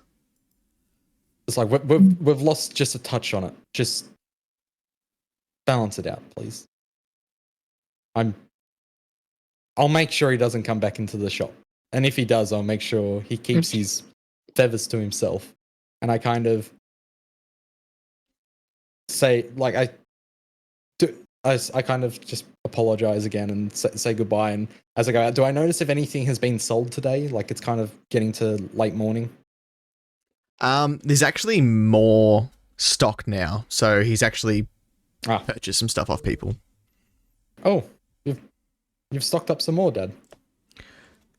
it's like we've lost just a touch on it. Just balance it out, please. I'll make sure he doesn't come back into the shop. And if he does, I'll make sure he keeps his feathers to himself. And I kind of say, like, I kind of just apologize again and say goodbye. And as I go out, do I notice if anything has been sold today? Like, it's kind of getting to late morning. There's actually more stock now, so he's actually purchased some stuff off people. Oh, you've stocked up some more, Dad.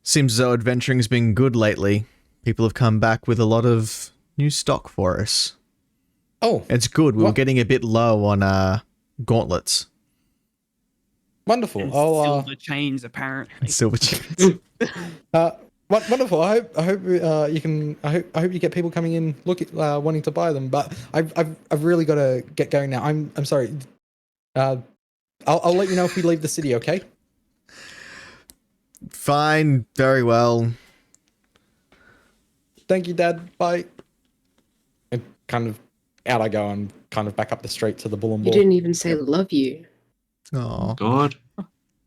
Seems as though adventuring's been good lately. People have come back with a lot of new stock for us. Oh, It's good. We were What? getting a bit low on gauntlets. Wonderful. And I'll silver chains, apparently. Silver chains. wonderful. I hope you can. I hope you get people coming in wanting to buy them. But I've really got to get going now. I'm sorry. I'll let you know if we leave the city. Okay. Fine. Very well. Thank you, Dad. Bye. And kind of out I go and kind of back up the street to the Bull and You Ball. didn't even say love you. Oh, God.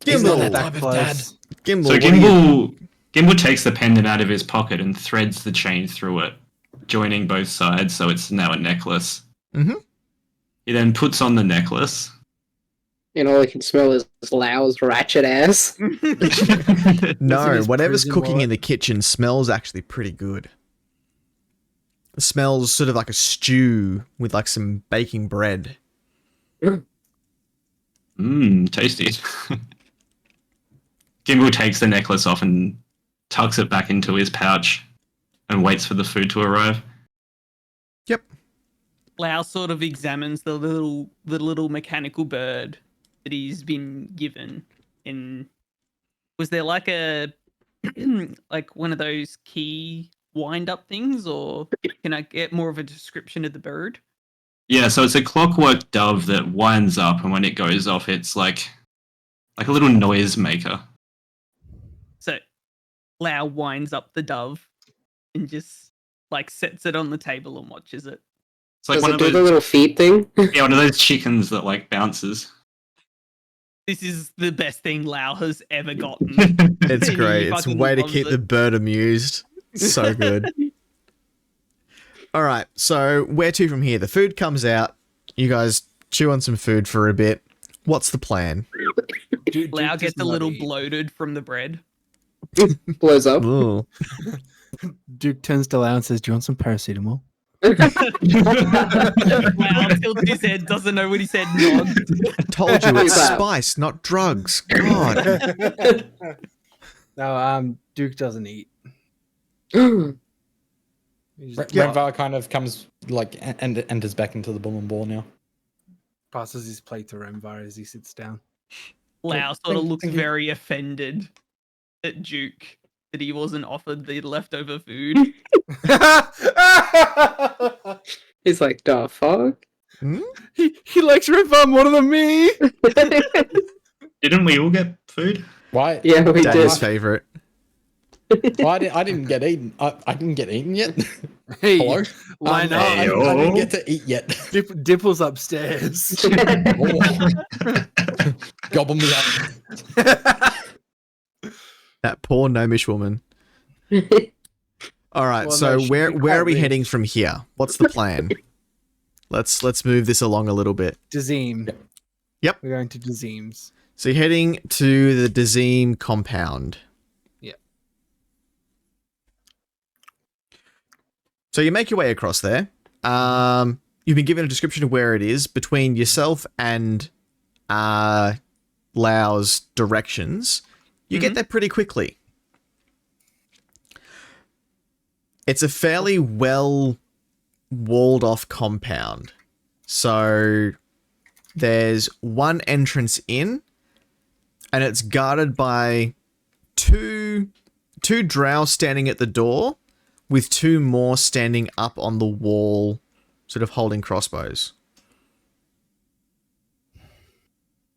He's not Gimbal. that type of dad. Gimbal. So what are you- Gimbal takes the pendant out of his pocket and threads the chain through it, joining both sides, so it's now a necklace. Mhm. He then puts on the necklace. And all I can smell is Lau's ratchet ass. No, his whatever's prison cooking wallet. in the kitchen smells actually pretty good. It smells sort of like a stew with like some baking bread. Tasty. Gimbal takes the necklace off and tucks it back into his pouch and waits for the food to arrive. Yep. Lau sort of examines the little mechanical bird that he's been given. And was there like a like one of those key wind up things, or can I get more of a description of the bird? Yeah, so it's a clockwork dove that winds up, and when it goes off, it's like a little noise maker. So Lau winds up the dove and just like sets it on the table and watches it. It's like Does one it of do the those, little feet thing? yeah, one of those chickens that like bounces. This is the best thing Lau has ever gotten. It's He great. It's a fucking way to loves keep it. the bird amused. So good. All right, so where to from here? The food comes out. You guys chew on some food for a bit. What's the plan? Duke Lau does gets a not little eat. bloated from the bread. Blows up. Ooh. Duke turns to Lau and says, "Do you want some paracetamol?" Lau tilts his head, doesn't know what he said. Nods. Told you it's Wow. spice, not drugs. God. No, Duke doesn't eat. He just Renvar kind of comes like and enters back into the Bull and Ball now. passes his plate to Remvar as he sits down. Lau sort of looks Thank you. very offended at Duke that he wasn't offered the leftover food. He's like, the fuck? he likes Remvar more than me. Didn't we all get food? Why? Yeah, we Daddy's did. favorite. Why I didn't get eaten. I didn't get eaten yet. Hey, Hello. line No, up. I didn't get to eat yet. Dipple's upstairs. Gobble me up. That poor gnomish woman. All right, Well, so no, she'd where be are quite we rich. heading from here? What's the plan? Let's move this along a little bit. Dazim. Yep. We're going to Dazim's. So you're heading to the Dazim compound. Yeah. So you make your way across there. You've been given a description of where it is. Between yourself and Lau's directions, you get there pretty quickly. It's a fairly well walled off compound. So there's one entrance in, and it's guarded by two drow standing at the door, with two more standing up on the wall, sort of holding crossbows.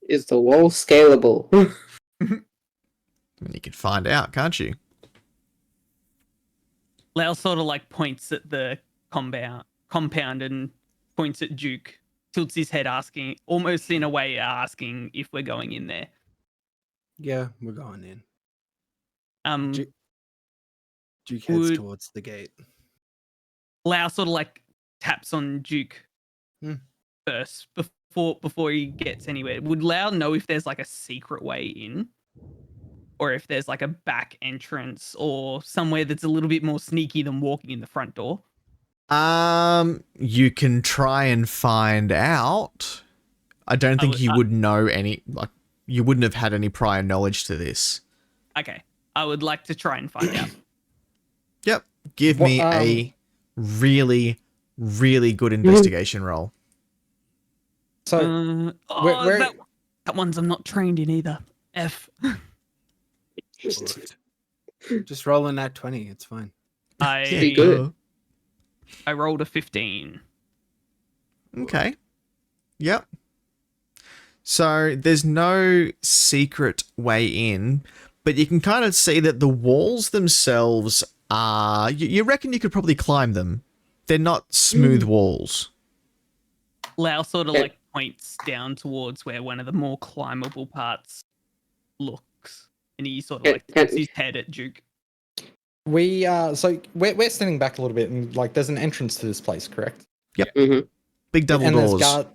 Is the wall scalable? I mean, you can find out, can't you? Lau sort of like points at the compound and points at Duke, tilts his head, asking, almost in a way, asking if we're going in there. Yeah, we're going in. Um, Duke heads Would- towards the gate. Lau sort of like taps on Duke first before he gets anywhere. Would Lau know if there's like a secret way in, or if there's like a back entrance or somewhere that's a little bit more sneaky than walking in the front door? You can try and find out. I don't think you would know any, like, you wouldn't have had any prior knowledge to this. Okay, I would like to try and find out. Yep. Give What, me a really, really good investigation roll. So Oh, where- that one's I'm not trained in either. F. Just rolling that 20. It's fine. Pretty good. I rolled a 15. Okay. Yep. So there's no secret way in, but you can kind of see that the walls themselves are. You reckon you could probably climb them? They're not smooth walls. Lau sort of like points down towards where one of the more climbable parts looks, and he sort of like tilts his head at Duke. we're standing back a little bit, and like there's an entrance to this place, correct? Yep. Mhm. Big double And doors.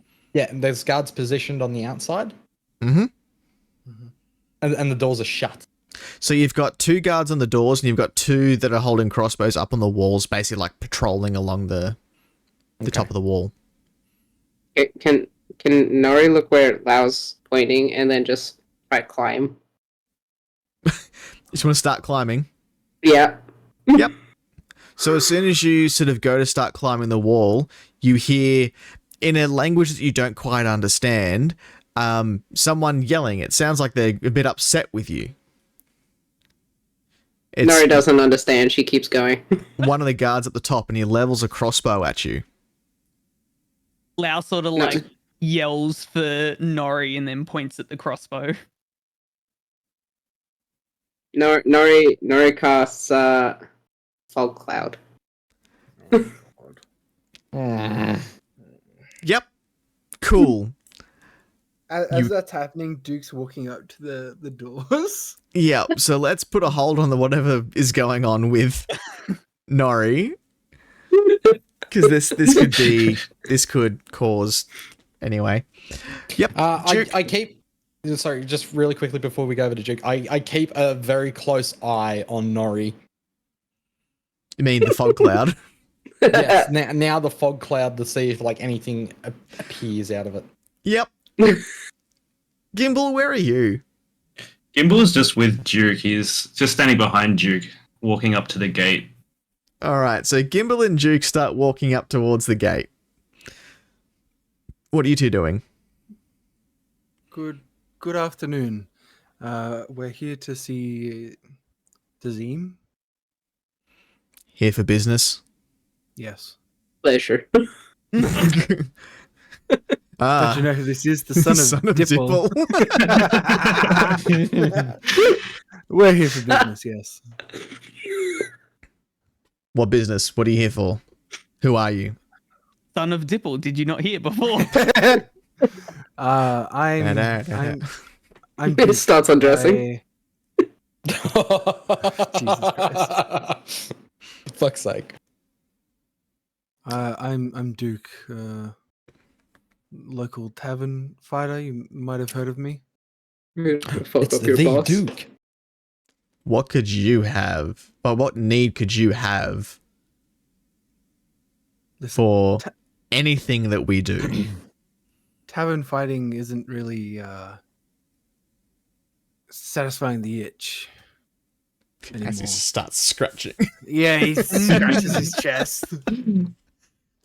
there's guards positioned on the outside, Mm-hmm. and the doors are shut. So you've got 2 guards on the doors, and you've got 2 that are holding crossbows up on the walls, basically like patrolling along the top of the wall. Can Nori look where Lau's pointing and then just try to climb? You just want to start climbing. Yeah. Yep. So as soon as you sort of go to start climbing the wall, you hear, in a language that you don't quite understand, someone yelling. It sounds like they're a bit upset with you. Nori doesn't understand. She keeps going. One of the guards at the top, and he levels a crossbow at you. Lau sort of like yells for Nori and then points at the crossbow. Nori casts Fog Cloud. Yep. Cool. As that's happening, Duke's walking up to the doors. Yep. So let's put a hold on the whatever is going on with Nori. Because this could cause anyway. Yep. I keep. Sorry, just really quickly before we go over to Duke, I keep a very close eye on Nori. You mean the fog cloud? Yes. Now the fog cloud to see if like anything appears out of it. Yep. Gimbal, where are you? Gimbal's just with Duke. He's just standing behind Duke, walking up to the gate. All right, so Gimbal and Duke start walking up towards the gate. What are you two doing? Good afternoon. We're here to see Dazim. Here for business. Yes. Pleasure. Don't you know who this is? The son of Dipple. We're here for business, yes. What business? What are you here for? Who are you? Son of Dipple, did you not hear before? I'm It starts undressing. Jesus Christ. Fuck's sake. I'm Duke, local tavern fighter. You might have heard of me. Fuck It's up your the boss. Duke. What could you have? Or what need could you have Listen, for anything that we do? tavern fighting isn't really satisfying the itch anymore. As he starts scratching. Yeah, he scratches his chest.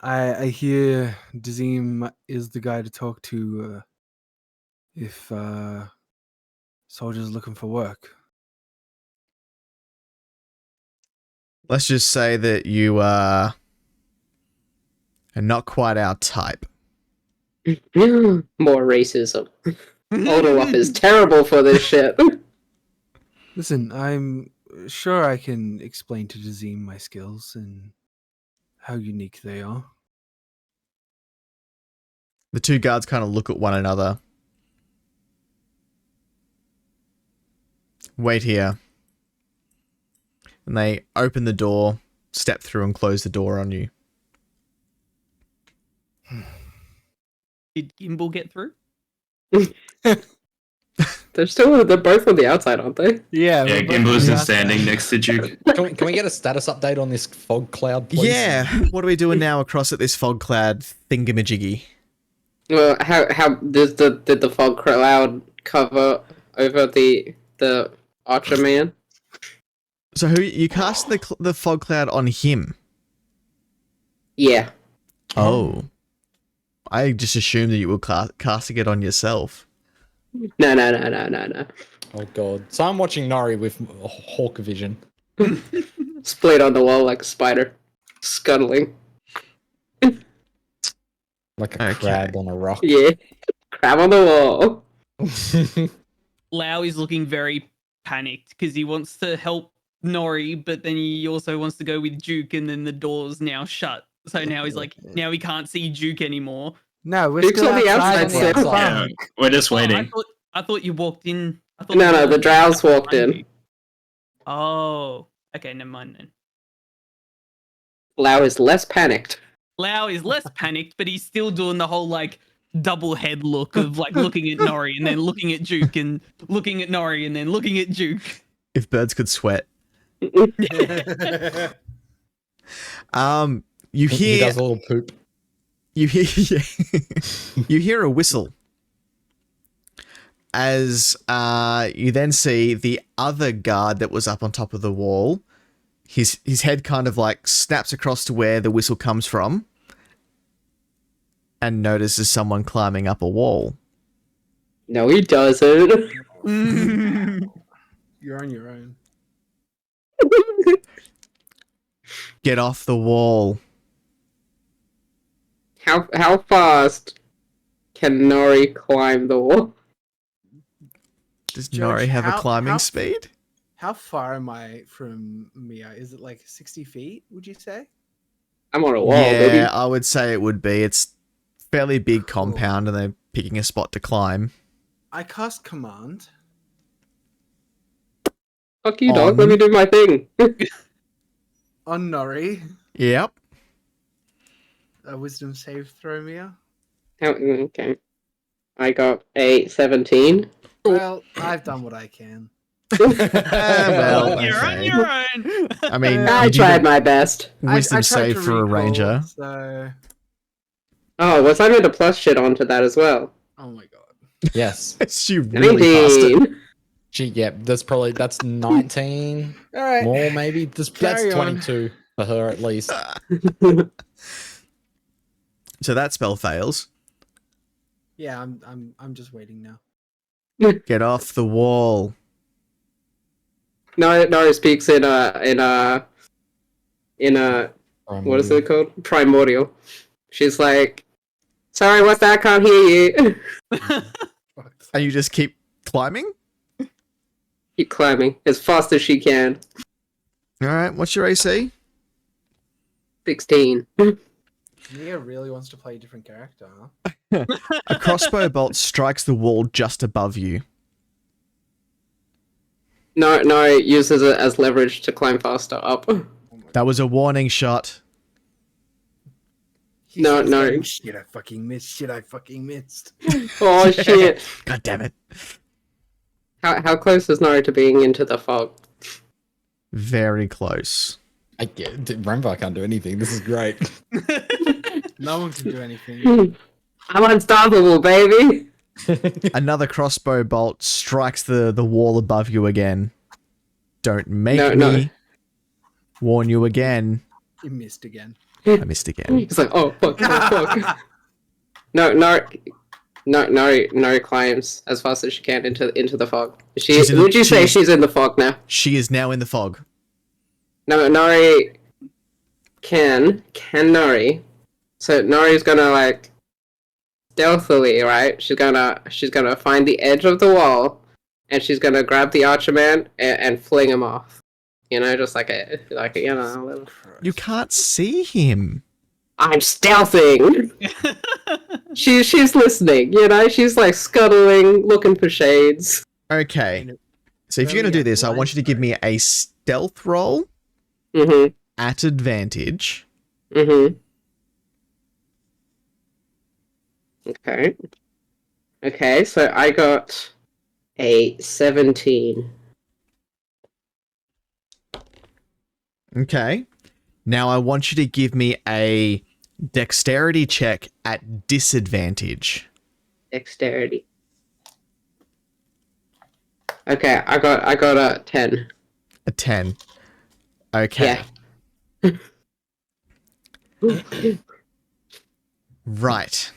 I hear Dazim is the guy to talk to if soldiers looking for work. Let's just say that you are not quite our type. More racism. Alderloft is terrible for this shit. Listen, I'm sure I can explain to Dazim my skills and how unique they are. The two guards kind of look at one another. Wait here. And they open the door, step through and close the door on you. Did Gimbal get through? They're both on the outside, aren't they? Yeah, Yeah, Gimbal's just standing next to Duke. Can we get a status update on this fog cloud, please? Yeah, what are we doing now across at this fog cloud thingamajiggy? Well, how did the fog cloud cover over the archer man? So who you cast the fog cloud on him? Yeah. Oh. I just assumed that you were casting it on yourself. No. Oh god. So I'm watching Nori with hawk vision. Splayed on the wall like a spider, scuttling. Like a Okay. crab on a rock. Yeah, crab on the wall. Lau is looking very panicked because he wants to help Nori, but then he also wants to go with Duke, and then the door's now shut. So now he's like, now he can't see Duke anymore. No, we're Duke's still on the outside. outside What the still. fuck? Yeah, we're just Oh, waiting. I thought you walked in. I thought No, you the walked drows walked behind in. you. Oh, okay, never mind then. Lau is less panicked. Lau is less panicked, but he's still doing the whole like double head look of like looking at Nori and then looking at Duke and looking at Nori and then looking at Duke. If birds could sweat. You He hear does a little poop. you hear a whistle. As you then see the other guard that was up on top of the wall. His head kind of like snaps across to where the whistle comes from and notices someone climbing up a wall. No, he doesn't. You're on your own. Get off the wall. How fast can Nori climb the wall? Does George, Nori have a how- climbing how- speed? How far am I from Mia? Is it like 60 feet, would you say? I'm on a wall, Yeah, baby. I would say it would be. It's fairly big Cool. compound and they're picking a spot to climb. I cast command. Fuck you, dog. Let me do my thing. On Nori. Yep. A wisdom save throw, Mia. Okay. I got a 17. Well, I've done what I can. Well, You're on okay. your own. I mean, I you do tried the my best. wisdom I tried save to for a recall, ranger. So, Oh, was I meant to plus shit onto that as well? oh my god. Yes. She really passed it. 19. That's 19. All right. More maybe. That's Carry on. 22 for her at least. So that spell fails. Yeah, I'm just waiting now. Get off the wall. Nori speaks in a what is it called? Primordial. She's like, sorry, what's that? I can't hear you. And you just keep climbing? Keep climbing as fast as she can. Alright, what's your AC? 16. Mia really wants to play a different character, huh? A crossbow bolt strikes the wall just above you. Nori uses it as leverage to climb faster up. That was a warning shot. No. Shit, I fucking missed. Shit, I fucking missed. Oh shit! God damn it. How close is Nori to being into the fog? Very close. Remember, I can't do anything. This is great. No one can do anything. I'm unstoppable, baby. Another crossbow bolt strikes the wall above you again. Don't make me No. warn you again. You missed again. I missed again. He's like, oh fuck. Nori climbs as fast as she can into the fog. Would you say she's in the fog now? She is now in the fog. No, Nori can Nori. So Nori's gonna like stealthily, right? She's gonna find the edge of the wall, and she's gonna grab the archer man and fling him off. You know, just like a little. You can't see him. I'm stealthing. She's listening. You know, she's like scuttling, looking for shades. Okay. So if you're going to do this, I want you to give me a stealth roll Mhm. at advantage. Mhm. Okay. Okay, so I got a 17. Okay. Now I want you to give me a dexterity check at disadvantage. Dexterity. Okay, I got a 10. A 10. Okay. Yeah. Right.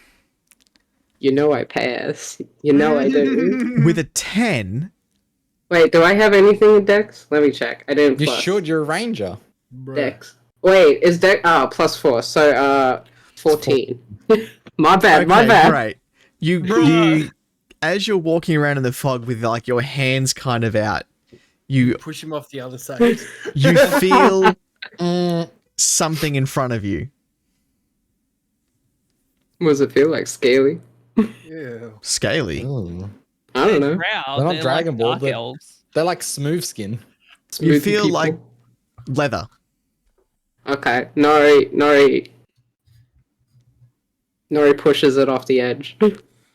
You know I pass. You know I do. With a 10, Wait, do I have anything in Dex? Let me check. I didn't You plus. should. You're a ranger. Dex. Wait, is Dex... Oh, +4. So, 14. My bad, my bad. great. You, as you're walking around in the fog with like your hands kind of out, you Push him off the other side. you feel something in front of you. What does it feel like? Scaly? Ew. Scaly. Ooh. I don't know. Drow, They're not Dragon like Ball, dark they're- elves. They're like smooth skin. You Smoothie feel people. like leather. Okay, Nori pushes it off the edge.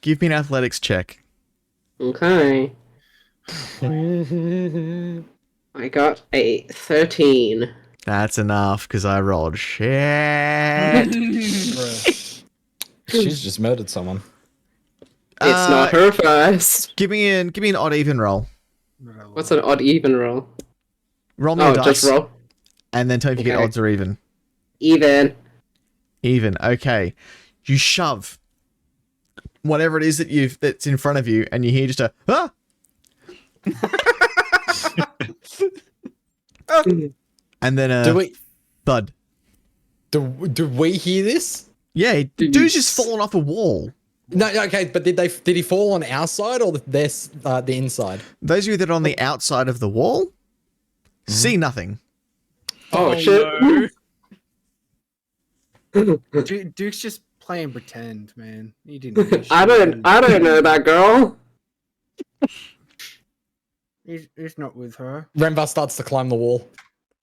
Give me an athletics check. Okay. I got a 13. That's enough because I rolled shit. Bruh. She's just murdered someone. It's not her first. Give me an odd even roll. What's an odd even roll? Roll me Oh, a dice, just roll. and then tell me if you get Okay. odds or even. Even. Even. Okay. You shove whatever it is that's in front of you, and you hear just a ah. And then a Do we thud. do we hear this? Yeah, Did dude's you just fallen off a wall. No, okay, but did he fall on our side or the inside? Those of you that are on the outside of the wall see nothing. Oh, shit. no. Duke's just playing pretend, man. He didn't. know I don't know that girl. He's not with her. Renvar starts to climb the wall.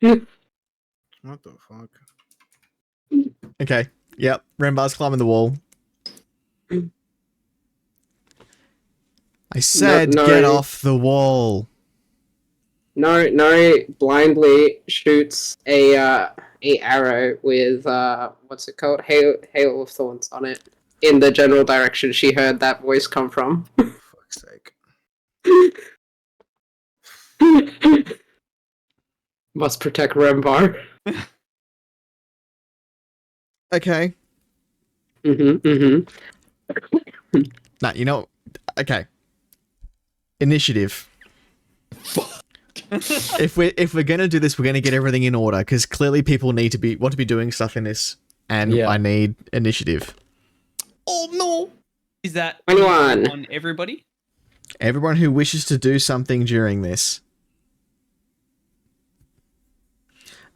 What the fuck? Okay. Yep. Rembar's climbing the wall. I said No. get off the wall. Nori blindly shoots a arrow with what's it called? Hail of thorns on it in the general direction she heard that voice come from. For fuck's sake. Must protect Rembar. Okay. Nah, you know. Okay. Initiative. If we're gonna do this, we're gonna get everything in order because clearly people want to be doing stuff in this, and Yeah. I need initiative. Oh no! Is that 21. on everybody? Everyone who wishes to do something during this.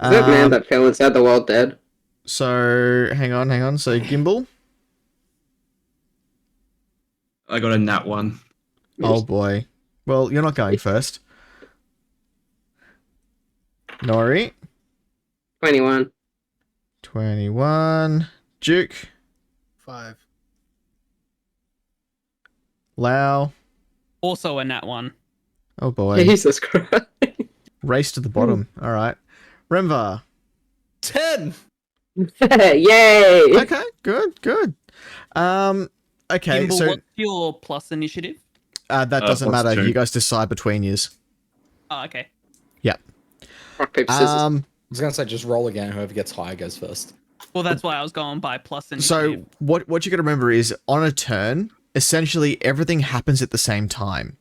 Is that man that fell inside the wall dead? So hang on. So Gimbal. I got a nat 1. Oh boy. Well, you're not going first. Nori. 21. 21. Duke. 5. Lau. Also a nat 1. Oh boy. Jesus Christ. Race to the bottom. All right. Remvar. 10! Yay! Okay. Good. Okay. Gimbal, So what's your plus initiative? that doesn't plus matter. 2. You guys decide between yous. Oh, okay. Rock, paper, scissors. I was gonna say just roll again. Whoever gets higher goes first. Well, that's why I was going by plus So initiative. what you got to remember is on a turn, essentially everything happens at the same time.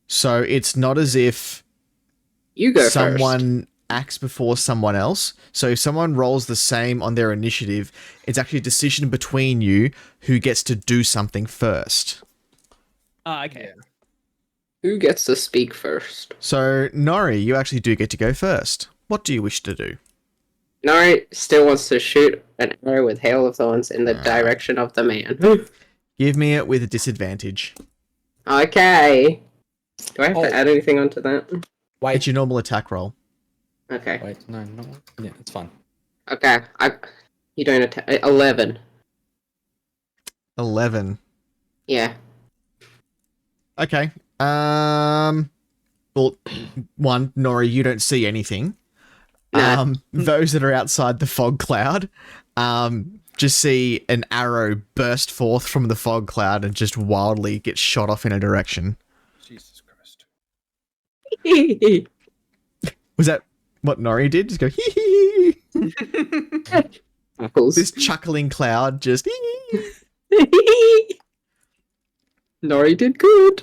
So it's not as if You go first. someone acts before someone else. So if someone rolls the same on their initiative, it's actually a decision between you who gets to do something first. Oh, okay. Who gets to speak first? So Nori, you actually do get to go first. What do you wish to do? Nori still wants to shoot an arrow with hail of thorns in the direction of the man. Give me it with a disadvantage. Okay. Do I have Oh. to add anything onto that? It's Wait, your normal attack roll. Okay. wait, no. Yeah, it's fine. Okay. You don't attack. 11. 11. Yeah. Okay. Well, one, Nori, you don't see anything. Nah. Those that are outside the fog cloud, just see an arrow burst forth from the fog cloud and just wildly get shot off in a direction. Jesus Christ. Was that what Nori did? Just go hee hee hee. Apples. This chuckling cloud just Nori did good.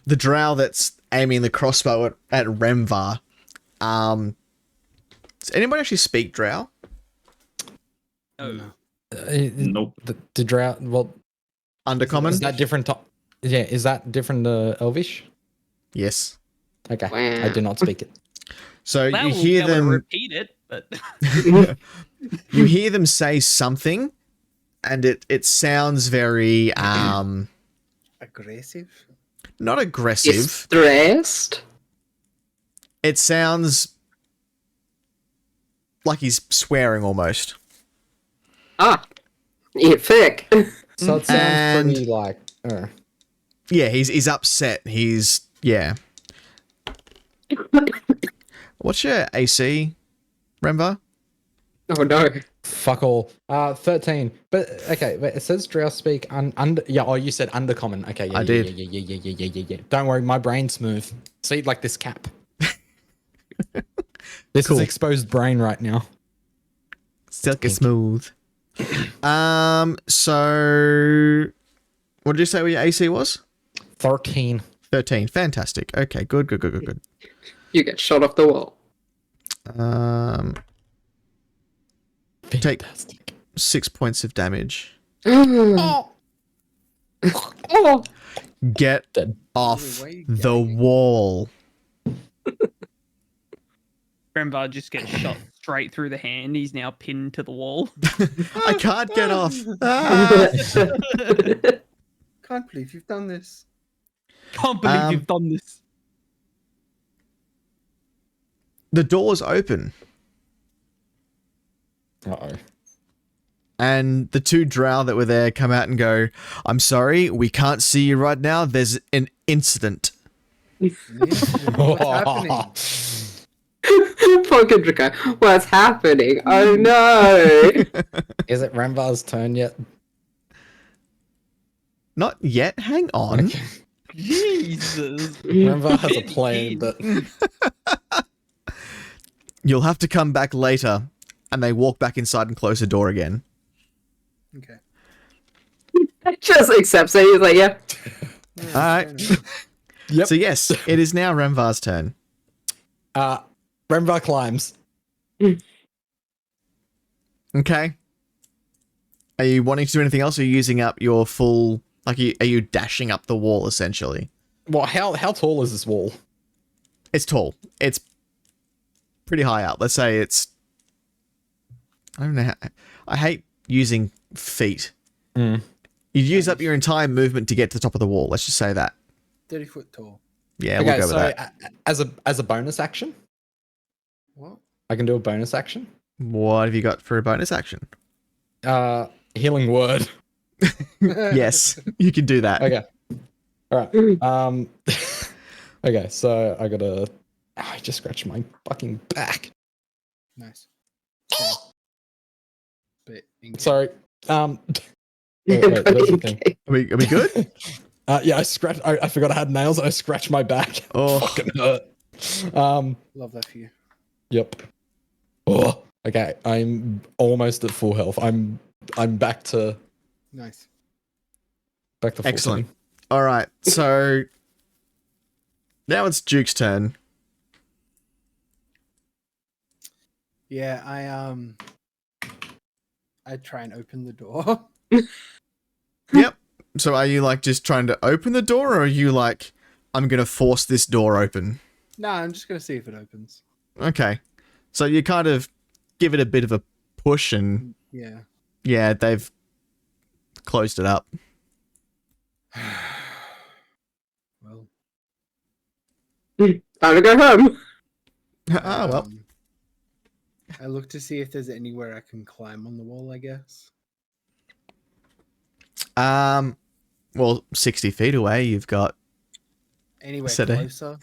The drow that's aiming the crossbow at Remvar. Does anybody actually speak drow? Oh. Nope. The drought. Well, Undercommon? is that different? Yeah, is that different Elvish? Yes. Okay, Wow. I do not speak it. So That you will hear be able to them. repeat it, but You hear them say something, and it sounds very Aggressive. not aggressive. Stressed. It sounds like he's swearing almost. Ah, you thick. So it sounds And- pretty like. Yeah, he's upset. Yeah. What's your AC, Remvar? Oh no. Fuck all. 13. But okay, but it says drow speak under. Yeah. Oh, you said undercommon. Okay. Yeah. I yeah, did. Yeah. Don't worry, my brain's smooth. See, like this cap. This Cool. is exposed brain right now. Silky smooth. So what did you say your AC was? 13. 13. Fantastic. Okay, good. You get shot off the wall. Take Fantastic. 6 points of damage. Oh. Get Dead. off Why are you the gagging? wall. Grandpa just gets shot straight through the hand. He's now pinned to the wall. I can't get off. Ah! Can't believe you've done this. Can't believe you've done this. The door's open, Uh-oh. and the two drow that were there come out and go, "I'm sorry, we can't see you right now. There's an incident." What's happening? Fucking Draco. What's happening? Oh no. Is it Ramvar's turn yet? Not yet. Hang on. Okay. Jesus. Ramvar has a plan, but You'll have to come back later. And they walk back inside and close the door again. Okay. Just accepts it. He's like, yeah. Yeah, All right. fair enough. Yep. So yes, it is now Remvar's turn. Ramvar climbs. Okay. Are you wanting to do anything else? Or are you using up your full? Like, are you dashing up the wall essentially? Well, how tall is this wall? It's tall. It's pretty high up. Let's say it's. I don't know. I hate using feet. Mm. You'd use up your entire movement to get to the top of the wall. Let's just say that. 30-foot tall. Yeah, we'll go with that. As a bonus action, What? I can do a bonus action. What have you got for a bonus action? Healing word. Yes, you can do that. Okay. All right. Okay, so I gotta. I just scratched my fucking back. Nice. Okay. But in- Sorry. Wait, there's the thing. Are we good? Yeah, I scratched. I forgot I had nails. I scratched my back. Oh. Fucking hurt. Love that for you. Yep. Oh. Okay, I'm almost at full health. I'm back to Nice. full Excellent. footing. All right, so now it's Duke's turn. Yeah, I try and open the door. Yep. So are you like just trying to open the door, or are you like, I'm gonna force this door open? Nah, I'm just gonna see if it opens. Okay. So you kind of give it a bit of a push, and Yeah. yeah, they've closed it up. Well. Time to go home. Ah, well. I look to see if there's anywhere I can climb on the wall, I guess. Well, 60 feet away, you've got. Anywhere Said I- closer.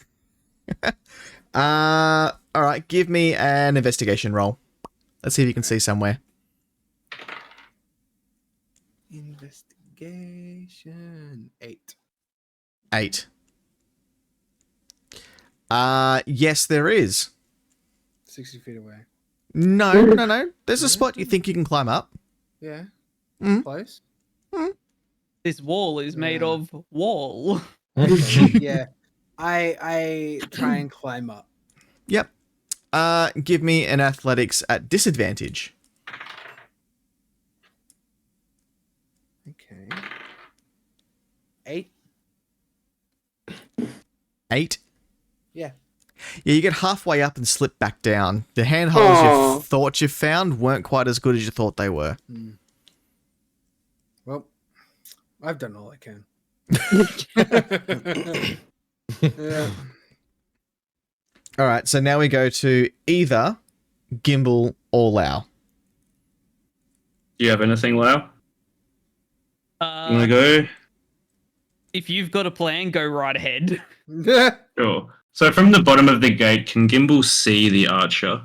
All right. Give me an investigation roll. Let's see if you can see somewhere. Investigation 8. 8. Yes, there is. 60 feet away. No. There's a spot you think you can climb up. Yeah. Close. This wall is made of wall. Yeah. I try and climb up. Yep. Give me an athletics at disadvantage. Okay. 8. 8. Yeah. Yeah, you get halfway up and slip back down. The handholds Aw. you thought you found weren't quite as good as you thought they were. Well, I've done all I can. Yeah. All right, so now we go to either Gimbal or Lau. Do you have anything, Lau? You want to go? If you've got a plan, go right ahead. Sure. So from the bottom of the gate, can Gimbal see the archer?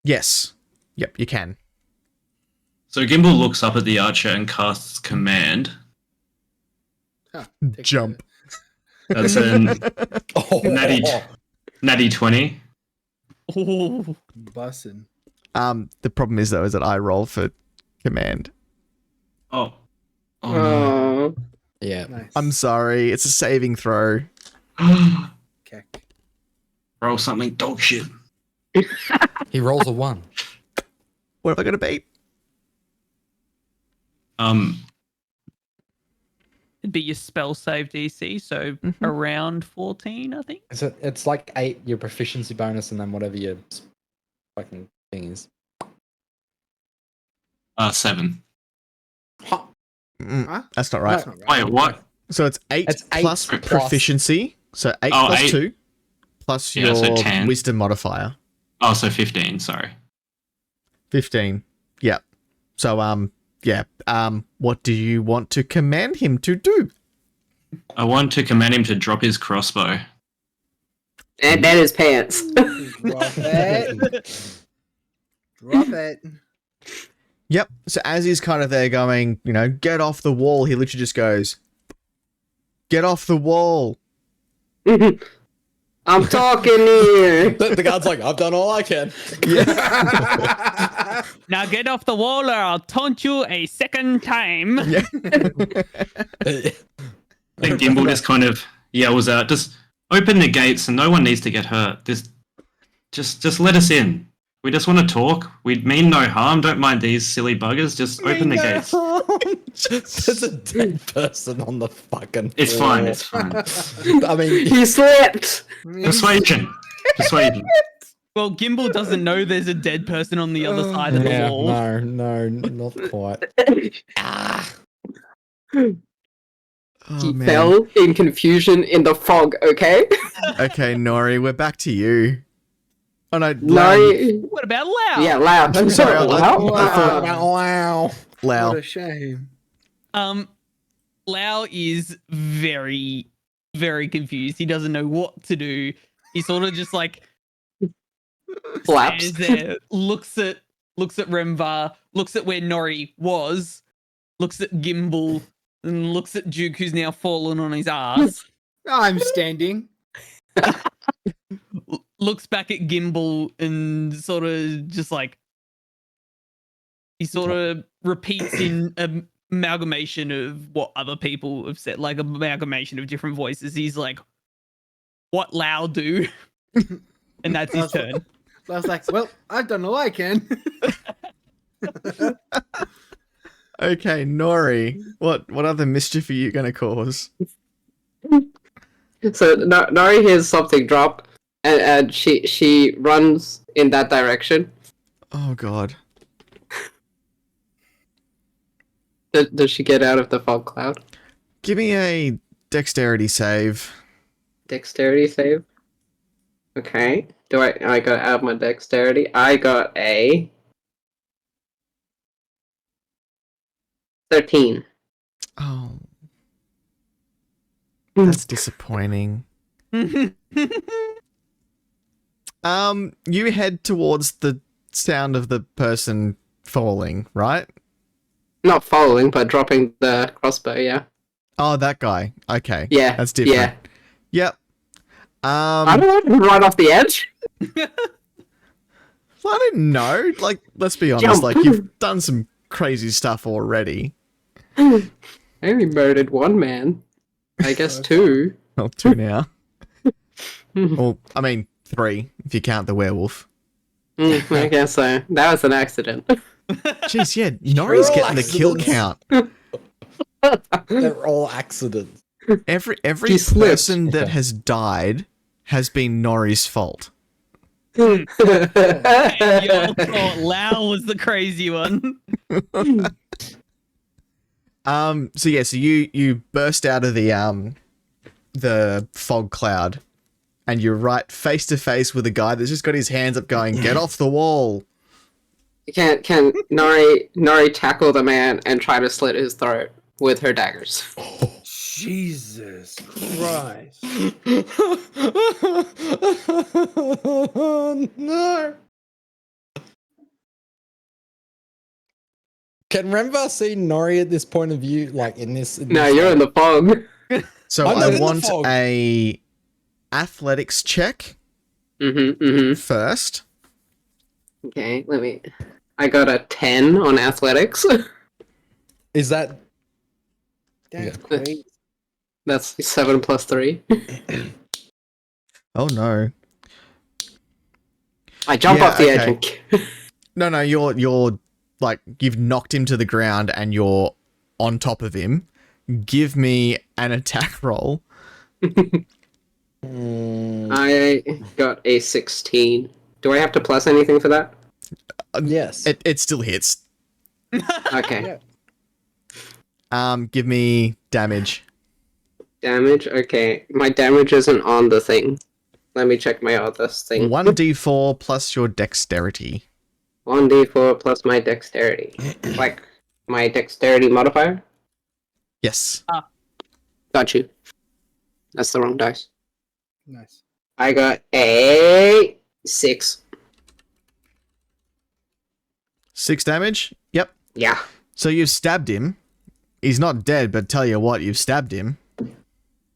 Yes. Yep, you can. So Gimbal looks up at the archer and casts command. Take Jump. That's a Oh, natty 20. Ooh. Bussin'. The problem is though is that I roll for command. Oh. Oh no. Oh. yeah. Nice. I'm sorry, it's a saving throw. Keck. Roll something dog shit. He rolls a 1. What have I got to beat? It'd be your spell save DC, so around 14, I think. It's like 8, your proficiency bonus, and then whatever your fucking thing is. 7. Huh? That's not right. That's not right. Wait, what? So it's 8 It's 8 plus plus- proficiency. So 8 Oh, plus 8. 2 plus Yeah, so your 10. wisdom modifier. Oh, so 15, sorry. 15. Yep. So yeah. What do you want to command him to do? I want to command him to drop his crossbow. And that is pants. Drop it. Drop it. Yep. So as he's kind of there going, get off the wall, he literally just goes, get off the wall. I'm talking here. The guard's like, I've done all I can. Now get off the wall or I'll taunt you a second time. Yeah. I think Gimbal just kind of yells out, just open the gates and no one needs to get hurt. Just let us in. We just want to talk. We mean no harm. Don't mind these silly buggers. Just open the gates. There's a dead person on the fucking It's floor. fine. It's fine. I mean, He slept. Persuasion. Persuasion. Well, Gimbal doesn't know there's a dead person on the other side of the yeah, wall. no, not quite. Oh, He man. fell in confusion in the fog, okay? Okay, Nori, we're back to you. Oh no, No. What about Lau? Yeah, loud. I'm sorry, I thought- Wow. Lau. What a shame. Lau is very, very confused. He doesn't know what to do. He sort of just like Flaps. stands there, looks at Remvar, looks at where Nori was, looks at Gimbal, and looks at Duke, who's now fallen on his ass. I'm standing. Looks back at Gimbal and sort of just like he sort of repeats in amalgamation of what other people have said, like amalgamation of different voices. He's like, "What Lau do?" And that's his turn. I was like, well, I've done all I can. Okay, Nori, what other mischief are you going to cause? So Nori hears something drop, and she runs in that direction. Oh god. Does she get out of the fog cloud? Give me a dexterity save. Dexterity save. Okay. Do I got out my dexterity? I got a 13. Oh. That's disappointing. You head towards the sound of the person falling, right? Not following, but dropping the crossbow. Yeah. Oh, that guy. Okay. Yeah. That's different. Yeah. Yep. I don't know. Right off the edge. I don't know. Like, let's be honest. Jump. Like, you've done some crazy stuff already. I only murdered one man. I guess two. Well, 2 now. Well, I mean 3 if you count the werewolf. I guess so. That was an accident. Jeez, yeah, Nori's all getting the kill accidents. count. They're all accidents. Every He slipped. person that has died has been Nori's fault. And y'all thought Lau was the crazy one. So you burst out of the fog cloud, and you're right face to face with a guy that's just got his hands up, going, "Get off the wall!" Can Nori tackle the man and try to slit his throat with her daggers? Jesus Christ. No. Can Remvar see Nori at this point of view, like in this? No, you're in the fog. So I'm not I in the want fog. a athletics check first. Okay, I got a 10 on athletics. Is that? That's Yeah. great. That's 7 plus 3. Oh no. I jump Yeah, off the edge okay. and No, you're like, you've knocked him to the ground and you're on top of him. Give me an attack roll. I got a 16. Do I have to plus anything for that? Yes. It still hits. Okay. Yeah. Give me damage. Damage? Okay. My damage isn't on the thing. Let me check my other thing. 1d4 plus your dexterity. 1d4 plus my dexterity. Like, my dexterity modifier? Yes. Got you. That's the wrong dice. Nice. I got a 6. 6 damage? Yep. Yeah. So you've stabbed him. He's not dead, but tell you what, you've stabbed him.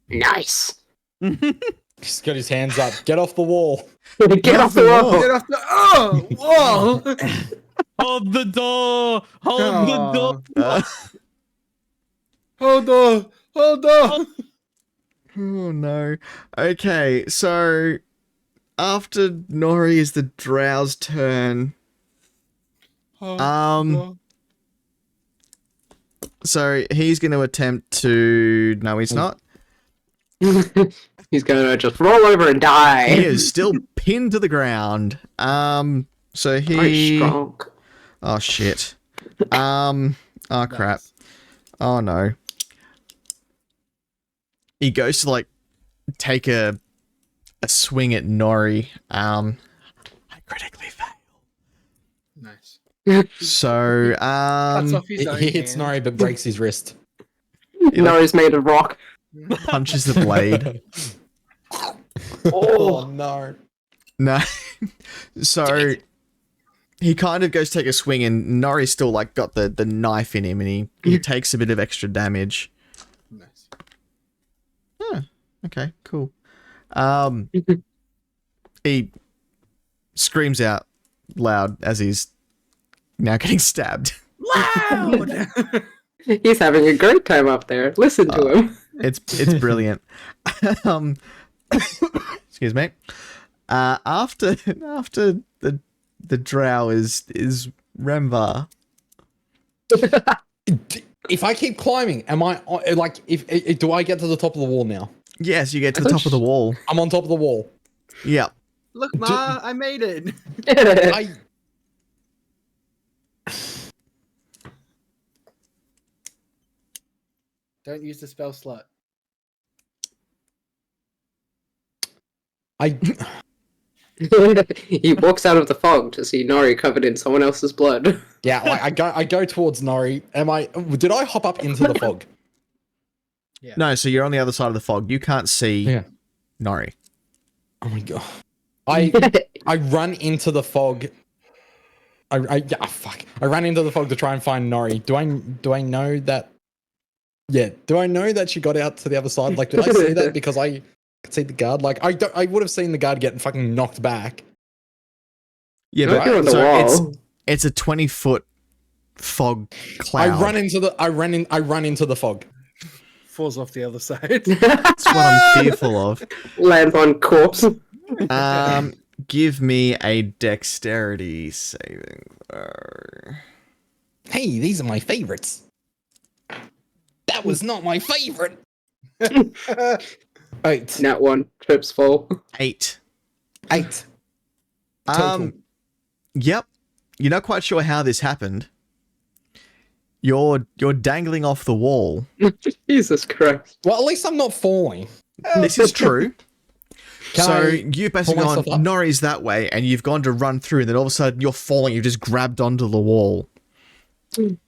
Nice. He's got his hands up. Get off the wall. Get off the wall. Get off the. Oh! Whoa! Hold the door. Hold the door. Hold on! Hold on! Oh no. Okay, so after Nori is the Drow's turn. So he's going to attempt to. No, he's not. He's gonna just roll over and die. He is still pinned to the ground. So Very he. strong. Oh shit. Oh crap. Oh no. He goes to like take a swing at Nori. I critically fail. Nice. So Cuts off his own He hits hand. Nori but breaks his wrist. Nori's made of rock. punches the blade. Oh no. No. So he kind of goes to take a swing, and Nori's still like got the knife in him, and he takes a bit of extra damage. Nice. Okay, cool. He screams out loud as he's now getting stabbed. Loud! He's having a great time up there. Listen to him. It's brilliant. Excuse me. After the Drow is Remvar. If I keep climbing, am I like if do I get to the top of the wall now? Yes, you get to the top of the wall. I'm on top of the wall. Yeah. Look, Ma, I made it. I Don't use the spell slot. He walks out of the fog to see Nori covered in someone else's blood. yeah, like I go towards Nori. Did I hop up into the fog? Yeah. No, so you're on the other side of the fog. You can't see Yeah. Nori. Oh my god. I run into the fog. I ran into the fog to try and find Nori. Do I know that? Yeah. Do I know that she got out to the other side? Like, did I see that because I could see the guard? Like, I would have seen the guard getting fucking knocked back. Yeah, Look, you're on the so wall. it's a 20-foot fog I cloud. run into the fog. Falls off the other side. That's what I'm fearful of. Lands on corpse. Give me a dexterity saving throw. Hey, these are my favorites. That was not my favorite. 8. Nat 1. Trips fall. 8. 8. Total. Yep. You're not quite sure how this happened. You're dangling off the wall. Jesus Christ. Well, at least I'm not falling. This is true. Can So I you've basically pull gone, myself up? Nori's that way, and you've gone to run through, and then all of a sudden you're falling, you've just grabbed onto the wall. Can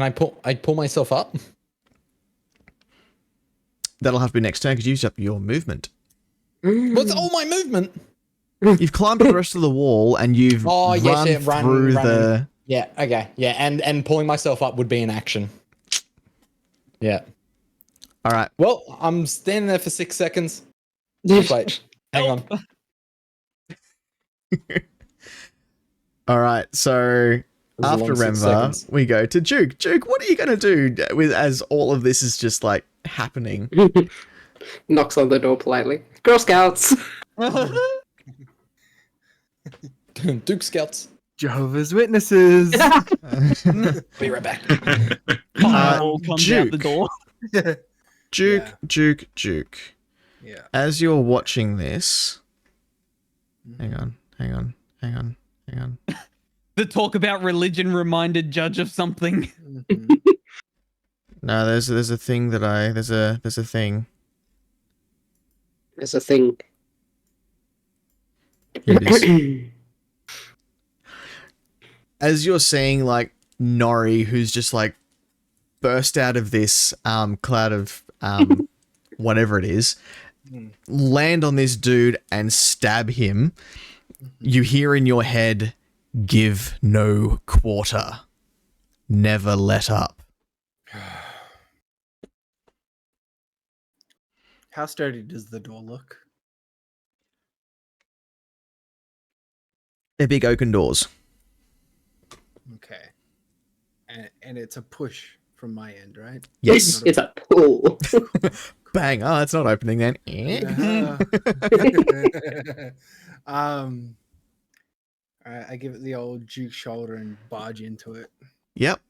I pull myself up? That'll have to be next turn, because you used up your movement. What's all my movement? You've climbed up the rest of the wall, and you've Oh, yes, run yeah, through running. the... Yeah, okay. Yeah, and pulling myself up would be an action. Yeah. All right. Well, I'm standing there for 6 seconds. Wait, hang on. All right, so was a after long 6 Remvar, seconds. we go to Duke. Duke, what are you going to do with as all of this is just like happening? Knocks on the door politely. Girl Scouts. Duke Scouts. Jehovah's Witnesses. Be right back. Fireball comes out the Duke. door. Duke, Yeah. Duke. Yeah. As you're watching this, hang on. The talk about religion reminded Judge of something. Mhm. No, there's a thing that there's a thing. It's a thing. Here it is. As you're seeing like Nori, who's just like burst out of this cloud of whatever it is, land on this dude and stab him, you hear in your head, "Give no quarter. Never let up." How sturdy does the door look? They're big oaken doors. Okay. And it's a push from my end, right? Yes. It's a pull. Bang. Oh, it's not opening then. All right, I give it the old Duke shoulder and barge into it. Yep.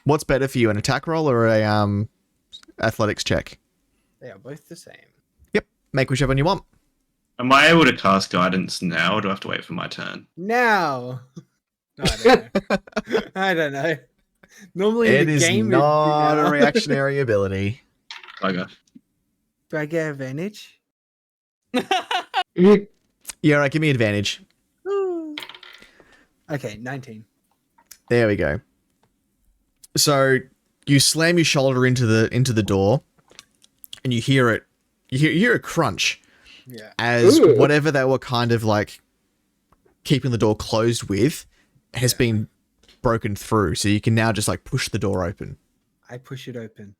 What's better for you, an attack roll or a athletics check? They are both the same. Yep. Make whichever one you want. Am I able to cast guidance now, or do I have to wait for my turn? Now, I don't know. I don't know. Normally, It the is game not is, a reactionary ability. Okay. Do I get advantage? Yeah, right. Give me advantage. Okay, 19. There we go. So you slam your shoulder into the door, and you hear it. You hear a crunch Yeah. as Ooh. whatever they were kind of like keeping the door closed with has been broken through. So you can now just like push the door open. I push it open.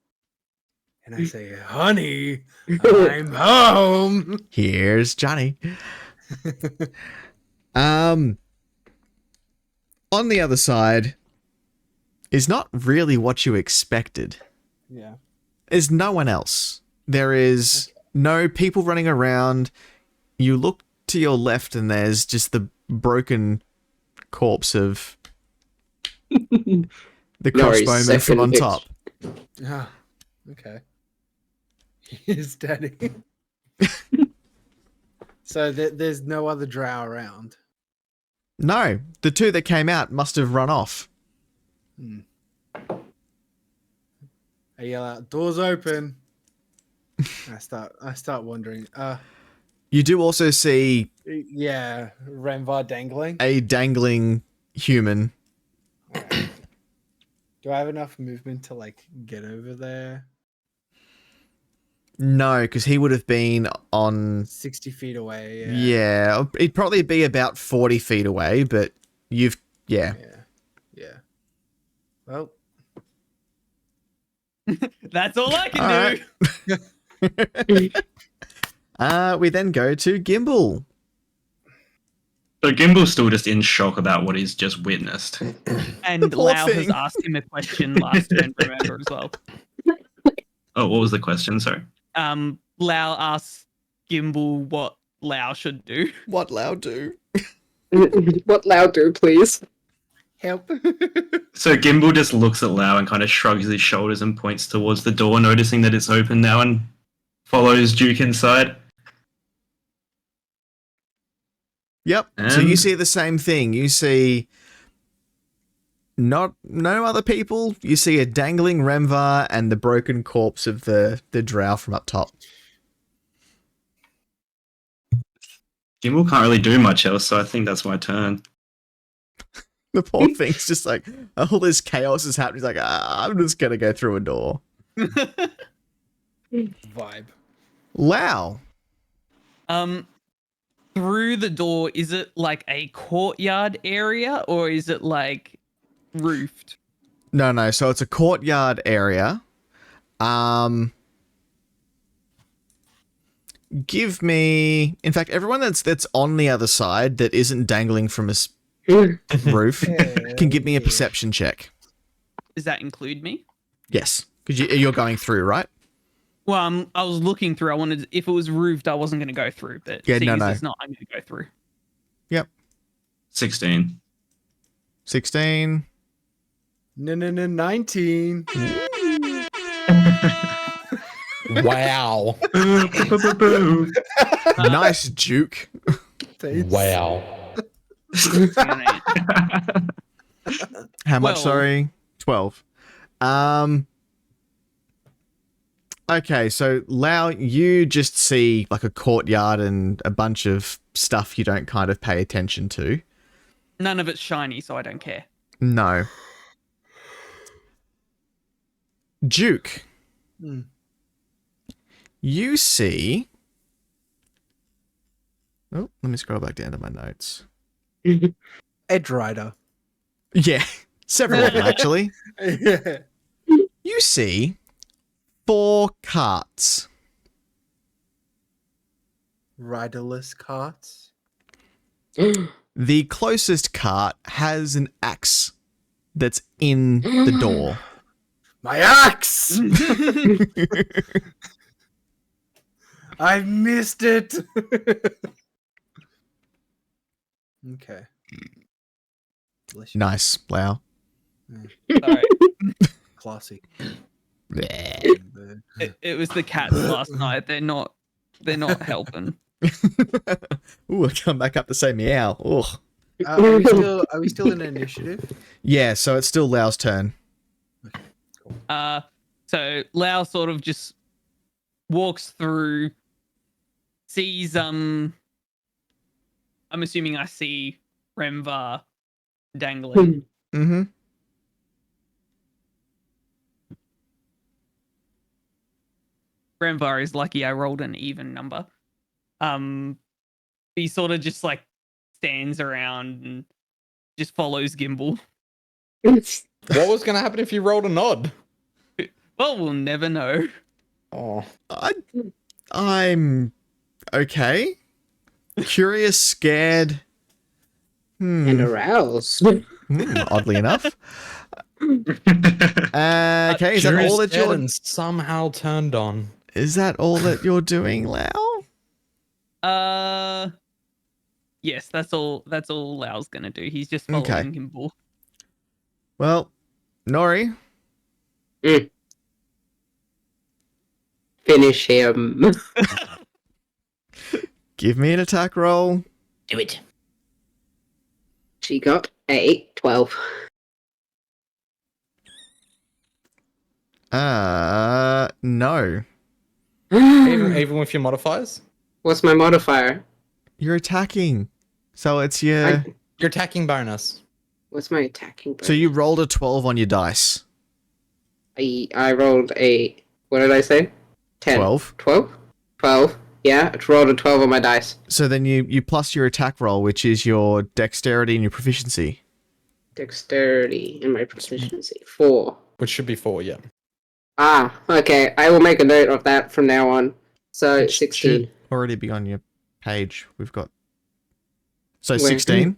And I say, honey, I'm home. Here's Johnny. On the other side is not really what you expected. Yeah. There's no one else. There is no people running around. You look to your left and there's just the broken corpse of the Nori's crossbowman from on second top. Ah, okay. He's daddy. So there's no other drow around. No, the two that came out must have run off. I yell out, "Doors open!" I start wondering. You do also see Yeah, Renvar dangling. a dangling human. Alright. Do I have enough movement to like get over there? No, because he would have been on... 60 feet away. Yeah, it'd probably be about 40 feet away, but you've... Yeah. Yeah. Well, That's all I can do. We then go to Gimbal. So Gimbal's still just in shock about what he's just witnessed. And poor Lau has thing. asked him a question last turn, remember, as well. Oh, what was the question? Sorry. Lau asks Gimbal what Lau should do. What Lau do? What Lau do, please? Help. So Gimbal just looks at Lau and kind of shrugs his shoulders and points towards the door, noticing that it's open now, and follows Duke inside. Yep. So you And- see the same thing. You see no other people. You see a dangling Remvar and the broken corpse of the drow from up top. Gimbal can't really do much else, so I think that's my turn. The poor thing's just like, all this chaos is happening. He's like, I'm just gonna go through a door. Vibe. Lau. Through the door, is it like a courtyard area or is it like roofed? No. So it's a courtyard area. Give me, in fact, everyone that's on the other side that isn't dangling from a roof can give me a perception check. Does that include me? Yes, because you're going through, right? Well, I was looking through. I wanted, if it was roofed, I wasn't going to go through. But Yeah, seeing no. as it's not, I'm going to go through. 16. 16. No, 19. Wow. Nice, Duke. Wow. How much? 12. Sorry, 12. Okay, so Lau, you just see like a courtyard and a bunch of stuff you don't kind of pay attention to. None of it's shiny, so I don't care. No. Duke, Hmm. you see. Oh, let me scroll back down to my notes. Edge Rider. Yeah, several of them actually. Yeah. You see 4 carts. Riderless carts. The closest cart has an axe that's in the door. My axe! I missed it. Okay. Delicious. Nice, Lau. Sorry. Classy. It was the cats last night. They're not helping. Ooh, I come back up to say meow. Ugh. Are we still in initiative? Yeah, so it's still Lau's turn. So Lau sort of just walks through, sees I'm assuming I see Remvar dangling. Mm-hmm. Remvar is lucky I rolled an even number. He sort of just like stands around and just follows Gimbal. What was going to happen if you rolled a nod? Well, we'll never know. Oh. I'm okay. Curious, scared. And aroused. Oddly enough. Okay, is that all that you're? And somehow turned on. Is that all that you're doing, Lau? Yes, that's all Lau's gonna do. He's just following Okay. Gimbal. Well, Nori, Finish him. give me an attack roll. Do it. She got a 12. No. Even with your modifiers? What's my modifier? You're attacking. So it's your... Your attacking bonus. What's my attacking bonus? So you rolled a 12 on your dice. I rolled a... What did I say? 10. 12. 12? 12. Yeah, I rolled a 12 on my dice. So then you plus your attack roll, which is your dexterity and your proficiency. Dexterity and my proficiency. 4. Which should be 4, yeah. Ah, okay. I will make a note of that from now on. So, It 16. should already be on your page. We've got So Wait. 16.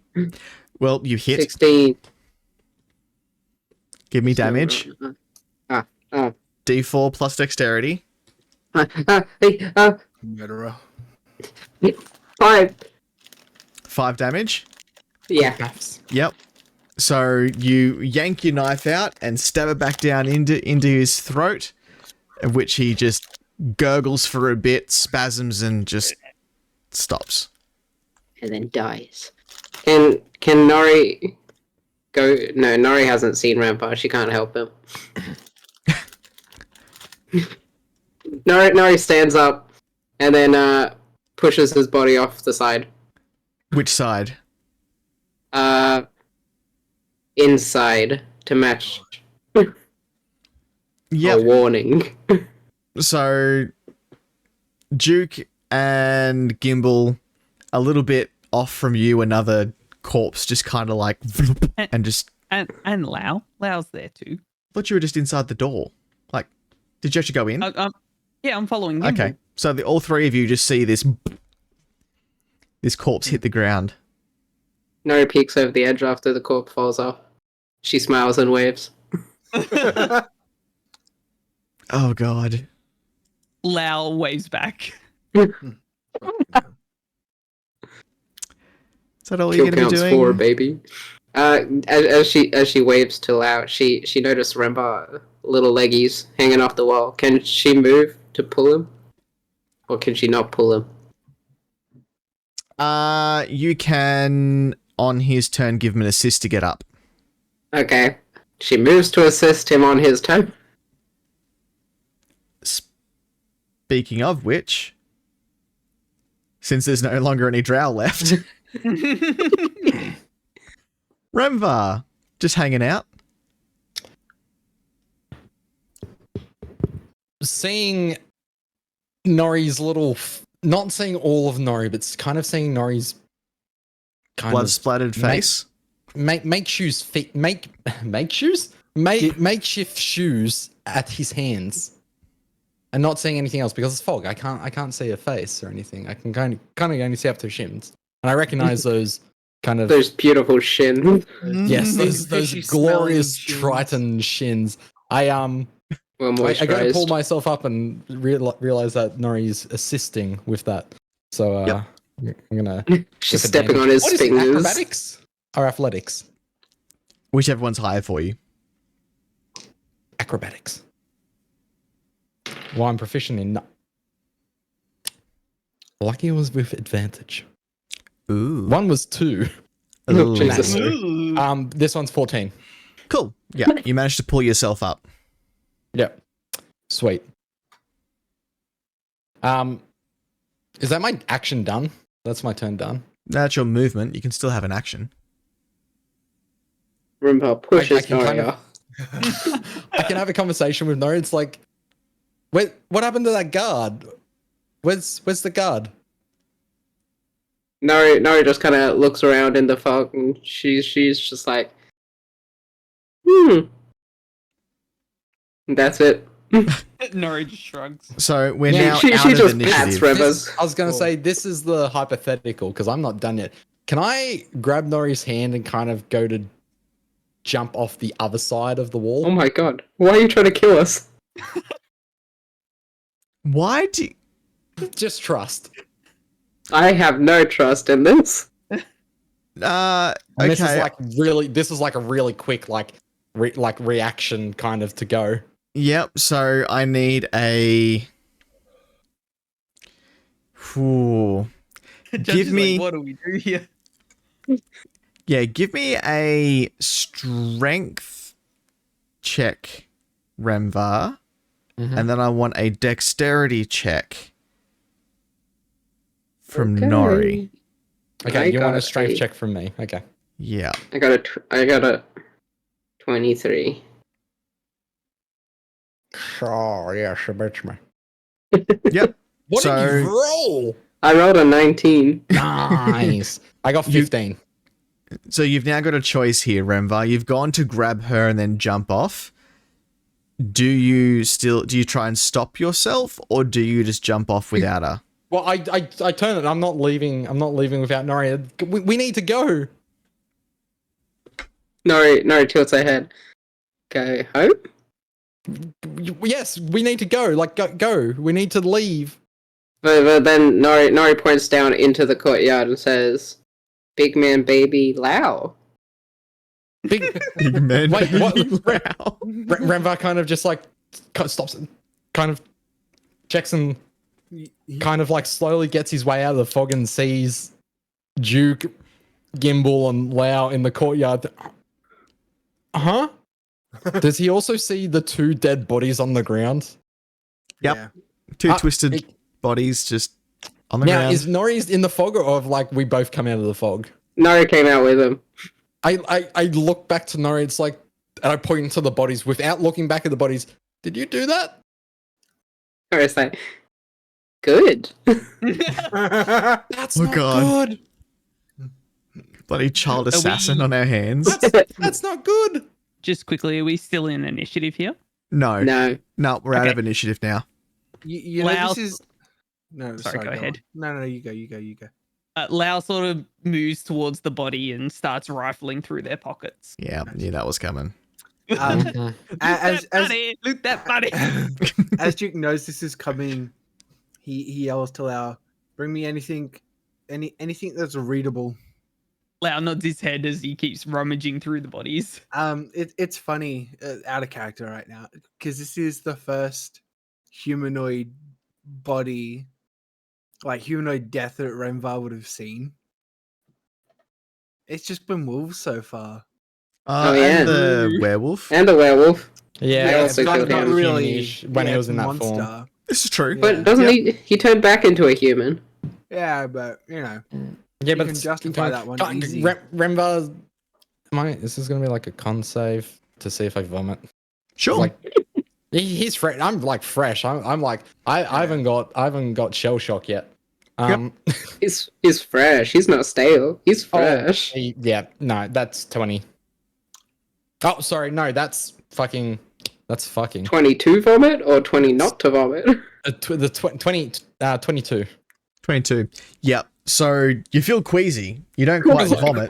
Well, you hit. 16. Give me damage. Oh. D4 plus dexterity. Hey, Murderer. 5. 5 damage. Yeah. Yep. So you yank your knife out and stab it back down into his throat, of which he just gurgles for a bit, spasms, and just stops. And then dies. Can Nori go? No, Nori hasn't seen Rampart. She can't help him. Nori stands up and then pushes his body off the side. Which side? Inside to match Yep. a warning. So Duke and Gimbal, a little bit off from you, another corpse just kind of like and just. And Lau's there too. I thought you were just inside the door. Like, did you actually go in? Yeah, I'm following him. Okay, so all three of you just see this corpse hit the ground. Nori peeks over the edge after the corpse falls off. She smiles and waves. Oh god. Lau waves back. Is that all Kill you're gonna be counts doing? 4, baby. As she waves to Lau, she noticed Rembar little leggies hanging off the wall. Can she move to pull him, or can she not pull him? You can on his turn give him an assist to get up. Okay, she moves to assist him on his turn. Speaking of which, since there's no longer any drow left, Remvar just hanging out. Seeing Nori's little, not seeing all of Nori, but kind of seeing Nori's kind Blood of splattered face. makeshift shoes at his hands, and not seeing anything else because it's fog. I can't see a face or anything. I can kind of only see up to shins, and I recognize those kind of Those beautiful shins. yes, those Fishy glorious smelling shins. Triton shins. I Well, I got to pull moisturized. myself up and realize that Nori's assisting with that. So Yep. I'm gonna. She's with stepping advantage. on his What is it, fingers. acrobatics or athletics? Whichever one's higher for you. Acrobatics. Well, I'm proficient in. Lucky it was with advantage. Ooh. One was 2. Ooh. Jesus. This one's 14. Cool. Yeah, you managed to pull yourself up. Yep. Sweet. Is that my action done? That's my turn done. That's your movement. You can still have an action. Rimpa pushes I can Nori kind of- off. I can have a conversation with Nori. It's like, what happened to that guard? Where's the guard? Nori just kind of looks around in the fog, and she's just like, And that's it. Nori just shrugs. So we're Yeah, now she out of just pats initiative. Rivers. I was gonna say this is the hypothetical because I'm not done yet. Can I grab Nori's hand and kind of go to jump off the other side of the wall? Oh my god. Why are you trying to kill us? Why do you... Just trust. I have no trust in this. And okay. this is like a really quick reaction kind of to go. Yep, so I need a... Ooh. Judge Give is me... like, what do we do here? Yeah, give me a strength check, Remvar. Mhm. And then I want a dexterity check from Okay. Nori. Okay, you want a got strength check from me? Okay. Yeah. I got a 23. Sure, yeah, she beats me. Yep. What So- did you roll? I rolled a 19. Nice. I got 15. So you've now got a choice here, Remvar. You've gone to grab her and then jump off. Do you try and stop yourself, or do you just jump off without her? Well, I turn it. I'm not leaving without Nori. We need to go. Nori tilts her head. Go home? Yes, we need to go. Like, go. We need to leave. But then Nori points down into the courtyard and says, "Big man, baby, Lao." Big man. Wait, what? Wow. Renvar kind of just like stops and kind of checks and kind of like slowly gets his way out of the fog and sees Duke, Gimbal, and Lau in the courtyard. Huh? Does he also see the 2 dead bodies on the ground? Yep. Yeah. 2 twisted bodies just on the Now, ground. is Nori's in the fog or of like we both come out of the fog? Nori came out with him. I look back to Nori, it's like, and I point to the bodies without looking back at the bodies. Did you do that? Nori's like, "Good." That's Oh, not God. good. Bloody child assassin on our hands. That's not good. Just quickly, are we still in initiative here? No. No. No, we're out Okay. of initiative now. You know, Lao- this is. No, Sorry, go on. ahead. No, you go. Lau sort of moves towards the body and starts rifling through their pockets. Yeah, knew that was coming. Um, as Loot that buddy. as Duke knows this is coming, he yells to Lau, "Bring me anything that's readable." Lau nods his head as he keeps rummaging through the bodies. It's funny, out of character right now, because this is the first humanoid body, like humanoid death that Renvar would have seen. It's just been wolves so far. Oh, yeah. And the werewolf. And a werewolf. Yeah, They also but killed not him. really when he yeah, was in it's that form. monster. This is true. Yeah. But doesn't he turned back into a human? Yeah, but you know, Yeah, but can it's- justify that one easy. Renvar, this is gonna be like a con save to see if I vomit. Sure. Like he's fresh. I'm like fresh. I'm like I haven't got shell shock yet. He's fresh. He's not stale. He's fresh. Yeah, no, that's 20. Oh, sorry, no, that's fucking. 22 vomit or 20 not to vomit? 22. 22. Yep. So you feel queasy. You don't quite vomit,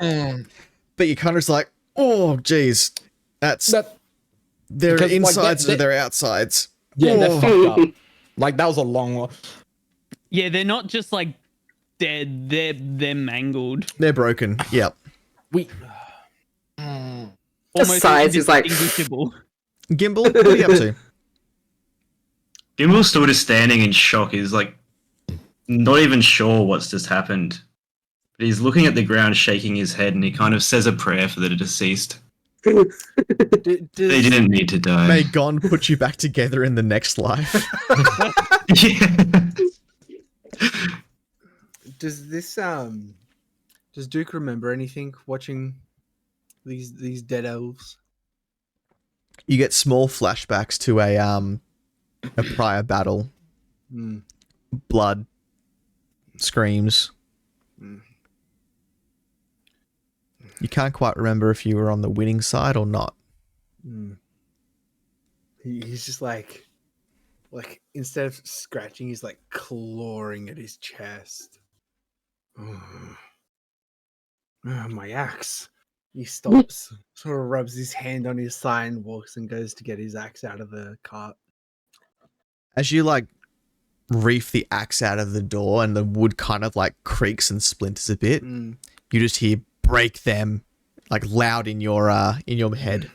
but you kind of just like, oh, geez. They're because, like, insides they're- or they're outsides. Yeah, they're Oh. fucked up. Like that was a long one. Yeah, they're not just like dead. They're mangled. They're broken. Yep. We. The size is like- indistinguishable. Gimbal, what are you up to? Gimbal's still just standing in shock. He's like not even sure what's just happened. But he's looking at the ground, shaking his head, and he kind of says a prayer for the deceased. They didn't need to die. May God put you back together in the next life. Yeah. Does this does Duke remember anything watching these dead elves? You get small flashbacks to a prior battle. Mm. Blood. Screams. Mm. You can't quite remember if you were on the winning side or not. Mm. He's just like instead of scratching, he's like clawing at his chest. My axe. He stops, sort of rubs his hand on his thigh and walks and goes to get his axe out of the cart. As you like reef the axe out of the door and the wood kind of like creaks and splinters a bit, Mm. you just hear break them like loud in your head.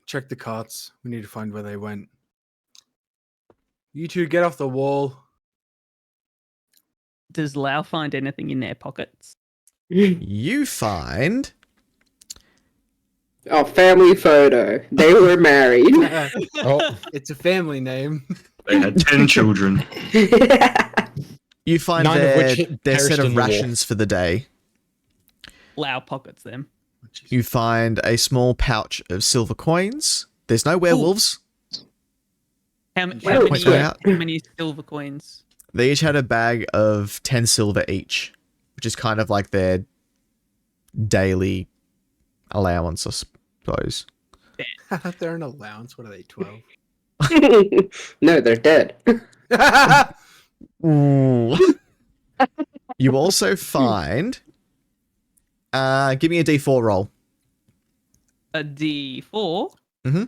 Check the carts. We need to find where they went. You two get off the wall. Does Lau find anything in their pockets? You find Oh, family photo. They were married. Oh, It's a family name. They had 10 children. you find 9 of their which perished set in of the war. rations for the day. Lau pockets them. You find a small pouch of silver coins. There's no werewolves. How Point that out. many silver coins? They each had a bag of 10 silver each, which is kind of like their daily allowance, I suppose. They're an allowance. What are they, 12? No, they're dead. Ooh. You also find. Give me a D4 roll. A D4. Mm-hmm.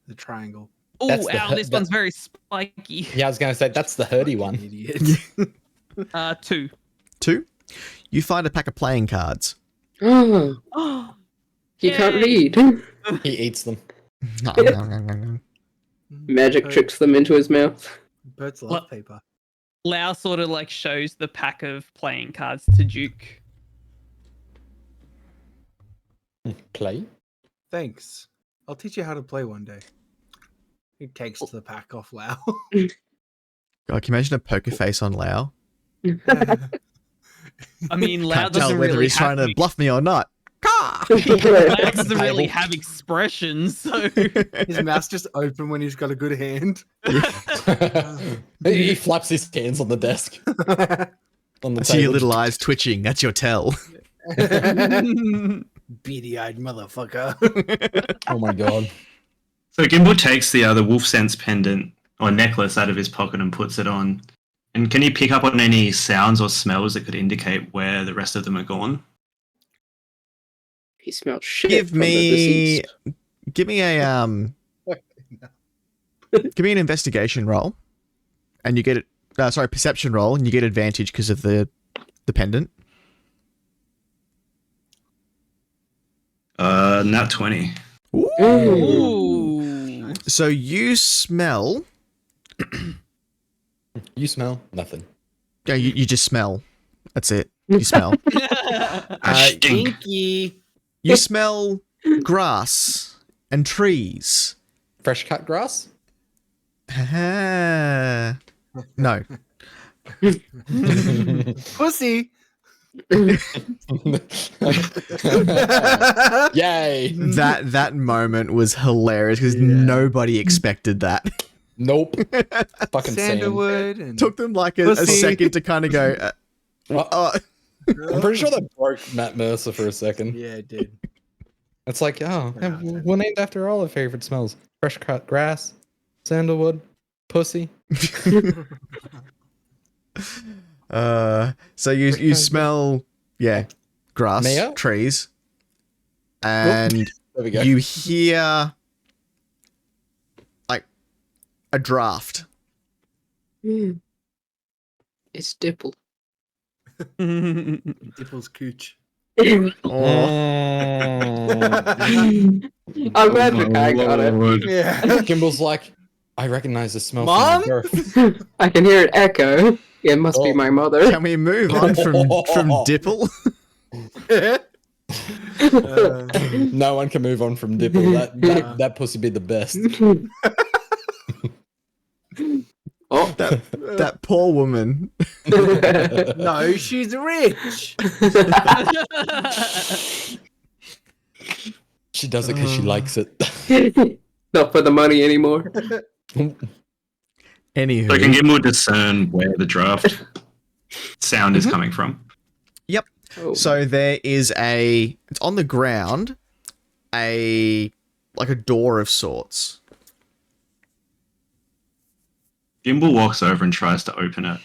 The triangle. Oh, That's the ow, this one's very spiky. Yeah, I was going to say that's the herdy one. Idiot. 2. 2. You find a pack of playing cards. Oh, Oh, he can't yay. read. He eats them. Magic tricks them into his mouth. Birds love What? paper. Lau sort of like shows the pack of playing cards to Duke. Play? Thanks. I'll teach you how to play one day. He takes the pack off Lau. God, can you imagine a poker face on Lau? I mean, Lau Can't tell doesn't whether really he's trying to have bluff me or not. Lau doesn't really have expressions, so His mouth's just open when he's got a good hand. He flaps his hands on the desk. On the I see your table. little eyes twitching. That's your tell. Beady-eyed motherfucker. Oh my god. So Gimbal takes the wolf sense pendant or necklace out of his pocket and puts it on. And can you pick up on any sounds or smells that could indicate where the rest of them are gone? He smells shit. Give from the me deceased. give me a give me an investigation roll. And you get it perception roll, and you get advantage because of the pendant. Nat 20. ooh. So you smell. You smell nothing. Yeah, you just smell. That's it. You smell. I stink. Inky. You smell grass and trees. Fresh cut grass? No. Pussy. Yay! That moment was hilarious because nobody expected that. Nope. Fucking sand. Sandalwood and Took them like a Pussy. second to kind of go. I'm pretty sure that broke Matt Mercer for a second. Yeah, it did. It's like, oh, yeah, we're named after all our favorite smells: fresh cut grass, sandalwood, pussy. So you smell grass, Mayo? trees, and There we go. you hear like a draft. It's Dipple. Dipple's cooch. I'm glad the guy got it. Yeah. Gimble's like, I recognize the smell Mom? from my birth. I can hear it echo. It must be Oh. my mother. Can we move on from Dipple? No one can move on from Dipple. That pussy be the best. Oh, That poor woman. No, she's rich. She does it because she likes it. not for the money anymore. Anywho, So can Gimbal discern where the draft sound is coming from? Yep. Oh. So there is it's on the ground, like a door of sorts. Gimbal walks over and tries to open it.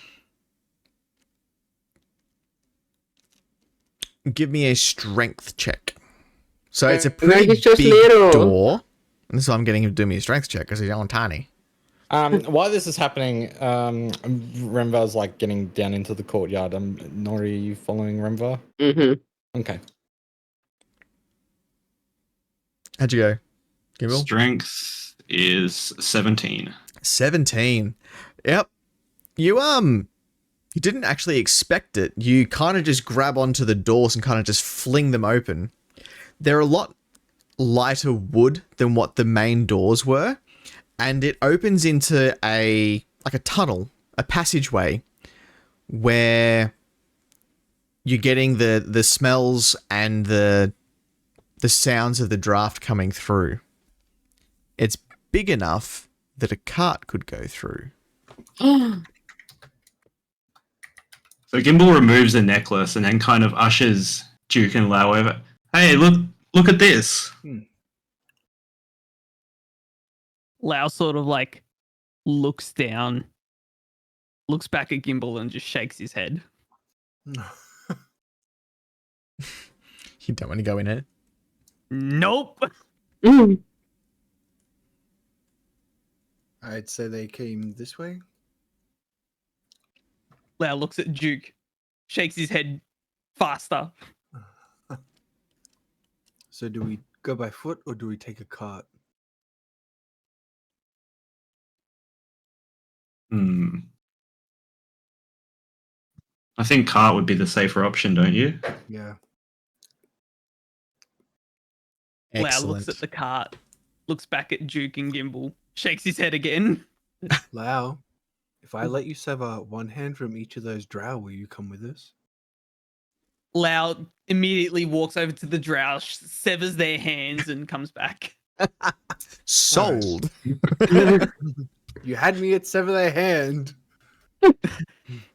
Give me a strength check. So it's a No, pretty he's just big little. door. And so I'm getting him to do me a strength check because he's on tiny. While this is happening, Remvar's like getting down into the courtyard. Nori, are you following Remvar? Mm-hmm. Okay. How'd you go, Gimbal? Strength is 17. 17. Yep. You didn't actually expect it. You kind of just grab onto the doors and kind of just fling them open. They're a lot lighter wood than what the main doors were, and it opens into a tunnel, a passageway where you're getting the smells and the sounds of the draft coming through. It's big enough that a cart could go through. So Gimbal removes the necklace and then kind of ushers Duke and Lau over. Hey, look at this. Lau sort of like looks down, looks back at Gimbal and just shakes his head. You don't want to go in it. Nope. I'd say they came this way. Lau looks at Duke, shakes his head faster. So do we go by foot or do we take a cart? Hmm. I think cart would be the safer option, don't you? Yeah. Lau Excellent. looks at the cart, looks back at Duke and Gimbal, shakes his head again. Lau, if I let you sever one hand from each of those drow, will you come with us? Lau immediately walks over to the Drow, severs their hands, and comes back. Sold. You had me at sever their hand.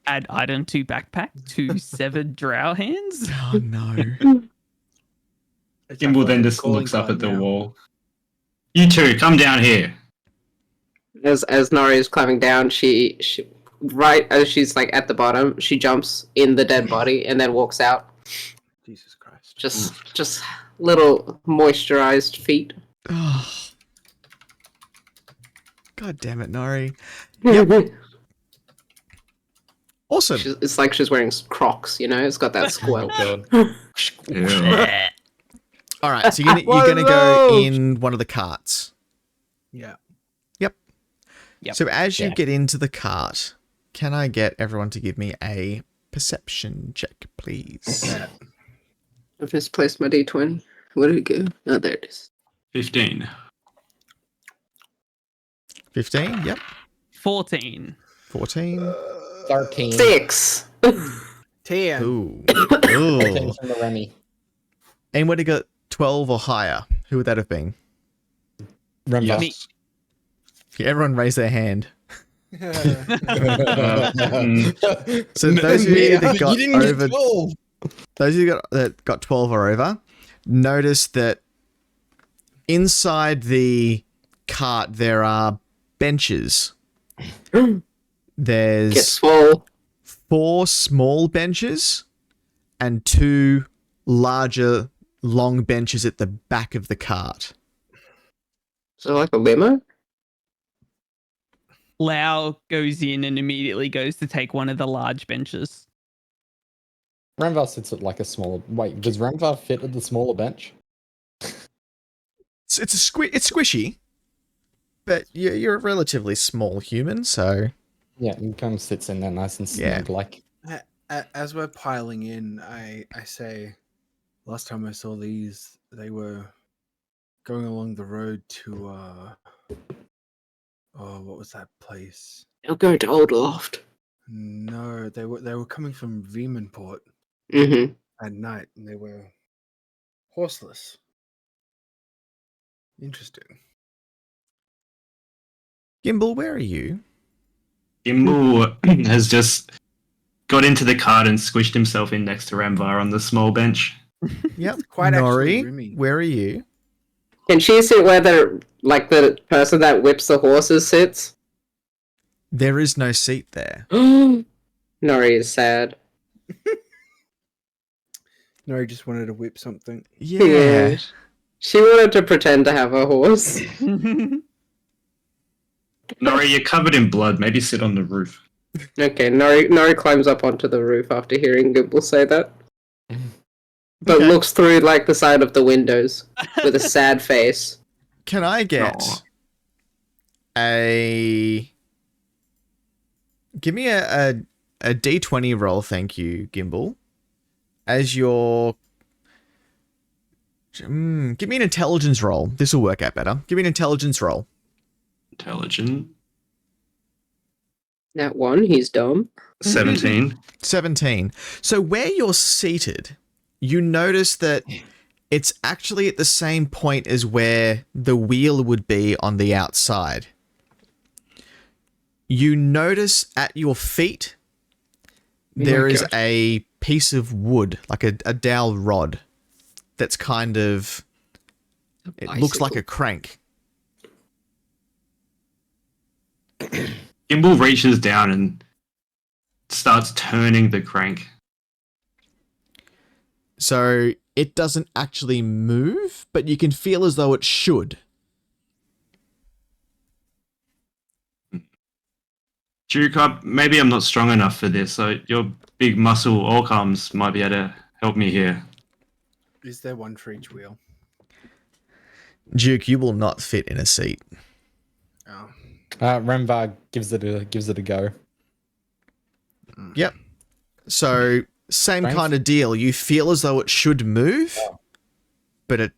Add item to backpack to severed Drow hands. Oh no. It's Gimbal like then a just calling looks up card at the now. wall. You two, come down here. As Nori is climbing down, she right as she's like at the bottom, she jumps in the dead body and then walks out. Jesus Christ. Just little moisturized feet. Oh. God damn it, Nori. Awesome. It's like she's wearing Crocs, you know? It's got that Oh squirt. god. Yeah. All right, so you're gonna go in one of the carts. Yeah. Yep. So as you Yeah. get into the cart, can I get everyone to give me a perception check, please? Yeah. I've misplaced my D20. Where did it go? Oh, there it is. 15. 15, yep. 14. 14. 13. 6. 10. Ooh. 13 Ooh. from the Remy. Anybody got 12 or higher? Who would that have been? Remember. Me. Yeah, everyone raise their hand. So No, those of you that got you didn't over, get 12. those of you that got 12 or over, notice that inside the cart there are benches. Get There's swole. 4 small benches and 2 larger long benches at the back of the cart. So like a limo? Lau goes in and immediately goes to take one of the large benches. Ramvar sits at like a smaller. Wait, does Ramvar fit at the smaller bench? It's it's squishy, but you're a relatively small human, so Yeah, he kind of sits in there nice and Yeah. snug like. As we're piling in, I say, last time I saw these, they were going along the road to, what was that place? They'll go to Alderloft. No, they were coming from Veemanport Mm-hmm. at night, and they were horseless. Interesting. Gimbal, where are you? Gimbal has just got into the cart and squished himself in next to Ramvar on the small bench. Yep. Quite actually Nori, roomy. where are you? Can she sit where the person that whips the horses sits? There is no seat there. Nori is sad. No, I just wanted to whip something. Yeah. She wanted to pretend to have a horse. Nori, you're covered in blood. Maybe sit on the roof. Okay, Nori climbs up onto the roof after hearing Gimbal say that. But Okay. looks through like the side of the windows with a sad face. Can I get Aw. give me a D20 roll, thank you, Gimbal. As your give me an intelligence roll. This will work out better. Give me an intelligence roll. Intelligent. That one, he's dumb. 17. 17. So where you're seated, you notice that it's actually at the same point as where the wheel would be on the outside. You notice at your feet there is God. a piece of wood, like a dowel rod, that's kind of, it looks like a crank. Gimbal reaches down and starts turning the crank. So it doesn't actually move, but you can feel as though it should. Duke, maybe I'm not strong enough for this, so your big muscle orc arms might be able to help me here. Is there one for each wheel? Duke, you will not fit in a seat. Oh. Remvar gives it a go. Yep. So same Strength? kind of deal. You feel as though it should move, but it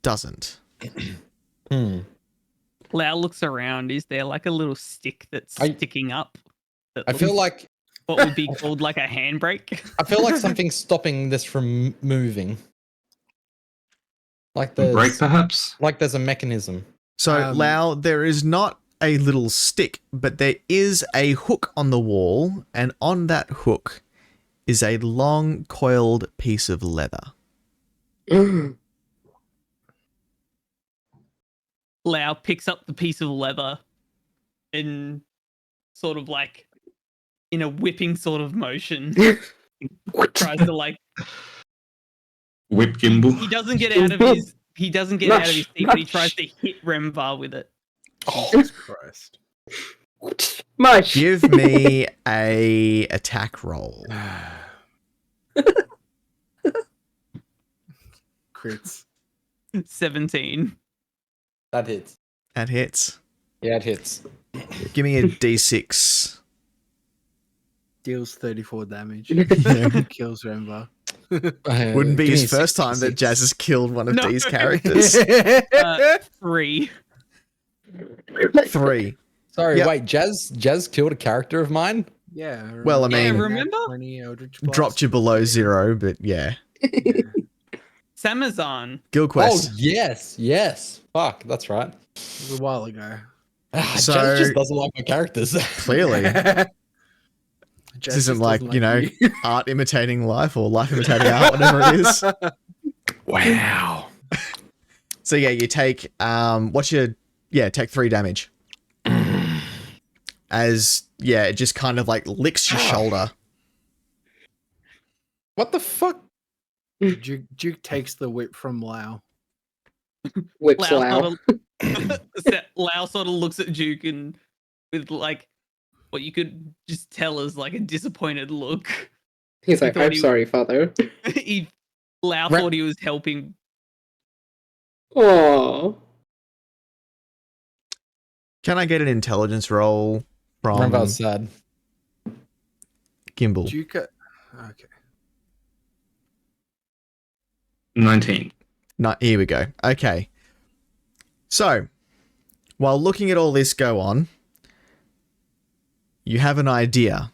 doesn't. Lau looks around. Is there like a little stick that's sticking up? I feel like what would be called like a handbrake. I feel like something's stopping this from moving. Like there's Brake, perhaps? like there's a mechanism. So, Lau, there is not a little stick, but there is a hook on the wall, and on that hook is a long coiled piece of leather. Lau picks up the piece of leather and sort of like in a whipping sort of motion tries to like Whip Gimbal. he doesn't get out of his seat, but he tries to hit Remvar with it. Jesus Christ. Much. Give me a attack roll. Crits. 17. That hits. That hits. Yeah, it hits. Give me a d6. Deals 34 damage. Yeah. Kills Remvar. Wouldn't be give me his first time that 66. Jazz has killed one of No. these characters. 3. 3. Sorry, Yep. wait. Jazz killed a character of mine. Yeah. Well, I Yeah, mean, remember? 20 Eldritch Blast. Dropped you below 0, but yeah. Samazan. Guild Oh Quest. yes. Fuck, that's right. It was a while ago. So- Jazz just doesn't like my characters. Clearly. Jazz This isn't just like, doesn't you know, you. art imitating life or life imitating art, whatever it is. Wow. So yeah, you take take 3 damage. As it just kind of like licks your shoulder. What the fuck? Duke takes the whip from Lau. Whips Lau Lau. Lau sort of looks at Duke and with like what you could just tell as like a disappointed look. He's like, thought I'm he- sorry, father. Lau thought he was helping. Oh. Can I get an intelligence roll from Remvar's sad. Gimbal? Duke. Okay. 19. Here we go. Okay. So, while looking at all this go on, you have an idea.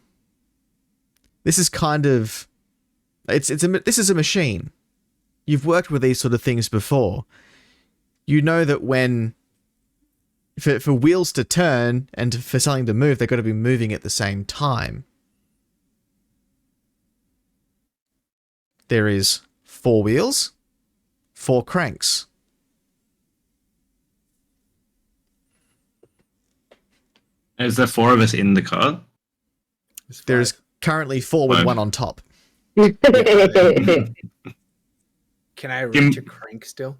This is kind of this is a machine. You've worked with these sort of things before. You know that when for wheels to turn and for something to move, they've got to be moving at the same time. There is 4 wheels, 4 cranks. Is there 4 of us in the car? There's currently 4 with 1 on top. Can I reach a crank still?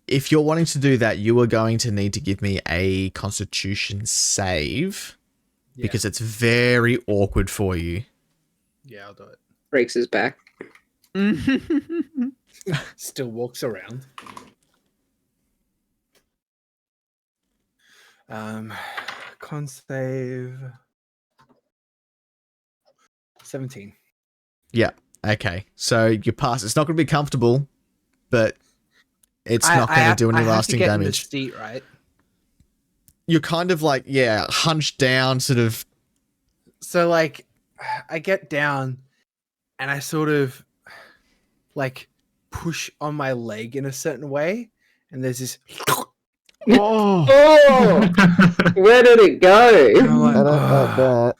If you're wanting to do that, you are going to need to give me a Constitution save because it's very awkward for you. Yeah, I'll do it. Breaks his back. Still walks around. Con save 17. Yeah. Okay. So you pass. It's not going to be comfortable, but it's not going to do any lasting damage. In the seat, right? You're kind of like, hunched down, sort of. So like, I get down, and I sort of like push on my leg in a certain way, and there's this. Oh. Oh! Where did it go? I'm like,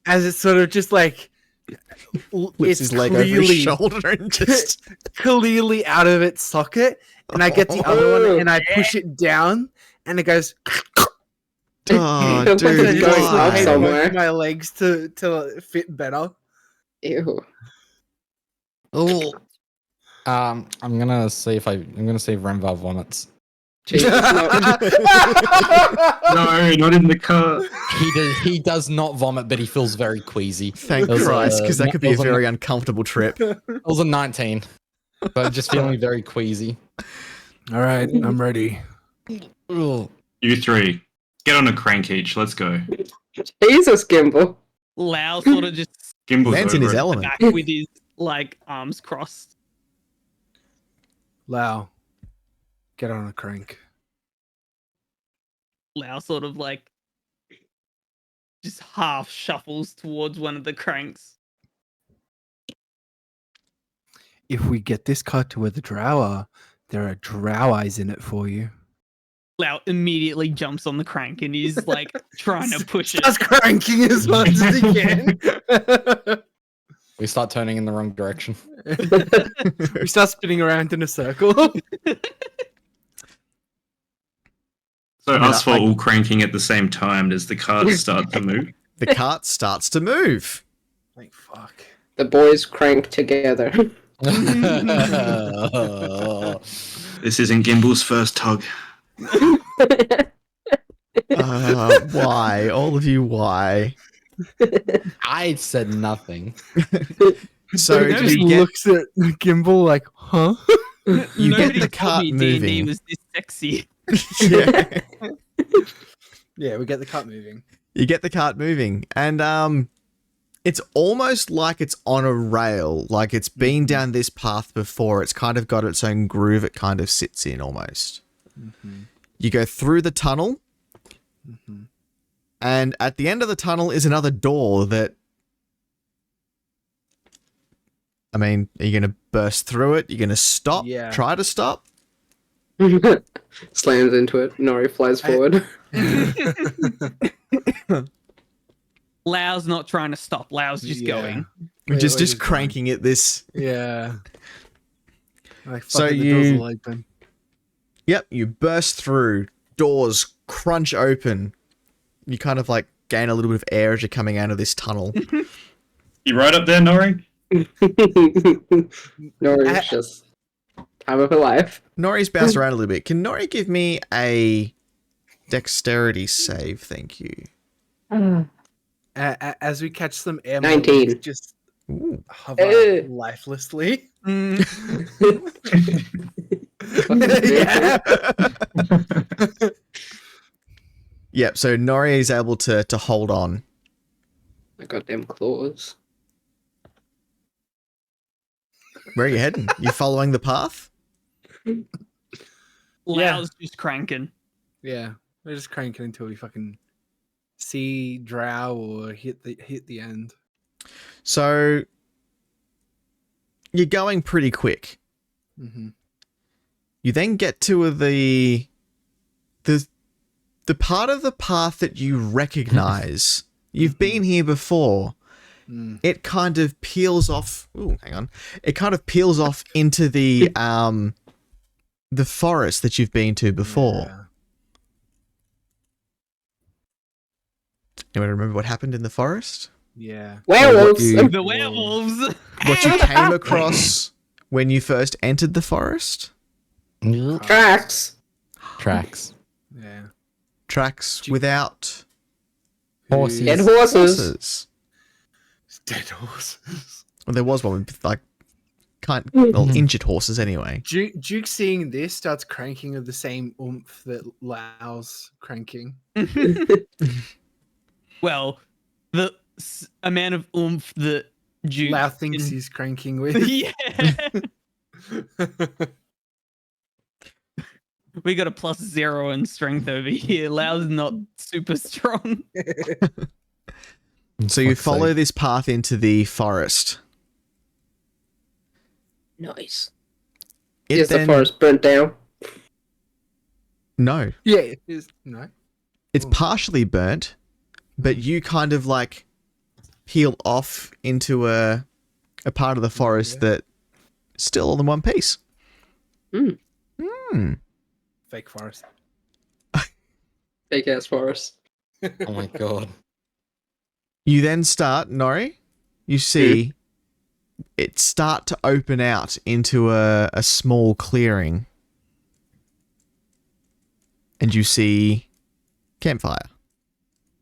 as it sort of just like Flips his leg over his shoulder and just clearly out of its socket. And I get the other one and I push it down, and it goes. oh, It's dude, like going why? up somewhere. My legs to fit better. Ew. Oh. I'm gonna see if Renvar vomits. Jesus, no. No, not in the car. He does not vomit, but he feels very queasy. Thank It was, Christ, because that could be a it was very uncomfortable trip. It was a 19, but just feeling very queasy. All right, I'm ready. Ugh. You three, get on a crank each. Let's go. Jesus, Gimbal. Lau sort of just Gimbal's Man's in over his it. element. back with his like arms crossed. Lau, get on a crank. Lau sort of like just half shuffles towards one of the cranks. If we get this car to where the drow are, there are drow eyes in it for you. Lau immediately jumps on the crank and is like trying to push it. Starts cranking as much as he can. We start turning in the wrong direction. We start spinning around in a circle. So mean, us four all cranking at the same time. Does the cart start to move? The cart starts to move. Like fuck. The boys crank together. This isn't Gimbal's first tug. Why? All of you, why? I said nothing. So He do just you get, looks at Gimbal like, huh? you get Nobody the told cart me D&D moving. was this sexy. Yeah. Yeah, we get the cart moving. You get the cart moving, and it's almost like it's on a rail, like it's been down this path before. It's kind of got its own groove it kind of sits in almost. You go through the tunnel, and at the end of the tunnel is another door that, I mean, are you going to burst through it? You're going to stop? Yeah. Try to stop? Slams into it. Nori flies forward. Lau's not trying to stop. Lau's just Yeah. going. We're just just cranking at this. Yeah. Like, fuck So it, the doors you- will open. Yep, you burst through, doors crunch open. You kind of like gain a little bit of air as you're coming out of this tunnel. You right up there, Nori? Nori's just time of her life. Nori's bounced around a little bit. Can Nori give me a dexterity save? Thank you. As we catch some air, 19. just Ooh. hover lifelessly. Yeah. Yep, so Nori is able to hold on. My goddamn claws. Where are you heading? You following the path? Lau's just cranking. Yeah, we're just cranking until we fucking see drow or hit the end. So you're going pretty quick. Mm-hmm. You then get to the part of the path that you recognize. You've been here before. It kind of peels off. Ooh, hang on. It kind of peels off into the forest that you've been to before. Yeah. Anyone remember what happened in the forest? Yeah. Werewolves! you- The werewolves. What you came across when you first entered the forest? Tracks! Tracks. Yeah. Tracks without Horses. Dead horses! horses. Dead horses. Well, there was one with like injured horses anyway. Duke seeing this starts cranking of the same oomph that Lau's cranking. Well, the amount of oomph that Duke Lau thinks can- he's cranking with. Yeah. We got a +0 in strength over here. Lau's not super strong. So you Fuck's follow sake. this path into the forest. Nice. It Is the then- forest burnt down? No, Yeah, it is. No. it's Ooh. partially burnt, but you kind of like heal off into a part of the forest that still all in one piece. Fake forest. Fake ass forest. Oh my god. You then start, Nori, you see it start to open out into a small clearing. And you see campfire.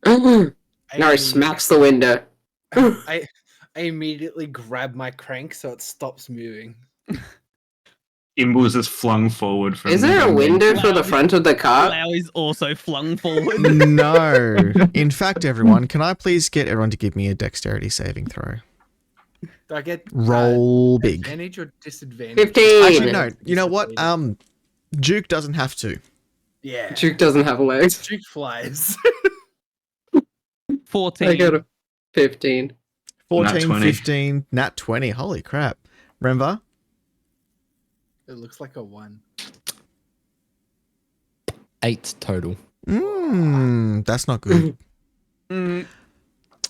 Nari smacks the window. I immediately grab my crank so it stops moving. Gimble's just flung forward from. Is there a window for the front of the car? Lau is also flung forward. No. In fact, everyone, can I please get everyone to give me a dexterity saving throw? Do I get Roll big. advantage or disadvantage? 15. Actually, no. You know what? Duke doesn't have to. Yeah. Duke doesn't have legs. Duke flies. 14. I got a 15. 14, Nat 20. 15, nat 20. Holy crap. Remember? It looks like a 1. 8 total. That's not good. Mm,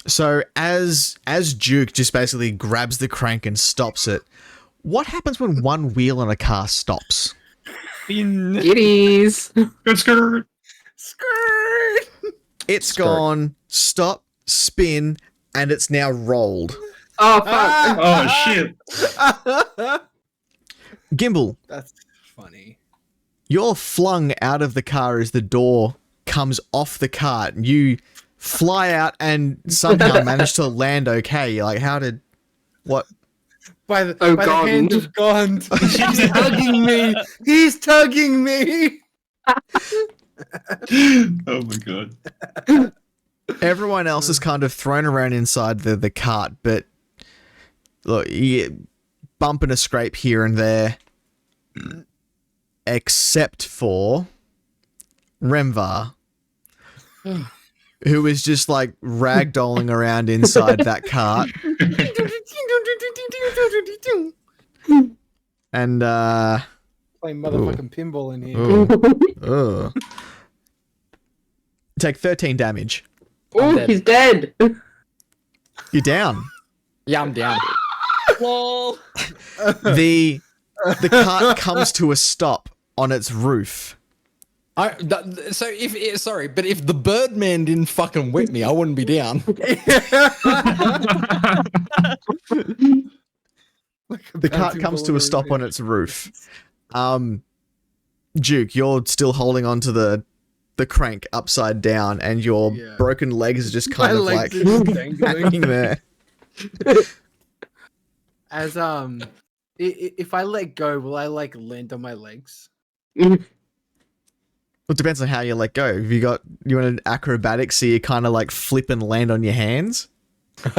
So as Duke just basically grabs the crank and stops it, what happens when one wheel on a car stops? in. Kitties. Good skirt. Skirt! It's Skirt. gone, stop, spin, and it's now rolled. Oh, fuck. Oh shit. Gimbal, That's funny. you're flung out of the car as the door comes off the cart. You fly out and somehow manage to land okay. You're like, how did... What? By the Oh, by the hand God. of God. He's tugging me. He's tugging me. Oh my god. Everyone else is kind of thrown around inside the cart, but look, you get bump and a scrape here and there, except for Remvar, who is just like ragdolling around inside that cart. And Playing motherfucking pinball in here. ugh. Take 13 damage. Oh, dead. he's dead. You're down. Yeah, I'm down. Lol. The cart comes to a stop on its roof. But if the Birdman didn't fucking whip me, I wouldn't be down. The cart comes to a stop on its roof. Duke, you're still holding onto the crank upside down, and your Yeah. broken legs are just My kind of legs like are just dangling. hanging there. As if I let go, will I like land on my legs? It depends on how you let go. If you want an acrobatic, so you kind of like flip and land on your hands.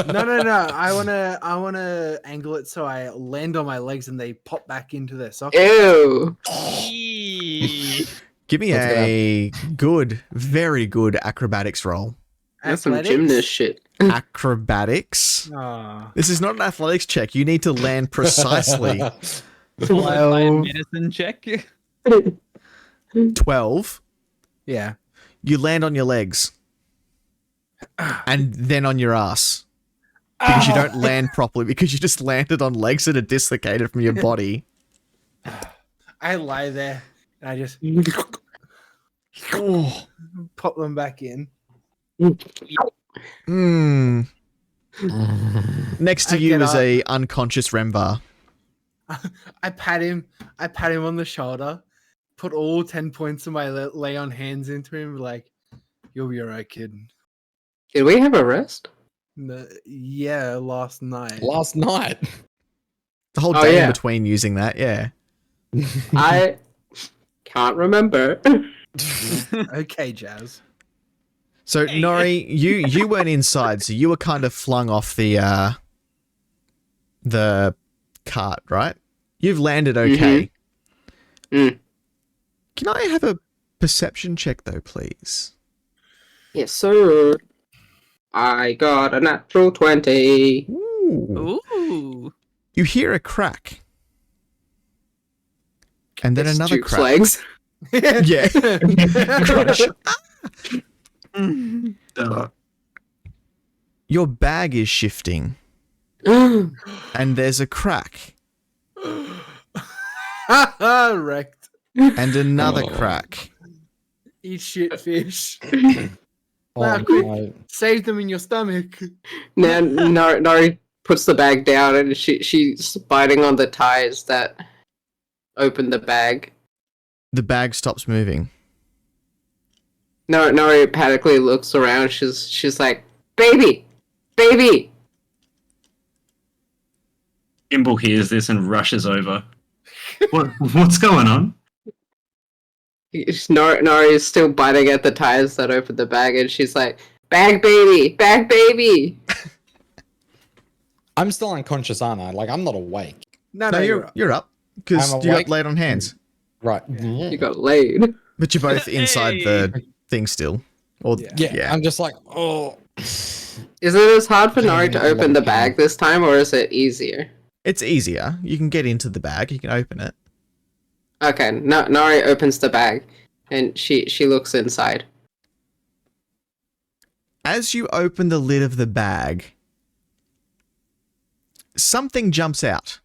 No. I wanna angle it so I land on my legs and they pop back into their socket. Ew. Eee. Give me Let's a good, very good acrobatics roll. That's some Athletics? gymnast shit. Acrobatics. Aw. This is not an athletics check. You need to land precisely. Play a medicine check. 12. Yeah. You land on your legs. And then on your ass. Because you don't land properly, because you just landed on legs that are dislocated from your body. I lie there and I just Oh. pop them back in. Mm. Next to I you get is up. a unconscious Remvar. I pat him on the shoulder, put all 10 points of my lay on hands into him, like, you'll be alright, kid. Did we have a rest? Yeah, last night. Last night. The whole Oh, day yeah. in between using that, yeah. I can't remember. Okay, Jazz. So Nori, you weren't inside, so you were kind of flung off the cart, right? You've landed okay. Mm. Can I have a perception check though, please? Yes, sir. I got a natural 20. Ooh. Ooh. You hear a crack. And then It's another Duke's crack. legs. Yeah. Crush. Duh. Your bag is shifting, and there's a crack, Wrecked. and another Oh. crack. Eat shit, fish. Oh, Wow, quick. no. Save them in your stomach. Now Nori puts the bag down and she's biting on the ties that open the bag. The bag stops moving. Nori panically looks around. She's like, baby! Baby! Gimbal hears this and rushes over. What's going on? Nori is still biting at the ties that open the bag, and she's like, bag baby! Bag baby! I'm still unconscious, aren't I? Like, I'm not awake. No, No, you're up because I'm you got awake. laid on hands, Right. You got laid. but you're both inside the thing still. Or Yeah. Yeah, I'm just like, oh. Is it as hard for Nori to open the bag this time, or is it easier? It's easier. You can get into the bag. You can open it. Okay, Nori opens the bag, and she looks inside. As you open the lid of the bag, something jumps out.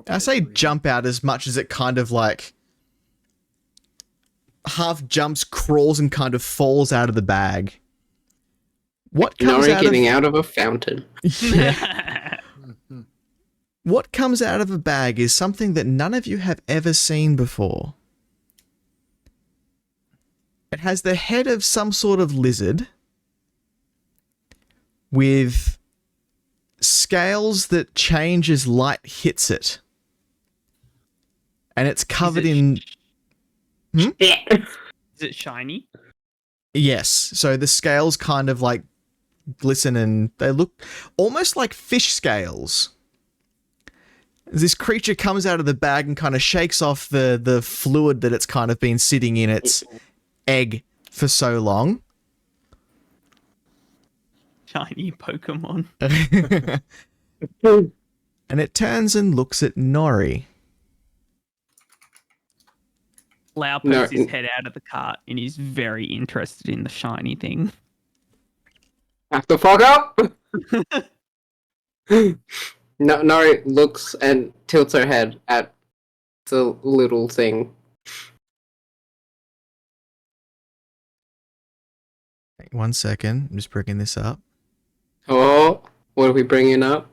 I say jump out as much as it kind of like half jumps, crawls, and kind of falls out of the bag. What comes Nori out getting of... out of a fountain. Yeah. What comes out of a bag is something that none of you have ever seen before. It has the head of some sort of lizard with scales that change as light hits it. And it's covered in... Is it shiny? Yes. So the scales kind of like glisten and they look almost like fish scales. This creature comes out of the bag and kind of shakes off the fluid that it's kind of been sitting in its egg for so long. Shiny Pokemon. And it turns and looks at Nori. Lau No. pokes his head out of the cart and he's very interested in the shiny thing. Have to fuck up! Nori looks and tilts her head at the little thing. Wait 1 second. I'm just bringing this up. Oh, what are we bringing up?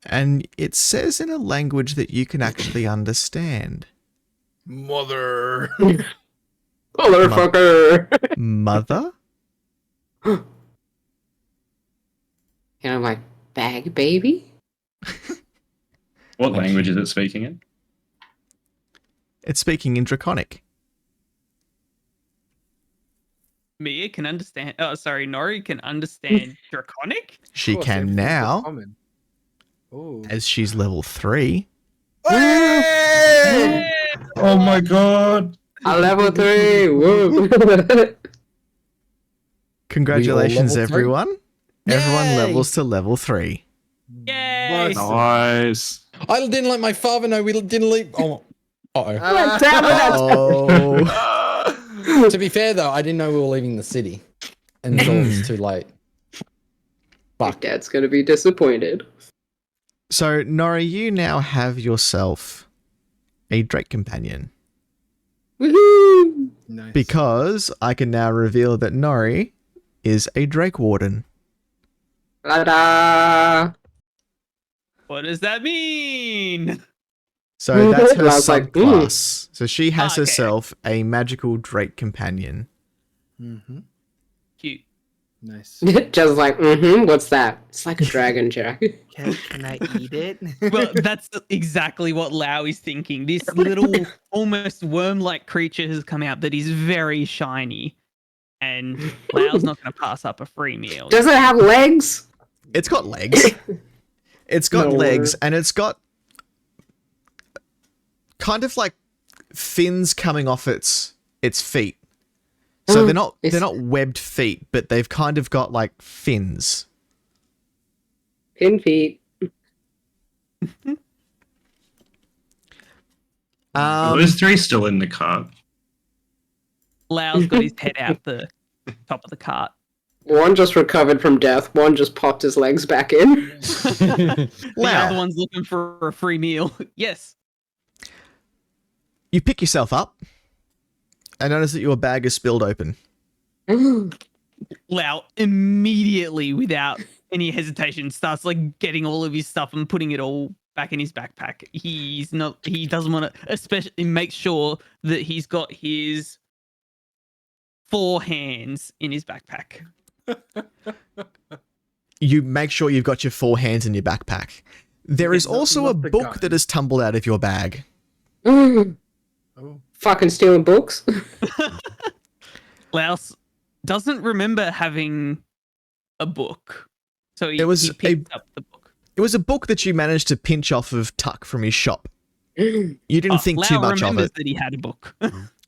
And it says in a language that you can actually understand. Mother. Motherfucker! Mother? And I'm like, bag baby? What language is it speaking in? It's speaking in Draconic. Mia can understand. Oh, sorry, Nori can understand Draconic. She can now, as she's level 3. Hey! Oh my god! A level 3! Woo! Congratulations, level 3? everyone. Everyone Yay! levels to level 3. Yay! Nice. I didn't let my father know we didn't leave. Oh, uh-oh. Oh. To be fair, though, I didn't know we were leaving the city until it was too late. Fuck, Dad's gonna be disappointed. So, Nori, you now have yourself a Drake companion. Woohoo! Nice. Because I can now reveal that Nori is a Drake Warden. Ta-da! What does that mean? So that's her I was like, subclass. So she has Okay. herself a magical Drake companion. Mm-hmm. Cute. Nice. Just like, what's that? It's like a dragon, Jack. Can I eat it? Well, that's exactly what Lau is thinking. This little, almost worm-like creature has come out that is very shiny, and Lau's not going to pass up a free meal. Does it have legs? It's got legs. It's got No. legs, and it's got kind of like fins coming off its feet. So they're not webbed feet, but they've kind of got like fins. Pin feet. Are those three still in the cart? Lau's got his head out the top of the cart. One just recovered from death. One just popped his legs back in. The Lau. other one's looking for a free meal. Yes. You pick yourself up and notice that your bag is spilled open. Lau immediately, without any hesitation, starts like getting all of his stuff and putting it all back in his backpack. He doesn't want to, especially make sure that he's got his 4 hands in his backpack. You make sure you've got your 4 hands in your backpack. There is also a book that has tumbled out of your bag. Fucking stealing books. Laos doesn't remember having a book, so he picked up the book. It was a book that you managed to pinch off of Tuck from his shop. You didn't think Lau too much of remembers it. that he had a book.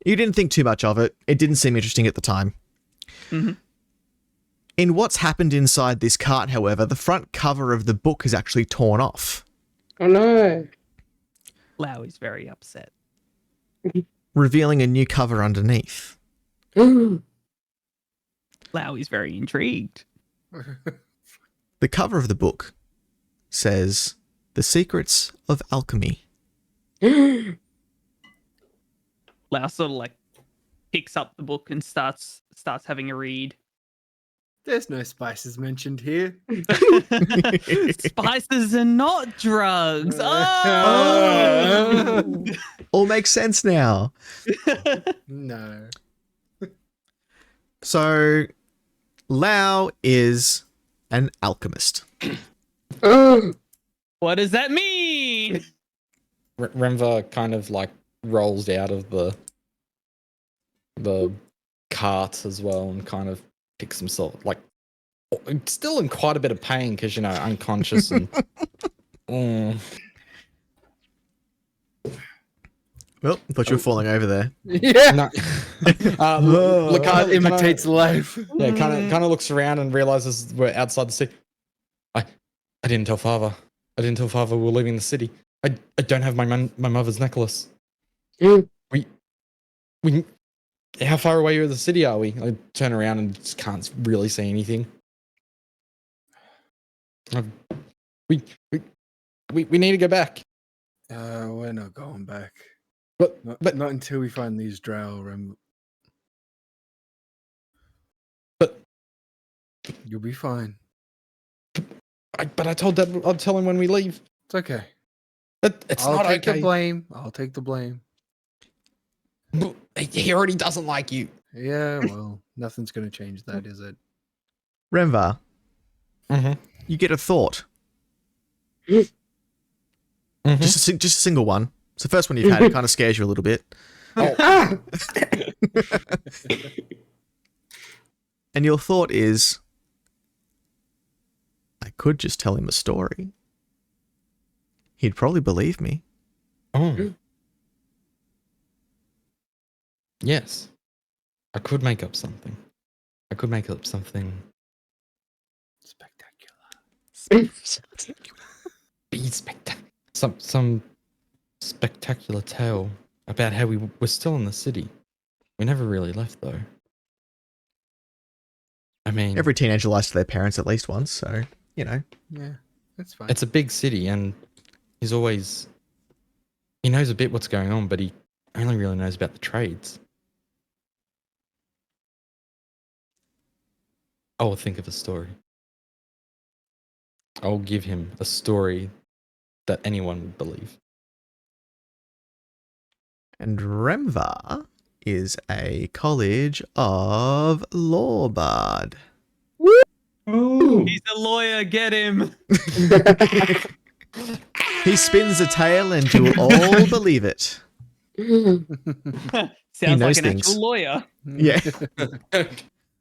You didn't think too much of it. It didn't seem interesting at the time. Mm-hmm. In what's happened inside this cart, however, the front cover of the book is actually torn off, Oh no. Lau is very upset. revealing a new cover underneath. Lau is very intrigued. The cover of the book says, "The Secrets of Alchemy." Lau sort of like picks up the book and starts having a read. There's no spices mentioned here. Spices are not drugs. All makes sense now. No. So, Lau is an alchemist. What does that mean? Renva kind of like rolls out of the cart as well and kind of picks himself, like, still in quite a bit of pain because, you know, unconscious and Well, I thought you were falling over there. Yeah. no. God imitates life. Yeah, kind of looks around and realizes we're outside the city. I didn't tell father. I didn't tell father we were leaving the city. I don't have my mother's necklace. We how far away from the city are we? I turn around and just can't really see anything. We need to go back. We're not going back. But Not until we find these drow. But You'll be fine. I told Dad I'll tell him when we leave. It's okay. It's I'll not take okay. the blame. I'll take the blame. But he already doesn't like you. Yeah, well, nothing's going to change that, is it? Renvar, Mm-hmm. you get a thought. Mm-hmm. Just a single one. It's the first one you've had. It kind of scares you a little bit. And your thought is, I could just tell him a story. He'd probably believe me. Oh. Yes. I could make up something. Spectacular. Be spectacular. Some spectacular tale about how we were still in the city. We never really left, though. I mean, Every teenager lies to their parents at least once, so, you know. Yeah, that's fine. it's a big city, and he knows a bit what's going on, but he only really knows about the trades. I will think of a story. I'll give him a story that anyone would believe. And Remvar is a College of Law Bard. He's a lawyer. Get him. He spins a tale and you'll all believe it. Sounds knows like an things. actual lawyer. Yeah.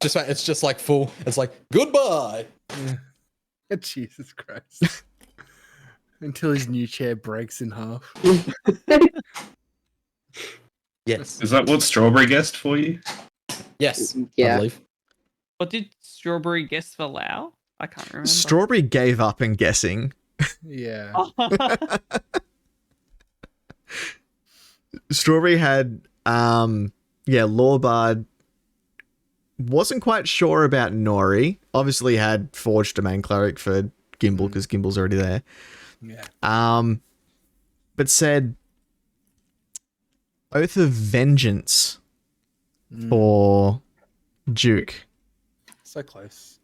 It's just like full. It's like goodbye. Jesus Christ. Until his new chair breaks in half. Yes. Is that what Strawberry guessed for you? Yes. I Yeah. believe. What did Strawberry guess for Lau? I can't remember. Strawberry gave up in guessing. Yeah. Strawberry had, Lawbard wasn't quite sure about Nori. Obviously had Forged Domain Cleric for Gimbal because Gimbal's already there. Yeah. But said Oath of Vengeance for Duke. So close.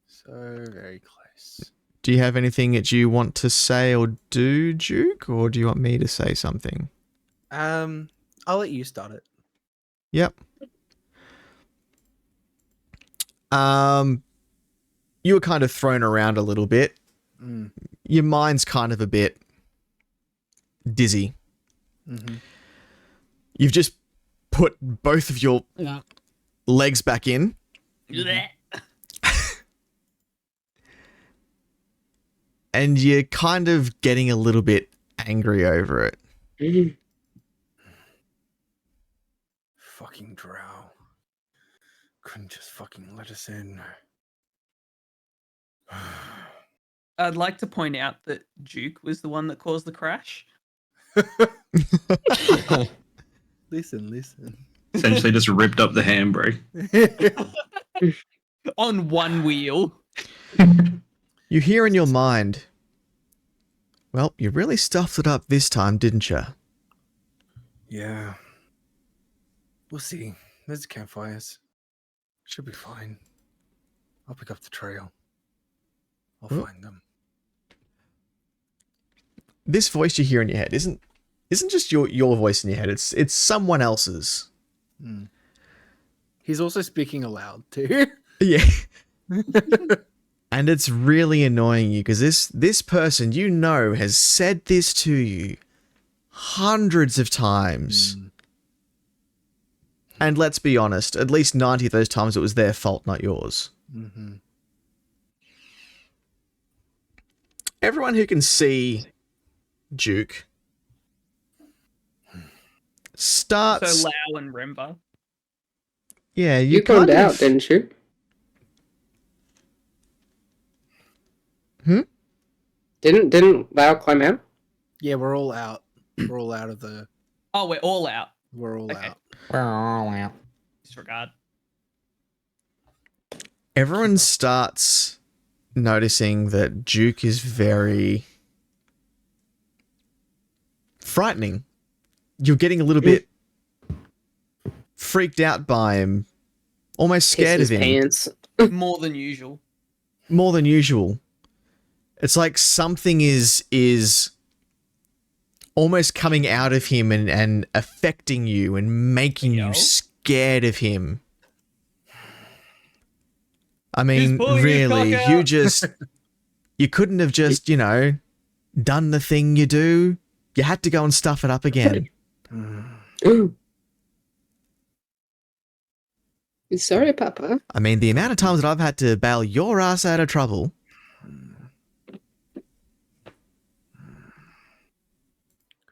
So very close. Do you have anything that you want to say or do, Duke, or do you want me to say something? I'll let you start it. Yep. You were kind of thrown around a little bit. Your mind's kind of a bit dizzy. Mm-hmm. You've just put both of your legs back in. And you're kind of getting a little bit angry over it. Fucking Drow. Couldn't just fucking let us in. I'd like to point out that Duke was the one that caused the crash. Listen. Essentially just ripped up the handbrake. On one wheel. You hear in your mind, well, you really stuffed it up this time, didn't you? Yeah. We'll see. There's campfires. Should be fine. I'll pick up the trail. I'll find them. This voice you hear in your head isn't just your voice in your head. It's someone else's. He's also speaking aloud too. Yeah. And it's really annoying you because this person you know has said this to you hundreds of times. And let's be honest, at least 90 of those times it was their fault, not yours. Mm-hmm. Everyone who can see Duke starts... So Lau and Remba. Yeah, You called out, didn't you? Didn't Lau climb out? Yeah, we're all out. We're all out of the... Oh, we're all out. We're all Okay. out. We're all out. Disregard. Everyone starts noticing that Duke is very frightening. You're getting a little bit freaked out by him, almost scared of him. Pants. More than usual. More than usual. It's like something is almost coming out of him and affecting you and making you scared of him. I mean, really, you couldn't have just, done the thing you do. You had to go and stuff it up again. Sorry, Papa. I mean, the amount of times that I've had to bail your ass out of trouble.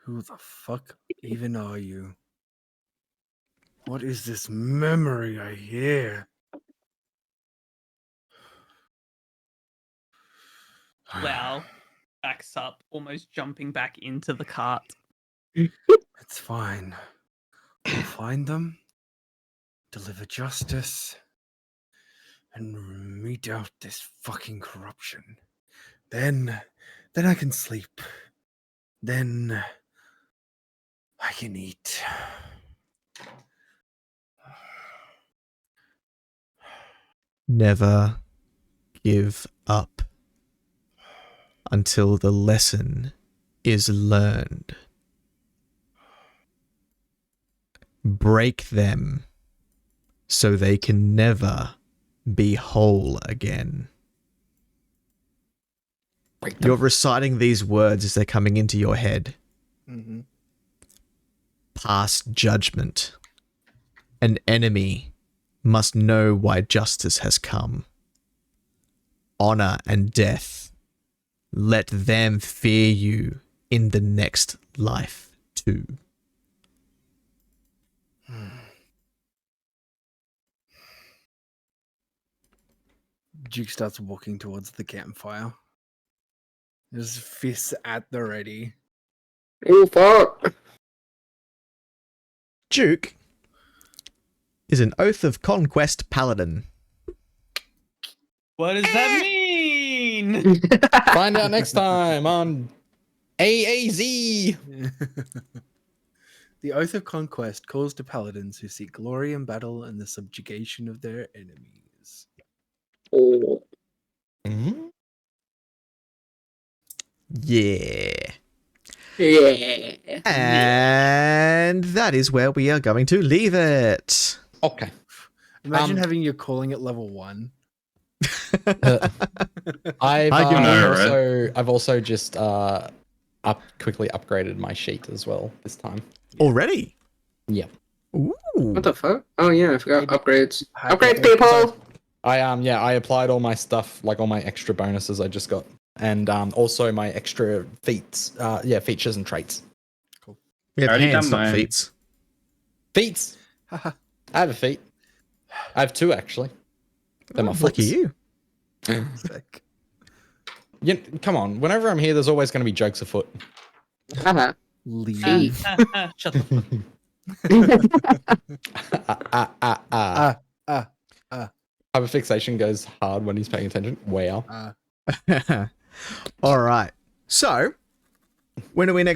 Who the fuck even are you? What is this memory I hear? Lau backs up, almost jumping back into the cart. It's fine. We'll find them, deliver justice, and mete out this fucking corruption. Then I can sleep. Then I can eat. Never give up until the lesson is learned. Break them so they can never be whole again. You're reciting these words as they're coming into your head. Mm-hmm. Pass judgment. An enemy must know why justice has come. Honor and death. Let them fear you in the next life too. Duke starts walking towards the campfire. His fists at the ready. Oh, fuck. Duke is an Oath of Conquest paladin. What does that mean? Find out next time on AAZ. The Oath of Conquest calls to paladins who seek glory in battle and the subjugation of their enemies. Oh. Mhm. Yeah. Yeah. And that is where we are going to leave it. Okay. Imagine having your calling at level 1. I've I can know, I've also just quickly upgraded my sheet as well this time. Already? Yeah. Ooh. What the fuck? Oh yeah, I forgot upgrades. Happy Upgrades, days. people. I applied all my stuff, like all my extra bonuses I just got, and also my extra feats, features and traits. We have Already hands, done not mine. feats. Feats. I have a feat. I have 2 actually. They're my Lucky foots. you. Sick. Come on. Whenever I'm here, there's always going to be jokes afoot. Haha. Leave. Shut the fuck Hyperfixation goes hard when he's paying attention. Wow. All right. So, when are we next?